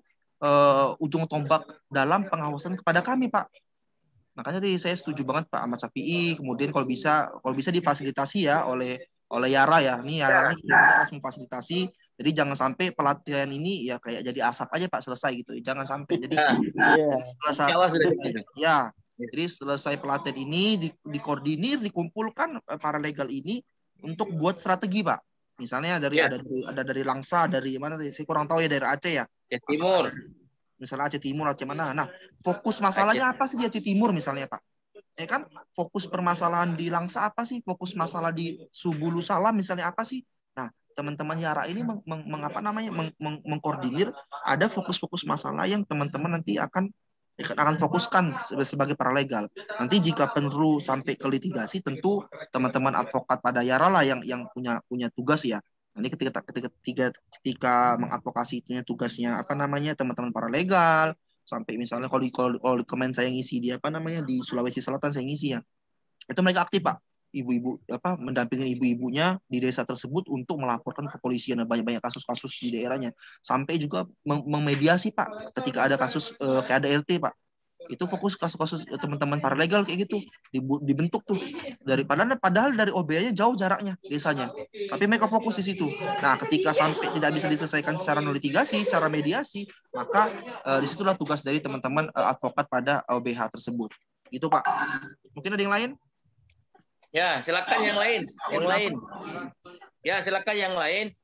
ujung tombak dalam pengawasan kepada kami Pak. Makanya tadi saya setuju banget Pak Ahmad Syafi'i. Kemudian kalau bisa difasilitasi ya oleh Yara ya. Ini Yara ini kita harus memfasilitasi. Jadi jangan sampai pelatihan ini ya kayak jadi asap aja Pak selesai gitu. Jangan sampai. Jadi Jadi selesai pelatihan ini dikoordinir, dikumpulkan para legal ini untuk buat strategi, Pak. Misalnya ada dari Langsa, dari mana? Saya kurang tahu ya, dari Aceh ya. Aceh Timur. Misalnya Aceh Timur, Aceh mana? Nah, fokus masalahnya apa sih di Aceh Timur misalnya, Pak? Ya kan, fokus permasalahan di Langsa apa sih? Fokus masalah di Subulu Salam misalnya apa sih? Nah, teman-teman Yara ini mengkoordinir ada fokus-fokus masalah yang teman-teman nanti akan fokuskan sebagai paralegal. Nanti jika perlu sampai ke litigasi, tentu teman-teman advokat pada Yara lah yang punya tugas ya. Nanti ketika mengadvokasi itu tugasnya teman-teman paralegal, sampai misalnya kalau di komen saya ngisi di di Sulawesi Selatan saya ngisi ya. Itu mereka aktif, Pak. Ibu-ibu mendampingi ibu-ibunya di desa tersebut untuk melaporkan ke polisian banyak-banyak kasus-kasus di daerahnya, sampai juga memediasi, Pak, ketika ada kasus kayak ada RT, Pak, itu fokus kasus-kasus teman-teman paralegal kayak gitu dibentuk tuh padahal dari OB-nya jauh jaraknya desanya, tapi mereka fokus di situ. Nah, ketika sampai tidak bisa diselesaikan secara litigasi, secara mediasi, maka disitulah tugas dari teman-teman advokat pada OBH tersebut. Gitu, Pak. Mungkin ada yang lain? Ya, silakan yang lain. Ya, silakan yang lain.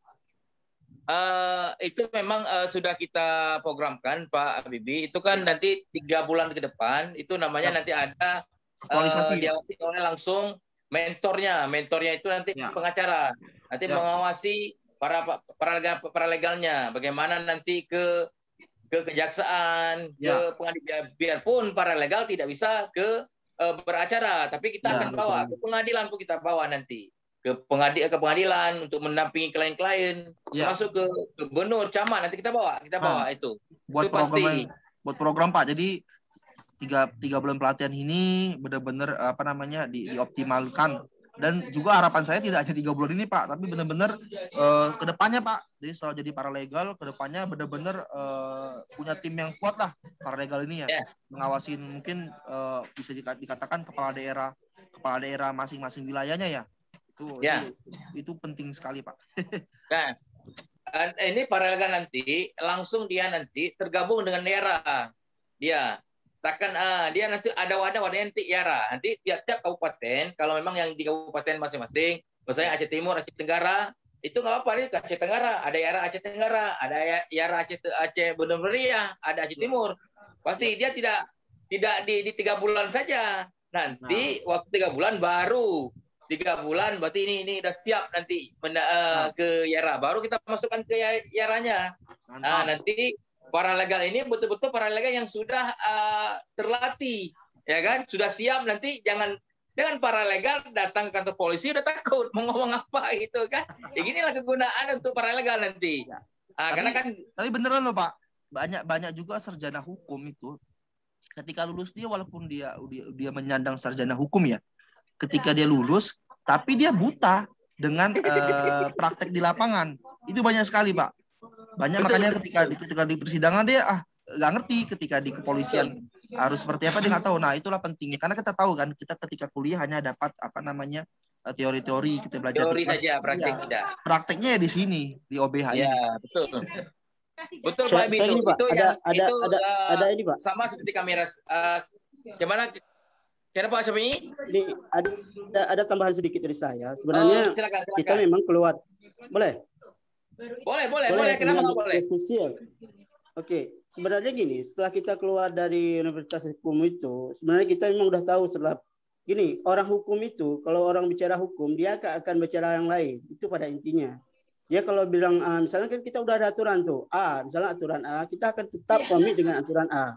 Itu memang sudah kita programkan, Pak Habibie. Itu kan nanti 3 bulan ke depan, itu namanya nanti ada diawasi oleh langsung mentornya. Mentornya itu nanti pengacara. Nanti mengawasi para legalnya. Bagaimana nanti ke kejaksaan, ke pengadilan. Biarpun para legal tidak bisa ke beracara, tapi kita akan bawa ke pengadilan, pun kita bawa nanti ke pengadilan untuk mendampingi klien-klien, masuk ke gubernur, camat, nanti kita bawa itu. Buat itu pasti. Buat program, Pak. Jadi 3 bulan pelatihan ini benar-benar dioptimalkan. Dan juga harapan saya tidak hanya 3 bulan ini, Pak, tapi benar-benar ke depannya, Pak. Jadi setelah jadi paralegal, ke depannya benar-benar punya tim yang kuat lah paralegal ini ya. Mengawasin mungkin bisa dikatakan kepala daerah masing-masing wilayahnya ya. Itu penting sekali, Pak. Nah, ini paralegal nanti langsung dia nanti tergabung dengan daerah. Dia nanti ada wadah nanti Yara. Nanti tiap-tiap kabupaten, kalau memang yang di kabupaten masing-masing, misalnya Aceh Timur, Aceh Tenggara, itu nggak apa-apa, nih Aceh Tenggara, ada Yara Aceh Tenggara, ada Yara Aceh Bener Meriah, ada Aceh Timur. Pasti dia tidak di 3 bulan saja. Nanti waktu 3 bulan baru 3 bulan berarti ini udah siap nanti ke Yara, baru kita masukkan ke Yaranya. Nah, nanti para legal ini betul-betul para legal yang sudah terlatih, ya kan? Sudah siap, nanti jangan para legal datang ke kantor polisi udah takut mau ngomong apa gitu kan? Ya ginilah kegunaan untuk para legal nanti. Karena kan tapi beneran loh, Pak. Banyak juga sarjana hukum itu ketika lulus dia walaupun dia menyandang sarjana hukum ya, ketika dia lulus tapi dia buta dengan praktek di lapangan. Itu banyak sekali, Pak. Banyak, makanya ketika di persidangan dia nggak ngerti, ketika di kepolisian harus seperti apa dia nggak tahu. Nah, itulah pentingnya, karena kita tahu kan, kita ketika kuliah hanya dapat teori-teori, kita belajar teori saja, praktik tidak. Prakteknya ya di sini di OBH ini. Betul. Betul, Pak Habibie. Itu ada ini, Pak. Sama seperti kamera. Gimana Pak Syafii? Ini ada tambahan sedikit dari saya. Sebenarnya silakan. Kita memang keluar. Boleh. Kenapa nggak boleh? Diskusi ya. Oke, sebenarnya gini, setelah kita keluar dari Universitas Hukum itu, sebenarnya kita memang udah tahu setelah gini, orang hukum itu, kalau orang bicara hukum, dia akan bicara yang lain. Itu pada intinya. Dia kalau bilang misalnya kan kita udah ada aturan tuh, misalnya aturan A, kita akan tetap komit dengan aturan A.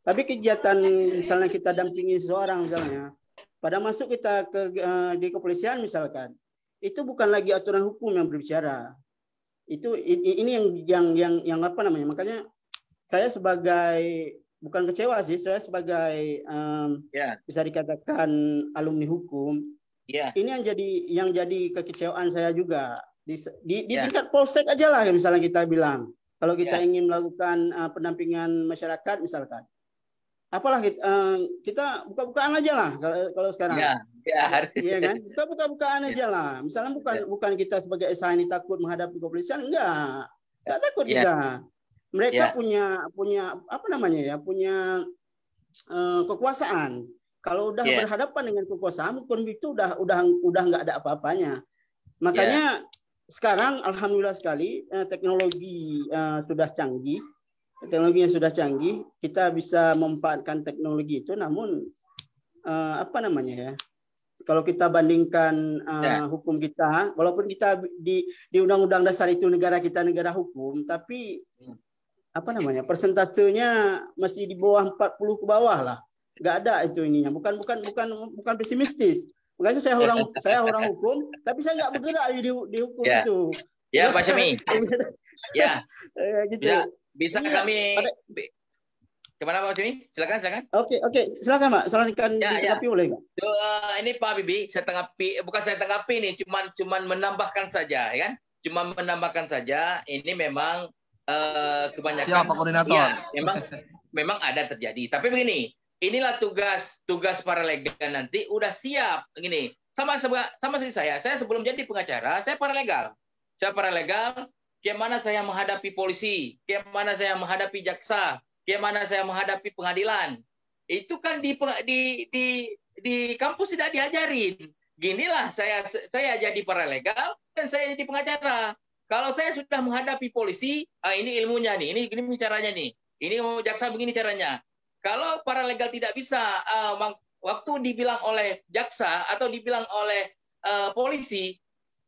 Tapi kegiatan misalnya kita dampingi seseorang misalnya, pada masuk kita di kepolisian misalkan, itu bukan lagi aturan hukum yang berbicara. Ini yang apa namanya, makanya saya sebagai bukan kecewa sih, saya sebagai bisa dikatakan alumni hukum, ini yang jadi kekecewaan saya juga di tingkat polsek aja lah misalnya kita bilang, kalau kita ingin melakukan pendampingan masyarakat misalkan, apalah kita buka-bukaan aja lah kalau sekarang. Iya kan? Kita buka-bukaan aja lah. Misalnya bukan kita sebagai SH ini takut menghadapi kepolisian, enggak takut kita. Mereka punya apa namanya ya, punya kekuasaan. Kalau udah berhadapan dengan kekuasaan, hukum itu udah nggak ada apa-apanya. Makanya sekarang alhamdulillah sekali teknologi sudah canggih. Teknologinya sudah canggih, kita bisa memanfaatkan teknologi itu. Namun apa namanya ya? Kalau kita bandingkan hukum kita, walaupun kita di Undang-Undang Dasar itu negara kita negara hukum, tapi apa namanya, persentasenya masih di bawah 40 ke bawah lah. Nggak ada itu ininya. Bukan pesimistis. Makanya saya orang hukum, tapi saya nggak bergerak di hukum itu. Ya, Pak Syami. Ya. Gitu. Bisa kami kemana Pak Syami? Silakan. Oke. Silakan Pak. Silakan ditanggapi boleh nggak? Ini Pak Habibie, bukan saya tanggapi nih, cuman menambahkan saja, ya kan? Cuma menambahkan saja. Ini memang kebanyakan. Siapa koordinator? Ya, memang ada terjadi. Tapi begini, inilah tugas para legal nanti udah siap. Begini, sama seperti saya sebelum jadi pengacara, saya paralegal. Bagaimana saya menghadapi polisi, bagaimana saya menghadapi jaksa, bagaimana saya menghadapi pengadilan. Itu kan di kampus tidak diajarin. Ginilah saya jadi paralegal dan saya jadi pengacara. Kalau saya sudah menghadapi polisi, ini ilmunya nih, ini caranya nih. Ini mau jaksa begini caranya. Kalau paralegal tidak bisa, waktu dibilang oleh jaksa atau dibilang oleh polisi,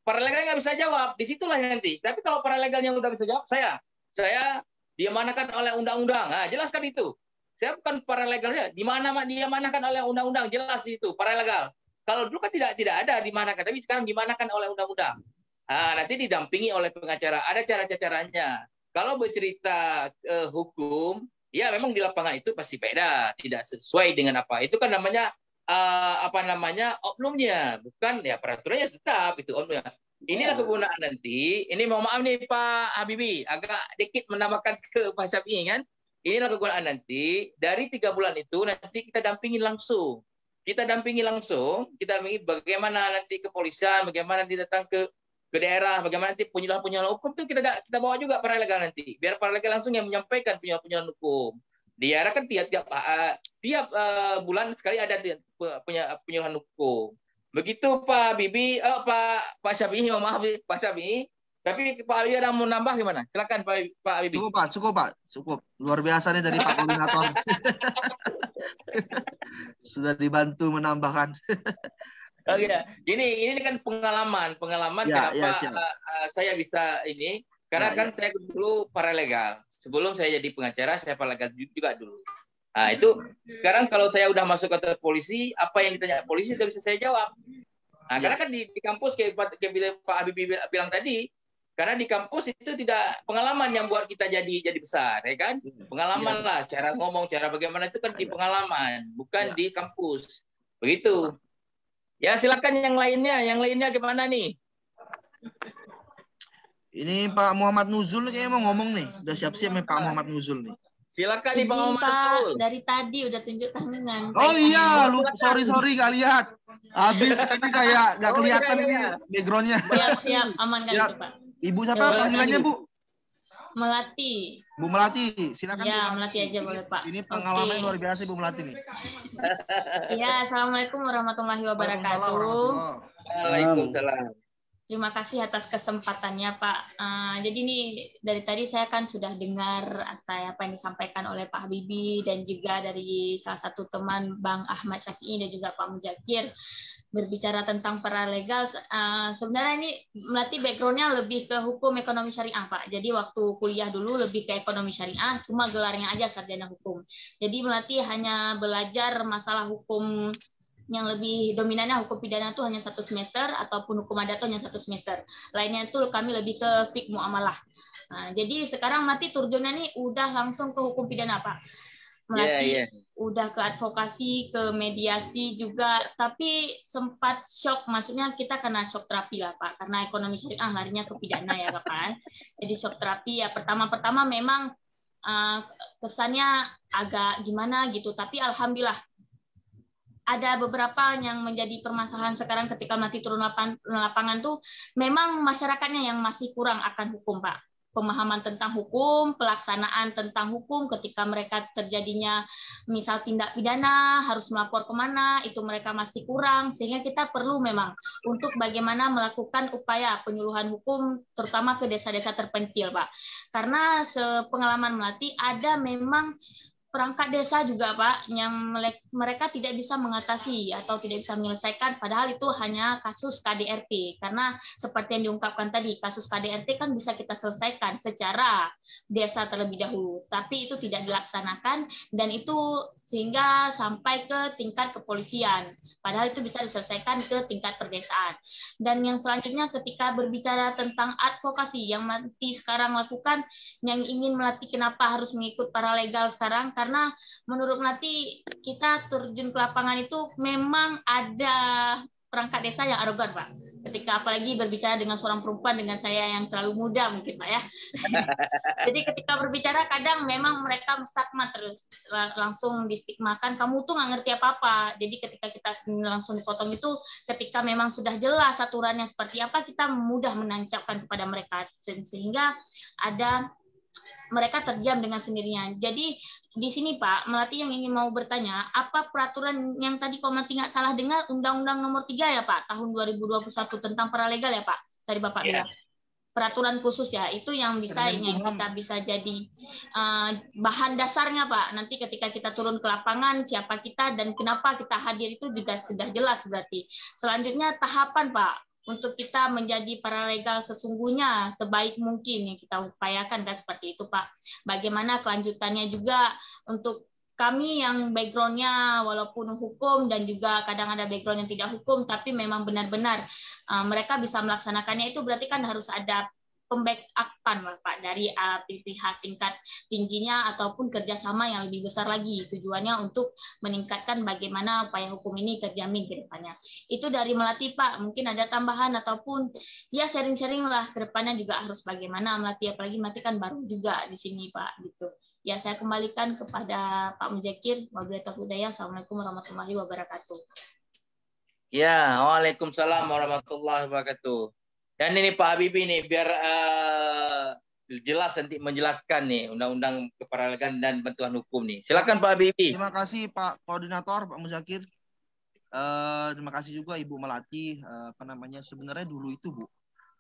paralegal nggak bisa jawab. Disitulah nanti. Tapi kalau paralegal yang udah bisa jawab, saya diamanahkan oleh undang-undang. Nah, jelaskan itu. Saya bukan paralegal saja. Di mana diamanahkan oleh undang-undang, jelas itu paralegal. Kalau dulu kan tidak ada dimanahkan, tapi sekarang dimanahkan oleh undang-undang. Nanti didampingi oleh pengacara. Ada cara-caranya. Kalau bercerita hukum, ya memang di lapangan itu pasti beda, tidak sesuai dengan apa. Itu kan namanya oknumnya, bukan ya peraturannya tetap itu oknumnya. Inilah kegunaan nanti. Ini mohon maaf nih Pak Habibie, agak dikit menambahkan ke Pak Syafi'i kan. Inilah kegunaan nanti dari 3 bulan itu nanti kita dampingi langsung. Kita dampingi bagaimana nanti kepolisian, bagaimana nanti datang ke daerah, bagaimana nanti penyuluhan hukum itu kita bawa juga paralegal nanti. Biar paralegal langsung yang menyampaikan penyuluhan hukum. Di daerah kan tiap bulan sekali ada penyuluhan hukum. Begitu Pak Bibi, Pak Syafi'i, maaf Pak Syafi'i. Tapi Pak Habibie ada mau nambah gimana? Silakan Pak Habibie. Cukup Pak. Luar biasa nih dari Pak Koordinator. Sudah dibantu menambahkan. Ini kan pengalaman kenapa saya bisa ini karena kan saya dulu paralegal. Sebelum saya jadi pengacara saya paralegal juga dulu. Nah, itu sekarang kalau saya udah masuk ke polisi, apa yang ditanya polisi sudah bisa saya jawab. Nah, karena kan di kampus kayak Pak Habibie bilang tadi, karena di kampus itu tidak pengalaman yang buat kita jadi besar, ya kan? Pengalaman lah, cara ngomong, cara bagaimana itu kan di pengalaman, bukan di kampus. Begitu. Ya silakan yang lainnya gimana nih? Ini Pak Muhammad Nuzul kayaknya mau ngomong nih. Udah siap-siap nih Pak Muhammad Nuzul nih. Silakan nih Pak Muhammad Nuzul. Dari tadi udah tunjuk tangan. Oh iya, sorry nggak lihat. Habis ini kayak nggak kelihatan ini backgroundnya. Siap, aman kan itu Pak. Ibu siapa panggilannya Bu? Melati. Bu Melati, silakan. Ya, Bu Melati aja boleh Pak. Ini pengalaman luar biasa Bu Melati nih. Ya, assalamualaikum warahmatullahi wabarakatuh. Waalaikumsalam. Terima kasih atas kesempatannya Pak. Jadi nih dari tadi saya kan sudah dengar apa yang disampaikan oleh Pak Habibie dan juga dari salah satu teman Bang Ahmad Syafi'i dan juga Pak Muzakir berbicara tentang paralegal. Sebenarnya ini Melati background-nya lebih ke hukum ekonomi syariah Pak. Jadi waktu kuliah dulu lebih ke ekonomi syariah, cuma gelarnya aja sarjana hukum. Jadi Melati hanya belajar masalah hukum yang lebih dominannya hukum pidana itu hanya 1 semester ataupun hukum adat hanya 1 semester. Lainnya itu kami lebih ke fiqh muamalah. Nah, jadi sekarang Melati turunnya nih udah langsung ke hukum pidana Pak. Melati udah ke advokasi, ke mediasi juga, tapi sempat shock, maksudnya kita kena shock terapi lah Pak, karena ekonomi syariah larinya ke pidana ya Pak kan. Jadi shock terapi ya pertama memang kesannya agak gimana gitu, tapi alhamdulillah ada beberapa yang menjadi permasalahan sekarang ketika Melati turun lapangan tuh memang masyarakatnya yang masih kurang akan hukum Pak. pemahaman tentang hukum, pelaksanaan tentang hukum ketika mereka terjadinya misal tindak pidana, harus melapor kemana, itu mereka masih kurang, sehingga kita perlu memang untuk bagaimana melakukan upaya penyuluhan hukum, terutama ke desa-desa terpencil, Pak. Karena sepengalaman Melati, ada memang perangkat desa juga, Pak, yang mereka tidak bisa mengatasi atau tidak bisa menyelesaikan, padahal itu hanya kasus KDRT. Karena seperti yang diungkapkan tadi, kasus KDRT kan bisa kita selesaikan secara desa terlebih dahulu, tapi itu tidak dilaksanakan, dan itu sehingga sampai ke tingkat kepolisian. Padahal itu bisa diselesaikan ke tingkat perdesaan. Dan yang selanjutnya ketika berbicara tentang advokasi yang Melati sekarang lakukan, yang ingin Melati kenapa harus mengikut paralegal sekarang, karena menurut Melati kita terjun ke lapangan itu memang ada perangkat desa yang arogan, Pak. Ketika apalagi berbicara dengan seorang perempuan dengan saya yang terlalu muda mungkin, Pak, ya. Jadi ketika berbicara kadang memang mereka menstigma terus, langsung distigmakan, kamu tuh nggak ngerti apa-apa. Jadi ketika kita langsung dipotong itu, ketika memang sudah jelas aturannya seperti apa, kita mudah menancapkan kepada mereka, sehingga ada mereka terdiam dengan sendirinya. Jadi di sini Pak Melati yang ingin mau bertanya, apa peraturan yang tadi kalau Melati nggak salah dengar, Undang-Undang Nomor 3 ya Pak, tahun 2021 tentang paralegal ya Pak, tadi Bapak bilang. Peraturan khusus ya, itu yang bisa yang kita bisa jadi bahan dasarnya Pak. Nanti ketika kita turun ke lapangan, siapa kita dan kenapa kita hadir itu juga sudah jelas berarti. Selanjutnya tahapan Pak, untuk kita menjadi paralegal sesungguhnya sebaik mungkin yang kita upayakan kan seperti itu Pak. Bagaimana kelanjutannya juga untuk kami yang background-nya walaupun hukum dan juga kadang ada background yang tidak hukum, tapi memang benar-benar mereka bisa melaksanakannya, itu berarti kan harus ada pembackupan Pak dari pihak tingkat tingginya ataupun kerjasama yang lebih besar lagi, tujuannya untuk meningkatkan bagaimana upaya hukum ini terjamin ke depannya. Itu dari Melati Pak, mungkin ada tambahan ataupun ya sharing-sharing lah ke depannya juga harus bagaimana Melati, apalagi Melati kan baru juga di sini Pak gitu. Ya saya kembalikan kepada Pak Muzakir. Wabillahi taufiq wal hidayah. Assalamualaikum warahmatullahi wabarakatuh. Ya, waalaikumsalam warahmatullahi wabarakatuh. Dan ini Pak Habibie nih biar jelas nanti menjelaskan nih undang-undang keparalegalan dan bantuan hukum nih. Silakan Pak Habibie. Terima kasih Pak Koordinator Pak Muzakir. Terima kasih juga Ibu Melati. Sebenarnya dulu itu Bu,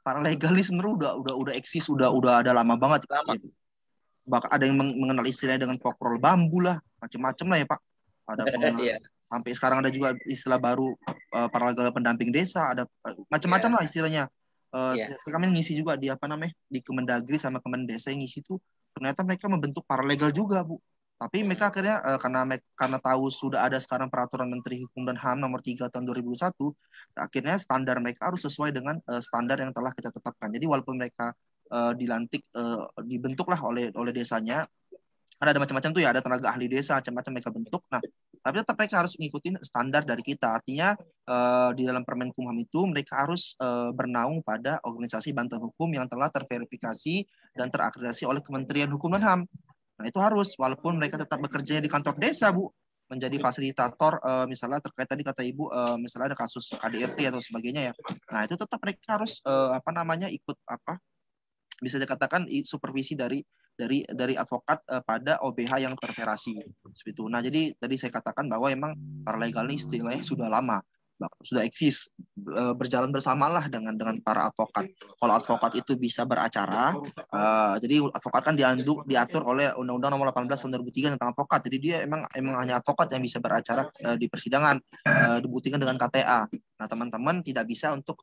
paralegalis sebenarnya udah eksis, udah ada lama banget. Gitu. Bahkan ada yang mengenal istilahnya dengan pokrol bambu lah, macam-macam lah ya Pak. Ada sampai sekarang ada juga istilah baru paralegal pendamping desa, ada macam-macam lah istilahnya. Kami ngisi juga di di Kemendagri sama Kemendesa yang ngisi tuh ternyata mereka membentuk paralegal juga Bu. Tapi mereka akhirnya karena tahu sudah ada sekarang peraturan Menteri Hukum dan HAM nomor 3 tahun 2001, akhirnya standar mereka harus sesuai dengan standar yang telah kita tetapkan. Jadi walaupun mereka dilantik dibentuklah oleh desanya, ada macam-macam tuh ya, ada tenaga ahli desa macam-macam mereka bentuk. Nah, tapi tetap mereka harus ngikutin standar dari kita. Artinya di dalam Permenkumham itu mereka harus bernaung pada organisasi bantuan hukum yang telah terverifikasi dan terakreditasi oleh Kementerian Hukum dan HAM. Nah, itu harus walaupun mereka tetap bekerja di kantor desa, Bu, menjadi fasilitator misalnya terkait tadi kata Ibu misalnya ada kasus KDRT atau sebagainya ya. Nah, itu tetap mereka harus ikut bisa dikatakan supervisi dari advokat pada OBH yang terverasi seperti itu. Nah, jadi tadi saya katakan bahwa emang paralegal ini istilahnya sudah lama, sudah eksis, berjalan bersamalah dengan para advokat. Kalau advokat itu bisa beracara, jadi advokat kan diatur oleh Undang-Undang Nomor 18 Tahun 2003 tentang advokat. Jadi dia emang hanya advokat yang bisa beracara di persidangan, dibuktikan dengan KTA. Nah, teman-teman tidak bisa untuk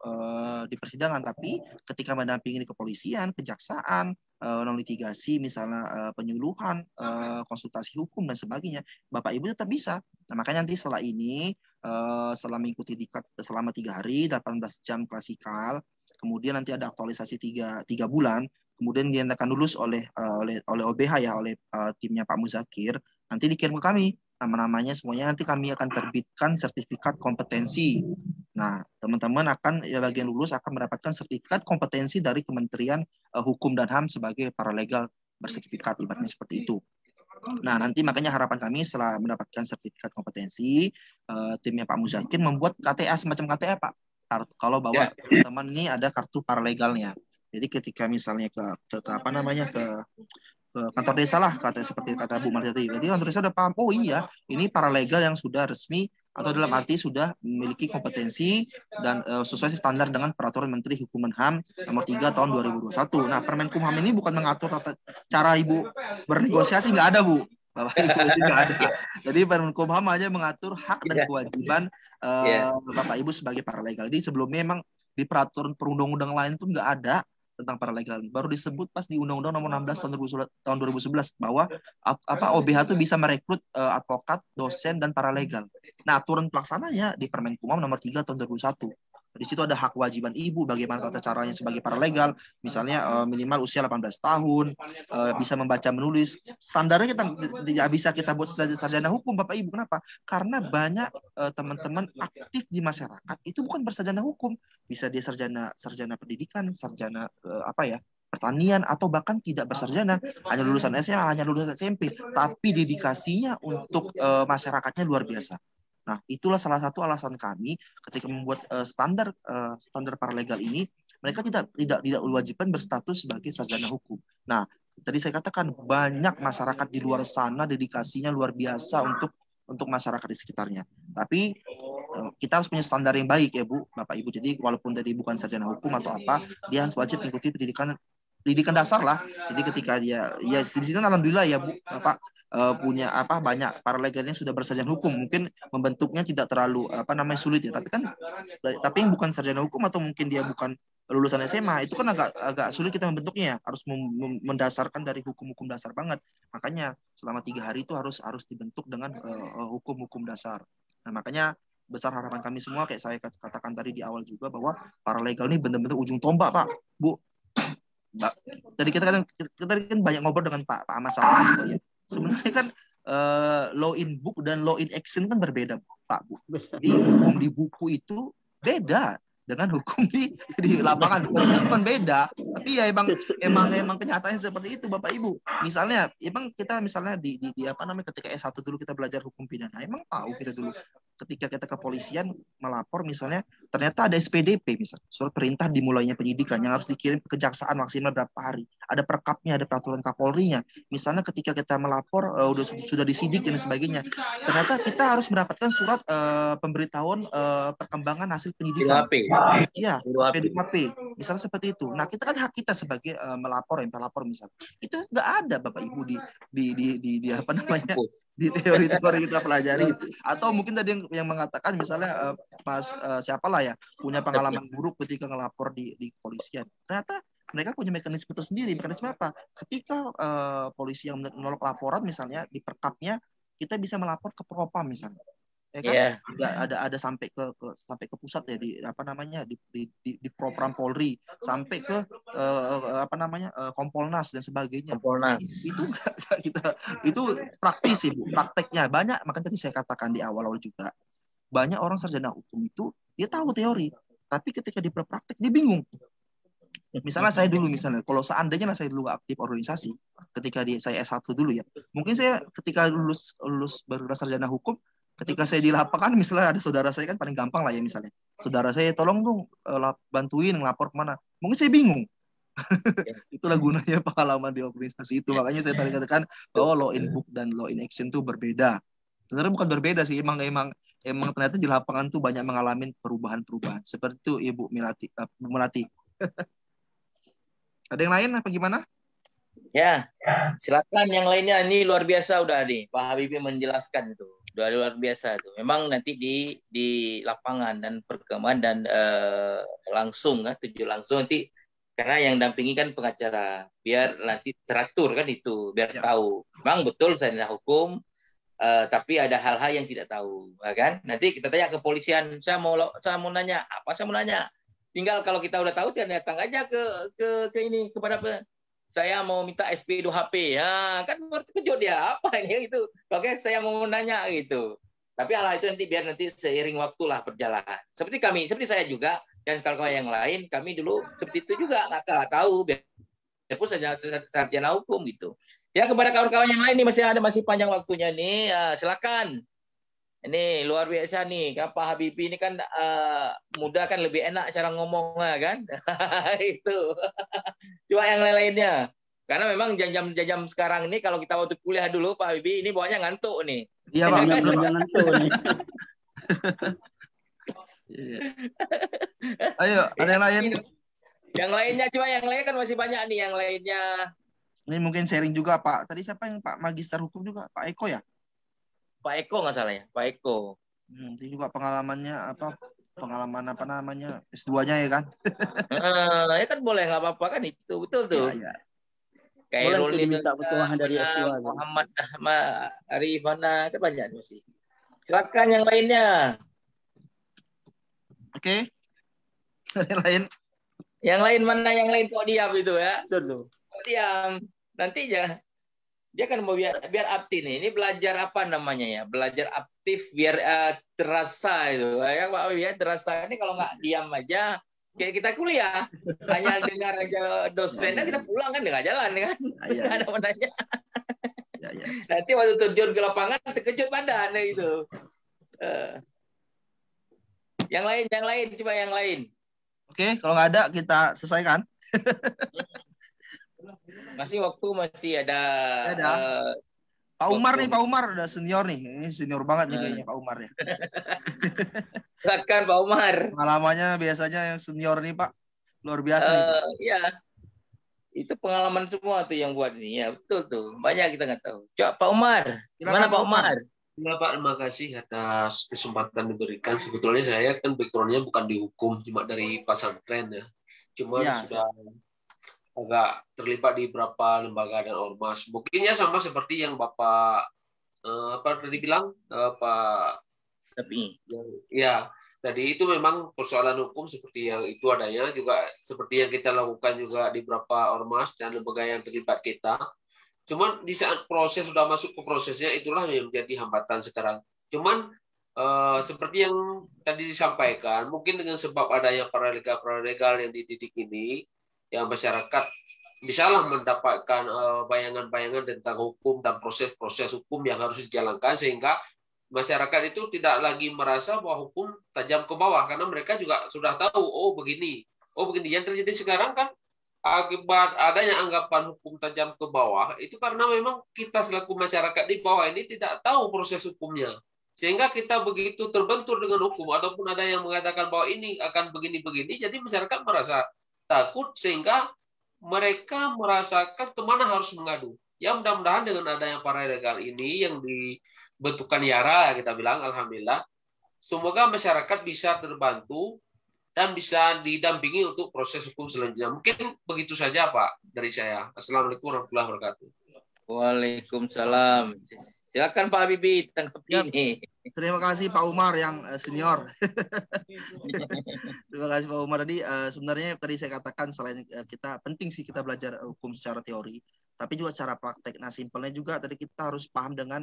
di persidangan, tapi ketika mendampingi di kepolisian, kejaksaan, non litigasi, misalnya penyuluhan, konsultasi hukum dan sebagainya, Bapak Ibu tetap bisa. Nah, makanya nanti setelah ini, setelah mengikuti diklat selama 3 hari, 18 jam klasikal, kemudian nanti ada aktualisasi 3 bulan, kemudian dinyatakan lulus oleh OBH ya, oleh timnya Pak Muzakir, nanti dikirim ke kami. Nama-namanya semuanya nanti kami akan terbitkan sertifikat kompetensi. Nah, teman-teman akan bagian lulus akan mendapatkan sertifikat kompetensi dari Kementerian Hukum dan HAM sebagai paralegal bersertifikat, ibaratnya seperti itu. Nah, nanti makanya harapan kami setelah mendapatkan sertifikat kompetensi, timnya Pak Muzakir membuat KTA, semacam KTA Pak. Kalau bawa teman ini ada kartu paralegalnya. Jadi ketika misalnya ke apa namanya ke kantor desa lah, seperti kata Bu Marti tadi. Jadi kantor desa udah paham, oh iya, ini paralegal yang sudah resmi atau dalam arti sudah memiliki kompetensi dan sesuai standar dengan Peraturan Menteri Hukum dan HAM nomor 3 tahun 2021. Nah, Permenkumham ini bukan mengatur cara Ibu bernegosiasi, nggak ada, Bu. Bapak Ibu itu nggak ada. Jadi Permenkumham hanya mengatur hak dan kewajiban Bapak Ibu sebagai paralegal. Jadi sebelumnya memang di peraturan perundang-undang lain tuh nggak ada tentang paralegal. Baru disebut pas di Undang-Undang Nomor 16 tahun 2011 bahwa OBH itu bisa merekrut advokat, dosen, dan paralegal. Nah, aturan pelaksananya di Permenkumham Nomor 3 tahun 2001. Di situ ada hak kewajiban ibu, bagaimana tata caranya sebagai paralegal, misalnya minimal usia 18 tahun, bisa membaca menulis. Standarnya kita tidak bisa kita buat sarjana hukum, Bapak Ibu. Kenapa? Karena banyak teman-teman aktif di masyarakat itu bukan bersarjana hukum, bisa dia sarjana pendidikan, sarjana pertanian, atau bahkan tidak bersarjana, hanya lulusan SMA, hanya lulusan SMP, tapi dedikasinya untuk masyarakatnya luar biasa. Nah, itulah salah satu alasan kami ketika membuat standar paralegal ini, mereka tidak diwajibkan berstatus sebagai sarjana hukum. Nah, tadi saya katakan banyak masyarakat di luar sana dedikasinya luar biasa untuk masyarakat di sekitarnya. Tapi kita harus punya standar yang baik ya Bu, Bapak Ibu. Jadi walaupun tadi bukan sarjana hukum atau apa, dia harus wajib mengikuti pendidikan dasar lah. Jadi ketika dia di sini alhamdulillah ya Bu, Bapak punya banyak paralegalnya sudah bersarjana hukum, mungkin membentuknya tidak terlalu sulit ya, tapi yang bukan sarjana hukum atau mungkin dia bukan lulusan SMA itu kan agak sulit kita membentuknya ya, harus mendasarkan dari hukum-hukum dasar banget. Makanya selama 3 hari itu harus dibentuk dengan hukum-hukum dasar. Nah, makanya besar harapan kami semua, kayak saya katakan tadi di awal juga, bahwa paralegal ini benar-benar ujung tombak Pak, Bu. Tadi kita kan banyak ngobrol dengan Pak Ahmad Salman juga ya. Sebenarnya kan law in book dan law in action kan berbeda, Pak Bu. Jadi hukum di buku itu beda dengan hukum di lapangan. Hukum kan beda. Tapi ya emang kenyataannya seperti itu, Bapak Ibu. Misalnya, emang kita misalnya di ketika S1 dulu kita belajar hukum pidana. Emang tahu kita dulu ketika kita ke kepolisian melapor misalnya, ternyata ada SPDP misalnya, surat perintah dimulainya penyidikan yang harus dikirim ke kejaksaan maksimal berapa hari. Ada perkapnya, ada peraturan Kapolri-nya. Misalnya ketika kita melapor sudah disidik dan sebagainya. Ternyata kita harus mendapatkan surat pemberitahuan perkembangan hasil penyidikan. Iya, SP2P. Misalnya seperti itu. Nah, kita kan hak kita sebagai pelapor misalnya. Itu nggak ada Bapak Ibu di teori-teori kita pelajari. Atau mungkin tadi yang mengatakan misalnya siapalah ya punya pengalaman buruk ketika ngelapor di kepolisian. Ternyata mereka punya mekanisme tersendiri. Mekanisme apa? Ketika polisi yang menolak laporan misalnya di perkapnya, kita bisa melapor ke Propam misalnya. Ya kan? Ada sampai ke pusat ya di Propam Polri, sampai ke Kompolnas dan sebagainya. Itu praktis sih, prakteknya banyak. Makanya tadi saya katakan di awal-awal juga, banyak orang sarjana hukum itu dia tahu teori, tapi ketika di praktek dia bingung. Misalnya saya dulu kalau seandainya saya dulu aktif organisasi ketika saya S1 dulu ya, mungkin saya ketika lulus baru sarjana hukum, ketika saya di lapangan misalnya ada saudara saya, kan paling gampang lah ya, misalnya saudara saya tolong dong bantuin ngelapor kemana, mungkin saya bingung. Itulah gunanya pengalaman di organisasi itu. Makanya saya tadi katakan bahwa law in book dan law in action itu berbeda. Sebenarnya bukan berbeda sih, emang ternyata di lapangan tuh banyak mengalami perubahan seperti itu Ibu Melati. Ada yang lain apa gimana? Ya, silakan yang lainnya. Ini luar biasa udah nih Pak Habibie menjelaskan itu. Udah luar biasa itu. Memang nanti di lapangan dan perkembangan dan langsung nanti, karena yang dampingi kan pengacara, biar nanti teratur kan itu, biar tahu. Memang betul sarjana hukum, tapi ada hal-hal yang tidak tahu, kan? Nanti kita tanya ke kepolisian, saya mau nanya apa? Saya mau nanya. Tinggal kalau kita udah tahu, datang aja ke ini kepada saya mau minta SP2HP, ya kan terkejut dia, apa ini gitu. Oke, saya mau nanya gitu. Tapi hal itu biar nanti seiring waktu lah berjalan. Seperti saya juga dan kawan-kawan yang lain, kami dulu seperti itu juga nggak tahu, biarpun sarjana hukum gitu. Ya, kepada kawan-kawan yang lain nih masih panjang waktunya nih, ya, silakan. Ini luar biasa nih, kan Pak Habibie ini kan muda kan lebih enak cara ngomongnya kan. Itu. Coba yang lain-lainnya. Karena memang jam-jam sekarang ini kalau kita waktu kuliah dulu Pak Habibie ini bawahnya ngantuk nih. Iya Pak, Belum ngantuk nih. Ayo, ada yang lain? Yang lainnya coba, yang lain kan masih banyak nih yang lainnya. Ini mungkin sharing juga Pak. Tadi siapa yang Pak Magister Hukum juga? Pak Eko ya? Pak Eko nggak salah ya, Pak Eko. Itu juga pengalamannya apa? Pengalaman apa namanya? S2-nya ya kan? Ya kan boleh, nggak apa-apa kan itu, betul tuh. Ya. Kairul Boleh minta pertolongan dari S2. Muhammad Ahmad Arifana, kan banyak masih. Silakan yang lainnya. Oke. Yang lain? Yang lain mana? Yang lain kok diam itu ya? Betul. Kok diam? Nanti aja. Dia kan mau biar aktif nih. Ini belajar apa namanya ya? Belajar aktif biar terasa itu. Ya Pak ya, terasa. Ini kalau nggak diam aja, kayak kita kuliah hanya dengar aja dosennya, kita pulang kan nggak jalan kan? Ada mananya. Nanti waktu terjun ke lapangan terkejut badan itu. Yang lain, coba yang lain. Oke, kalau nggak ada kita selesaikan. Masih waktu, masih ada. Pak Umar nih, Pak Umar udah senior nih. Ini senior banget nih kayaknya Pak Umar ya. Silakan Pak Umar. Pengalamannya biasanya yang senior nih Pak. Luar biasa nih. Iya. Itu pengalaman semua tuh yang buat ini. Ya, betul tuh. Banyak kita nggak tahu. Coba Pak Umar. Gimana Pak Umar? Ya Pak, terima kasih atas kesempatan diberikan. Sebetulnya saya kan background-nya bukan di hukum, cuma dari pesantren ya. Cuma sudah agak terlibat di beberapa lembaga dan ormas. Mungkinnya sama seperti yang Bapak apa tadi bilang, Pak. Tapi ya tadi itu memang persoalan hukum seperti yang itu adanya, juga seperti yang kita lakukan juga di beberapa ormas dan lembaga yang terlibat kita. Cuman di saat proses sudah masuk ke prosesnya, itulah yang menjadi hambatan sekarang. Cuman seperti yang tadi disampaikan, mungkin dengan sebab adanya paralegal yang dididik ini, yang masyarakat bisalah mendapatkan bayangan-bayangan tentang hukum dan proses-proses hukum yang harus dijalankan, sehingga masyarakat itu tidak lagi merasa bahwa hukum tajam ke bawah, karena mereka juga sudah tahu, oh begini. Yang terjadi sekarang kan akibat adanya anggapan hukum tajam ke bawah, itu karena memang kita selaku masyarakat di bawah ini tidak tahu proses hukumnya. Sehingga kita begitu terbentur dengan hukum, ataupun ada yang mengatakan bahwa ini akan begini-begini, jadi masyarakat merasa takut sehingga mereka merasakan kemana harus mengadu. Ya mudah-mudahan dengan adanya paralegal ini yang dibentukkan YARA, kita bilang alhamdulillah, semoga masyarakat bisa terbantu dan bisa didampingi untuk proses hukum selanjutnya. Mungkin begitu saja Pak dari saya. Assalamualaikum warahmatullahi wabarakatuh. Waalaikumsalam. Silakan Pak Habibie tanggapi ini. Terima kasih Pak Umar yang senior. Terima kasih Pak Umar. Tadi sebenarnya tadi saya katakan selain kita penting sih kita belajar hukum secara teori, tapi juga cara praktek. Nah, simpelnya juga tadi kita harus paham dengan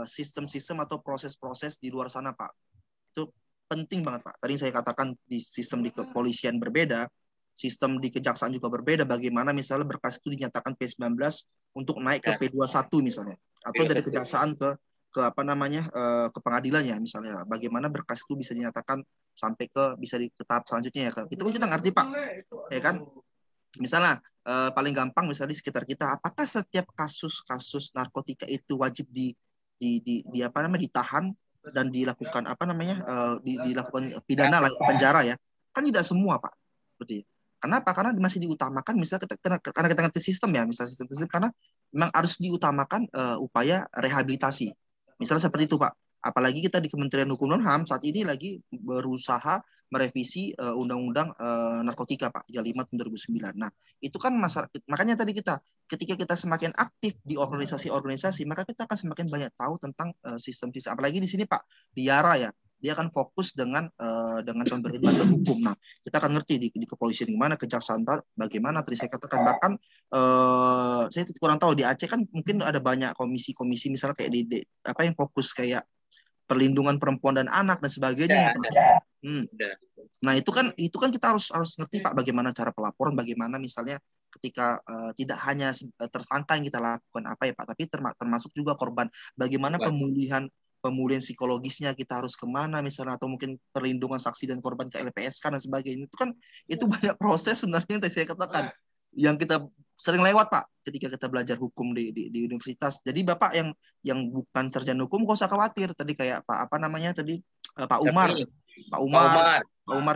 sistem-sistem atau proses-proses di luar sana, Pak. Itu penting banget, Pak. Tadi saya katakan di sistem di kepolisian berbeda, sistem di kejaksaan juga berbeda. Bagaimana misalnya berkas itu dinyatakan P19 untuk naik ke P21 misalnya, atau dari kejaksaan ke apa namanya ke pengadilannya misalnya. Bagaimana berkas itu bisa dinyatakan sampai ke bisa di tahap selanjutnya ya. Itu kan kita ngerti, Pak. Ya kan? Misalnya paling gampang misalnya di sekitar kita, apakah setiap kasus narkotika itu wajib di apa namanya ditahan dan dilakukan apa namanya dilakukan pidana lah, penjara ya? Kan tidak semua, Pak. Seperti itu. Kenapa? Karena masih diutamakan misalnya karena kita ngerti sistem ya, misalnya sistem karena memang harus diutamakan upaya rehabilitasi. Misalnya seperti itu, Pak. Apalagi kita di Kementerian Hukum dan HAM saat ini lagi berusaha merevisi Undang-Undang Narkotika, Pak, 35 tahun 2009. Nah, itu kan makanya tadi ketika kita semakin aktif di organisasi-organisasi, maka kita akan semakin banyak tahu tentang sistem-sistem. Apalagi di sini, Pak, di YARA ya, dia akan fokus dengan pemberian bantuan hukum. Nah, kita akan ngerti di kepolisian gimana, kejaksaan bagaimana. Tadi saya katakan bahkan saya kurang tahu di Aceh kan mungkin ada banyak komisi-komisi misalnya kayak di apa yang fokus kayak perlindungan perempuan dan anak dan sebagainya. Nah, itu kan kita harus ngerti, Pak, bagaimana cara pelaporan, bagaimana misalnya ketika tidak hanya tersangka yang kita lakukan apa ya, Pak, tapi termasuk juga korban. Bagaimana pemulihan pemulihan psikologisnya kita harus kemana misalnya, atau mungkin perlindungan saksi dan korban ke LPSK dan sebagainya. Itu kan itu banyak proses sebenarnya yang tadi saya katakan yang kita sering lewat Pak ketika kita belajar hukum di universitas. Jadi Bapak yang bukan sarjana hukum gak usah khawatir. Tadi kayak Pak apa namanya tadi Pak Umar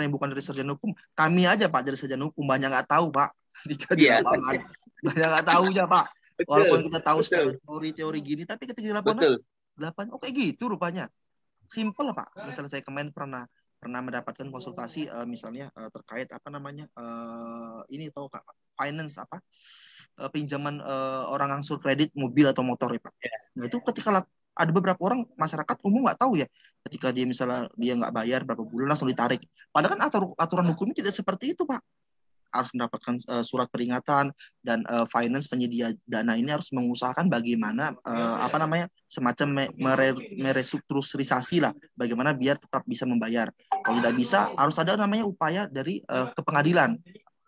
yang bukan dari sarjana hukum, kami aja Pak dari sarjana hukum banyak nggak tahu Pak ketika di lapangan banyak nggak tahu ya Pak. Walaupun kita tahu secara teori gini, tapi ketika di lapangan oh kayak gitu rupanya. Simple Pak. Misalnya saya kemarin pernah mendapatkan konsultasi misalnya terkait apa namanya ini tahu Kak, finance apa pinjaman orang angsur kredit mobil atau motor ya Pak. Nah itu ketika ada beberapa orang masyarakat umum nggak tahu ya, ketika dia misalnya dia nggak bayar berapa bulan langsung ditarik. Padahal kan aturan hukumnya tidak seperti itu Pak. Harus mendapatkan surat peringatan, dan finance penyedia dana ini harus mengusahakan bagaimana apa namanya semacam merestrukturisasi lah, bagaimana biar tetap bisa membayar. Kalau tidak bisa harus ada namanya upaya dari ke pengadilan.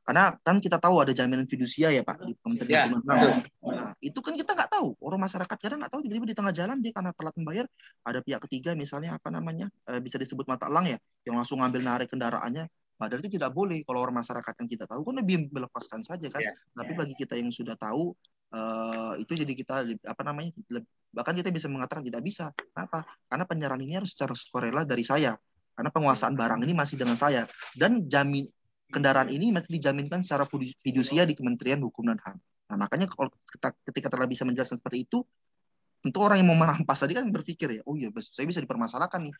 Karena kan kita tahu ada jaminan fidusia ya Pak di Kementerian Hukum dan HAM. Nah, itu kan kita nggak tahu. Orang masyarakat kadang nggak tahu, tiba-tiba di tengah jalan dia karena telat membayar, ada pihak ketiga misalnya apa namanya bisa disebut mata elang ya, yang langsung ngambil narik kendaraannya. Padahal itu tidak boleh. Kalau orang masyarakat yang kita tahu kan lebih melepaskan saja kan. Tapi bagi kita yang sudah tahu itu jadi kita apa namanya bahkan kita bisa mengatakan tidak bisa. Kenapa? Karena penyerahan ini harus secara sukarela dari saya. Karena penguasaan barang ini masih dengan saya, dan kendaraan ini masih dijaminkan secara fidusia di Kementerian Hukum dan HAM. Nah makanya kalau ketika telah bisa menjelaskan seperti itu, tentu orang yang mau merampas tadi kan berpikir ya, oh iya saya bisa dipermasalahkan nih,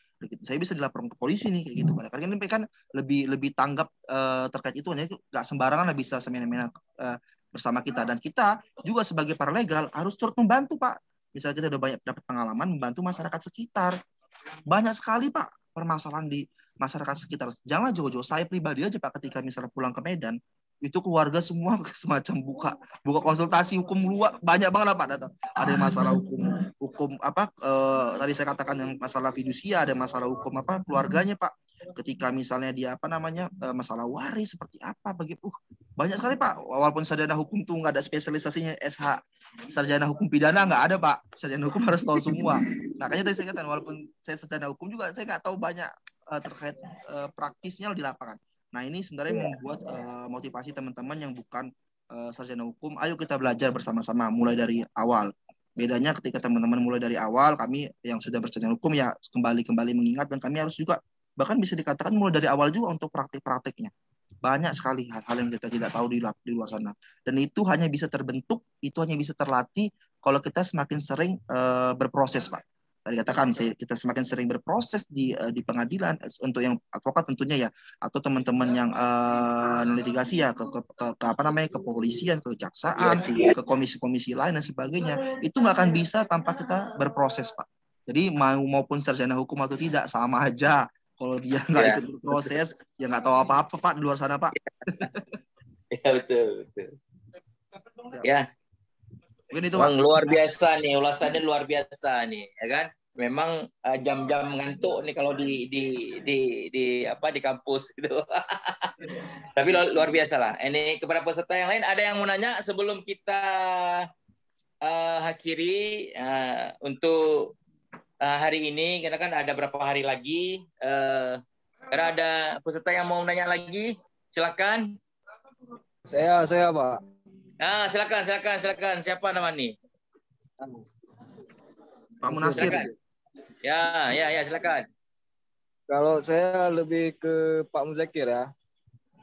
saya bisa dilaporkan ke polisi nih kayak gitu. Karena kan lebih tanggap terkait itu, hanya nggak sembarangan lah bisa semena-mena bersama kita, dan kita juga sebagai paralegal harus turut membantu Pak. Misalnya kita udah banyak dapat pengalaman membantu masyarakat sekitar, banyak sekali Pak permasalahan di masyarakat sekitar. Jangan jauh-jauh, saya pribadi aja Pak ketika misalnya pulang ke Medan, itu keluarga semua semacam buka konsultasi hukum luar, banyak banget lah Pak datang. Ada yang masalah hukum apa tadi saya katakan yang masalah fidusia, ada masalah hukum apa keluarganya Pak. Ketika misalnya dia apa namanya masalah waris seperti apa begitu. Banyak sekali Pak. Walaupun sarjana hukum tuh nggak ada spesialisasinya SH sarjana hukum pidana nggak ada Pak. Sarjana hukum harus tahu semua. Makanya tadi saya katakan walaupun saya sarjana hukum juga saya nggak tahu banyak terkait praktisnya di lapangan. Nah ini sebenarnya membuat motivasi teman-teman yang bukan sarjana hukum, ayo kita belajar bersama-sama mulai dari awal. Bedanya ketika teman-teman mulai dari awal, kami yang sudah bersarjana hukum ya kembali mengingat, dan kami harus juga bahkan bisa dikatakan mulai dari awal juga untuk praktik-praktiknya. Banyak sekali hal-hal yang kita tidak tahu di luar sana. Dan itu hanya bisa terbentuk, itu hanya bisa terlatih kalau kita semakin sering berproses Pak. Tadi katakan kita semakin sering berproses di pengadilan, untuk yang advokat tentunya ya, atau teman-teman yang litigasi ya ke apa namanya ke kepolisian, ke kejaksaan, ke komisi-komisi lain dan sebagainya. Itu nggak akan bisa tanpa kita berproses Pak. Jadi maupun sarjana hukum atau tidak sama aja. Kalau dia nggak ikut berproses, ya nggak tahu apa-apa Pak di luar sana Pak. Ya betul. Ya. Mungkin itu Bang, luar biasa nih, ulasannya luar biasa nih, ya kan? Memang jam-jam ngantuk nih kalau di kampus gitu. Tapi luar biasa lah. Ini kepada peserta yang lain, ada yang mau nanya sebelum kita akhiri untuk hari ini, karena kan ada berapa hari lagi. Karena ada peserta yang mau nanya lagi, silakan. Saya Pak. Silakan. Siapa nama nih? Pak Munasir. Ya, silakan. Kalau saya lebih ke Pak Muzakir ya.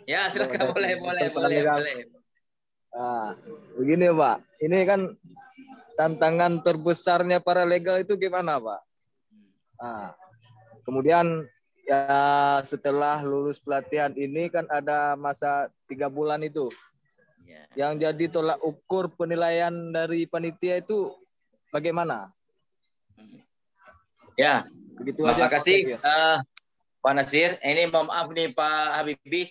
Ya, silakan, boleh. Nah, begini Pak, ini kan tantangan terbesarnya para legal itu gimana Pak? Nah, kemudian ya setelah lulus pelatihan ini kan ada masa 3 bulan itu. Yang jadi tolak ukur penilaian dari panitia itu bagaimana? Ya, begitu aja. Terima kasih Pak Nasir. Ini mohon maaf nih Pak Habibie,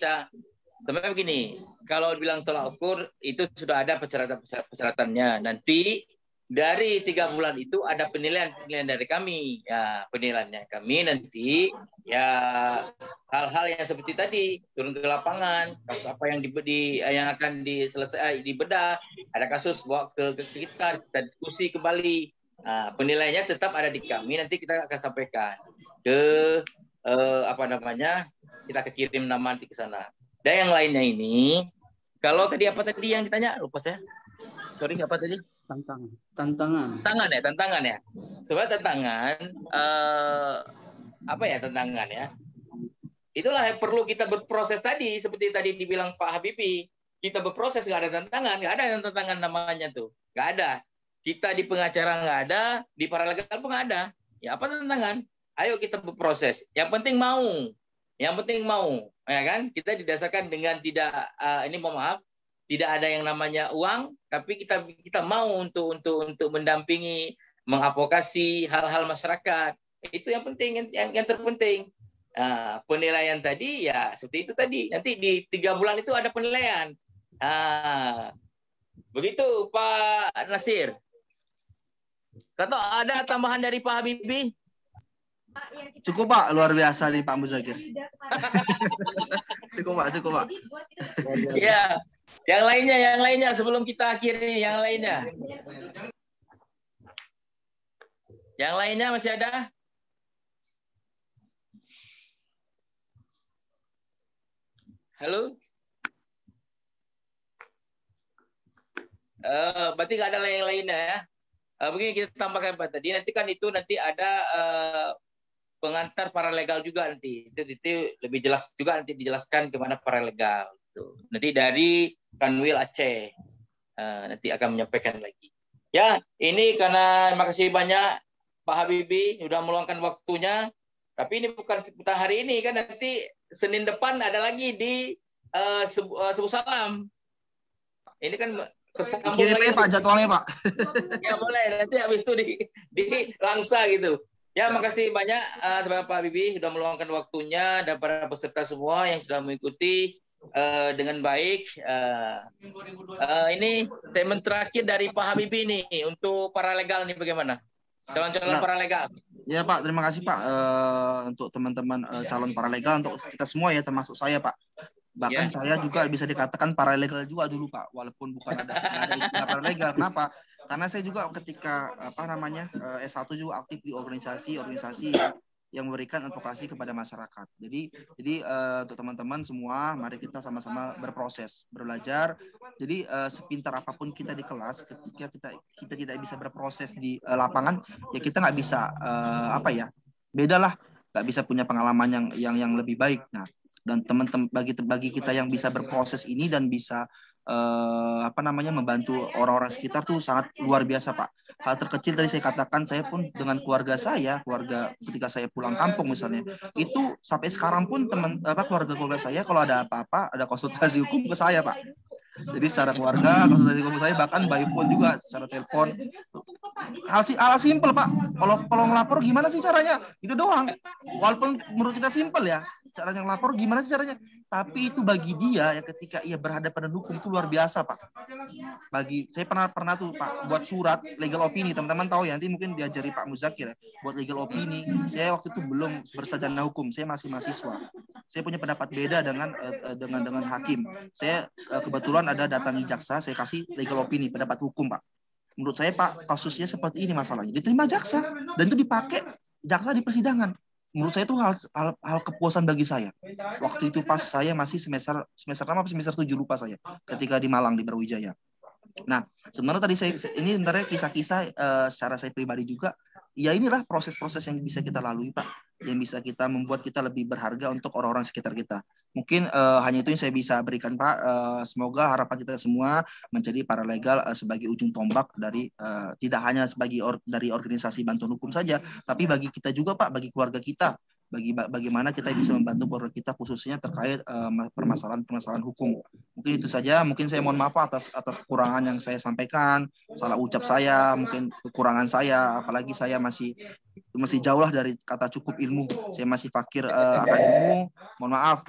sebenarnya begini, kalau bilang tolak ukur itu sudah ada persyaratannya. Nanti dari 3 bulan itu ada penilaian dari kami. Ya, penilaiannya kami nanti ya hal-hal yang seperti tadi, turun ke lapangan, kasus apa yang yang akan dibedah, ada kasus bawa ke kita diskusi kembali. Nah, penilaiannya tetap ada di kami. Nanti kita akan sampaikan ke kita akan kirim nama nanti ke sana. Dan yang lainnya ini, kalau tadi apa tadi yang ditanya? Lupa saya. Sorry, apa tadi? Tantangan ya. Sebenarnya tantangan tantangan ya. Itulah yang perlu kita berproses tadi, seperti tadi dibilang Pak Habibie. Kita berproses, nggak ada tantangan namanya tuh, nggak ada. Kita di pengacara nggak ada, di paralegal pun nggak ada. Ya apa tantangan? Ayo kita berproses. Yang penting mau, ya kan? Kita didasarkan dengan tidak, tidak ada yang namanya uang, tapi kita mau untuk mendampingi, mengadvokasi hal-hal masyarakat. Itu yang penting, yang terpenting. Nah, penilaian tadi ya seperti itu tadi. Nanti di 3 bulan itu ada penilaian. Begitu Pak Nasir. Atau ada tambahan dari Pak Habibie? Cukup Pak, luar biasa nih Pak Muzakir. Cukup Pak. Ya, yang lainnya sebelum kita akhiri, yang lainnya. Yang lainnya masih ada? Halo? Berarti nggak ada yang lainnya ya? Begini kita tambahkan Pak tadi. Nanti kan itu ada pengantar paralegal juga nanti. Itu lebih jelas juga nanti dijelaskan kemana paralegal. Nanti dari Kanwil Aceh nanti akan menyampaikan lagi. Ya, ini karena makasih banyak Pak Habibie sudah meluangkan waktunya. Tapi ini bukan seputar hari ini kan, nanti Senin depan ada lagi di Subuh Salam. Ini kan tersambung lagi Pak jadwalnya Pak. Ya boleh, nanti habis itu di Langsa gitu. Ya makasih banyak terima Pak Habibie sudah meluangkan waktunya dan para peserta semua yang sudah mengikuti dengan baik. Ini statement terakhir dari Pak Habibie nih untuk paralegal nih bagaimana? Calon-calon paralegal. Ya Pak, terima kasih Pak untuk teman-teman calon paralegal, untuk kita semua ya, termasuk saya Pak. Bahkan saya juga bisa dikatakan paralegal juga dulu Pak, walaupun bukan ada istilah paralegal. Kenapa? Karena saya juga ketika S1 juga aktif di organisasi yang memberikan advokasi kepada masyarakat. Jadi untuk teman-teman semua, mari kita sama-sama berproses, belajar. Jadi sepintar apapun kita di kelas, ketika kita tidak bisa berproses di lapangan, ya kita nggak bisa bedalah, nggak bisa punya pengalaman yang lebih baik. Nah, dan teman-teman bagi kita yang bisa berproses ini dan bisa membantu orang-orang sekitar tuh sangat luar biasa Pak. Hal terkecil tadi saya katakan, saya pun dengan keluarga ketika saya pulang kampung misalnya, itu sampai sekarang pun keluarga saya kalau ada apa-apa, ada konsultasi hukum ke saya Pak. Jadi secara keluarga, konsultasi hukum saya, bahkan by phone juga, secara telepon. Hal simpel Pak. Kalau ngelapor gimana sih caranya? Itu doang. Walaupun menurut kita simpel ya, cara yang lapor gimana sih caranya? Tapi itu bagi dia ya, ketika ia berhadapan dengan hukum itu luar biasa Pak. Saya pernah tuh Pak buat surat legal opini, teman-teman tahu ya, nanti mungkin diajari Pak Muzakir ya, buat legal opini. Saya waktu itu belum bersarjana hukum, saya masih mahasiswa. Saya punya pendapat beda dengan hakim. Saya kebetulan ada datangi jaksa, saya kasih legal opini, pendapat hukum Pak. Menurut saya Pak, kasusnya seperti ini masalahnya. Diterima jaksa dan itu dipakai jaksa di persidangan. Menurut saya itu hal kepuasan bagi saya. Waktu itu pas saya masih semester 6 atau semester 7 lupa saya, ketika di Malang di Brawijaya. Nah, sebenarnya tadi ini sebenarnya kisah-kisah secara saya pribadi juga. Ya inilah proses-proses yang bisa kita lalui Pak, yang bisa kita membuat kita lebih berharga untuk orang-orang sekitar kita. Mungkin hanya itu yang saya bisa berikan Pak. Semoga harapan kita semua menjadi paralegal sebagai ujung tombak dari tidak hanya dari organisasi bantuan hukum saja, tapi bagi kita juga Pak, bagi keluarga kita, bagaimana kita bisa membantu keluarga kita khususnya terkait permasalahan hukum. Mungkin itu saja. Mungkin saya mohon maaf atas kekurangan yang saya sampaikan, salah ucap saya, mungkin kekurangan saya, apalagi saya masih jauh lah dari kata cukup ilmu. Saya masih fakir akan ilmu. Mohon maaf.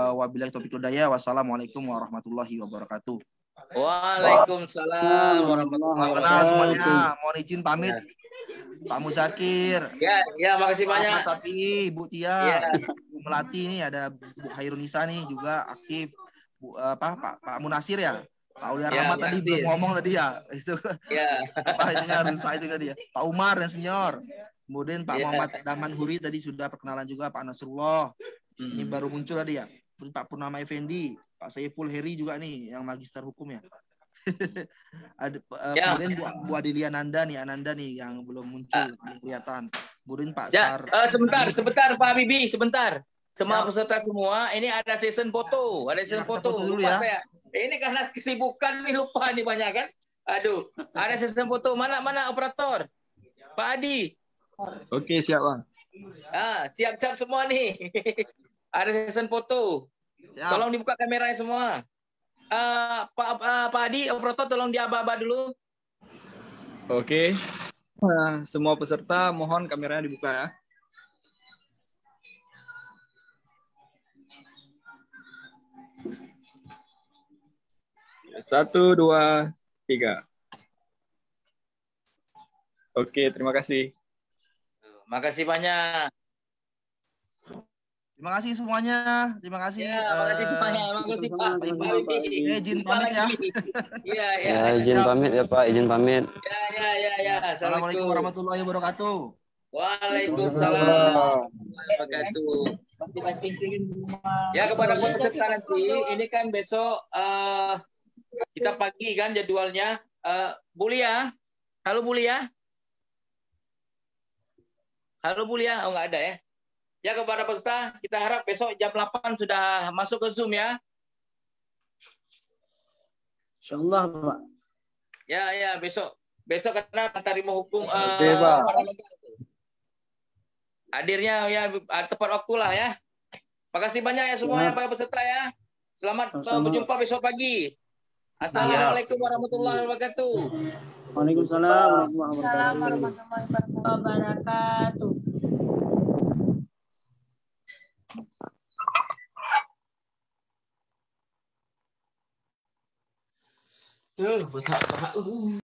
Wabillahi taufiq wal hidayah. Wassalamualaikum warahmatullahi wabarakatuh. Waalaikumsalam warahmatullahi wabarakatuh. Semuanya mohon izin pamit. Pak Muzakir. Ya, makasih banyak. Mas Safi, Bu Tia, Bu Melati, ini ada Bu Hairunisa nih juga aktif. Pak Munasir ya. Pak Aulia Ya, Rahmat tadi makasih. belum ngomong tadi ya. Itu Ya. apa itunya rusak itu tadi ya. Pak Umar yang senior. Kemudian Pak Ya. Muhammad Daman Huri tadi sudah perkenalan juga, Pak Nasrullah. Ini baru muncul tadi ya. Kemudian Pak Purnama Effendi, Pak Saiful Heri juga nih yang magister hukum ya. Ada Ya. kemudian Bu Adelia Nanda nih yang belum muncul, belum kelihatan. Kemudian Pak Ya, Sar. sebentar Pak Bibi, sebentar. Semua Ya. peserta semua, ini ada season foto, foto dulu lupa ya. saya. Ini karena kesibukan nih lupa nih banyak kan. Aduh, ada season foto. Mana operator? Pak Adi. Oke, siap Bang. Siap-siap semua nih. Ada season foto. Siap. Tolong dibuka kameranya semua. Pak Adi, operator tolong diaba-aba dulu. Oke. Nah, semua peserta mohon kameranya dibuka ya. 1, 2, 3. Oke, terima kasih. Makasih banyak. Terima kasih semuanya. Terima kasih. Ya, makasih semuanya. Makasih Pak. Izin pamit ya. Iya. Ya, izin pamit ya Pak, izin pamit. Ya. Assalamualaikum warahmatullahi wabarakatuh. Waalaikumsalam warahmatullahi wabarakatuh. Ya, kepada peserta nanti, ini kan besok kita pagi kan jadwalnya. Bu Lia. Halo Bu Lia. Halo Bu Lia. Oh, nggak ada ya. Ya, kepada peserta, kita harap besok jam 8 sudah masuk ke Zoom ya. Insyaallah, Pak. Ya, besok karena terima hukum Oke, Pak. hadirnya ya tepat waktu lah ya. Makasih banyak ya semuanya para peserta ya. Selamat berjumpa besok pagi. Assalamualaikum warahmatullahi wabarakatuh. Waalaikumsalam warahmatullahi wabarakatuh. Bahak.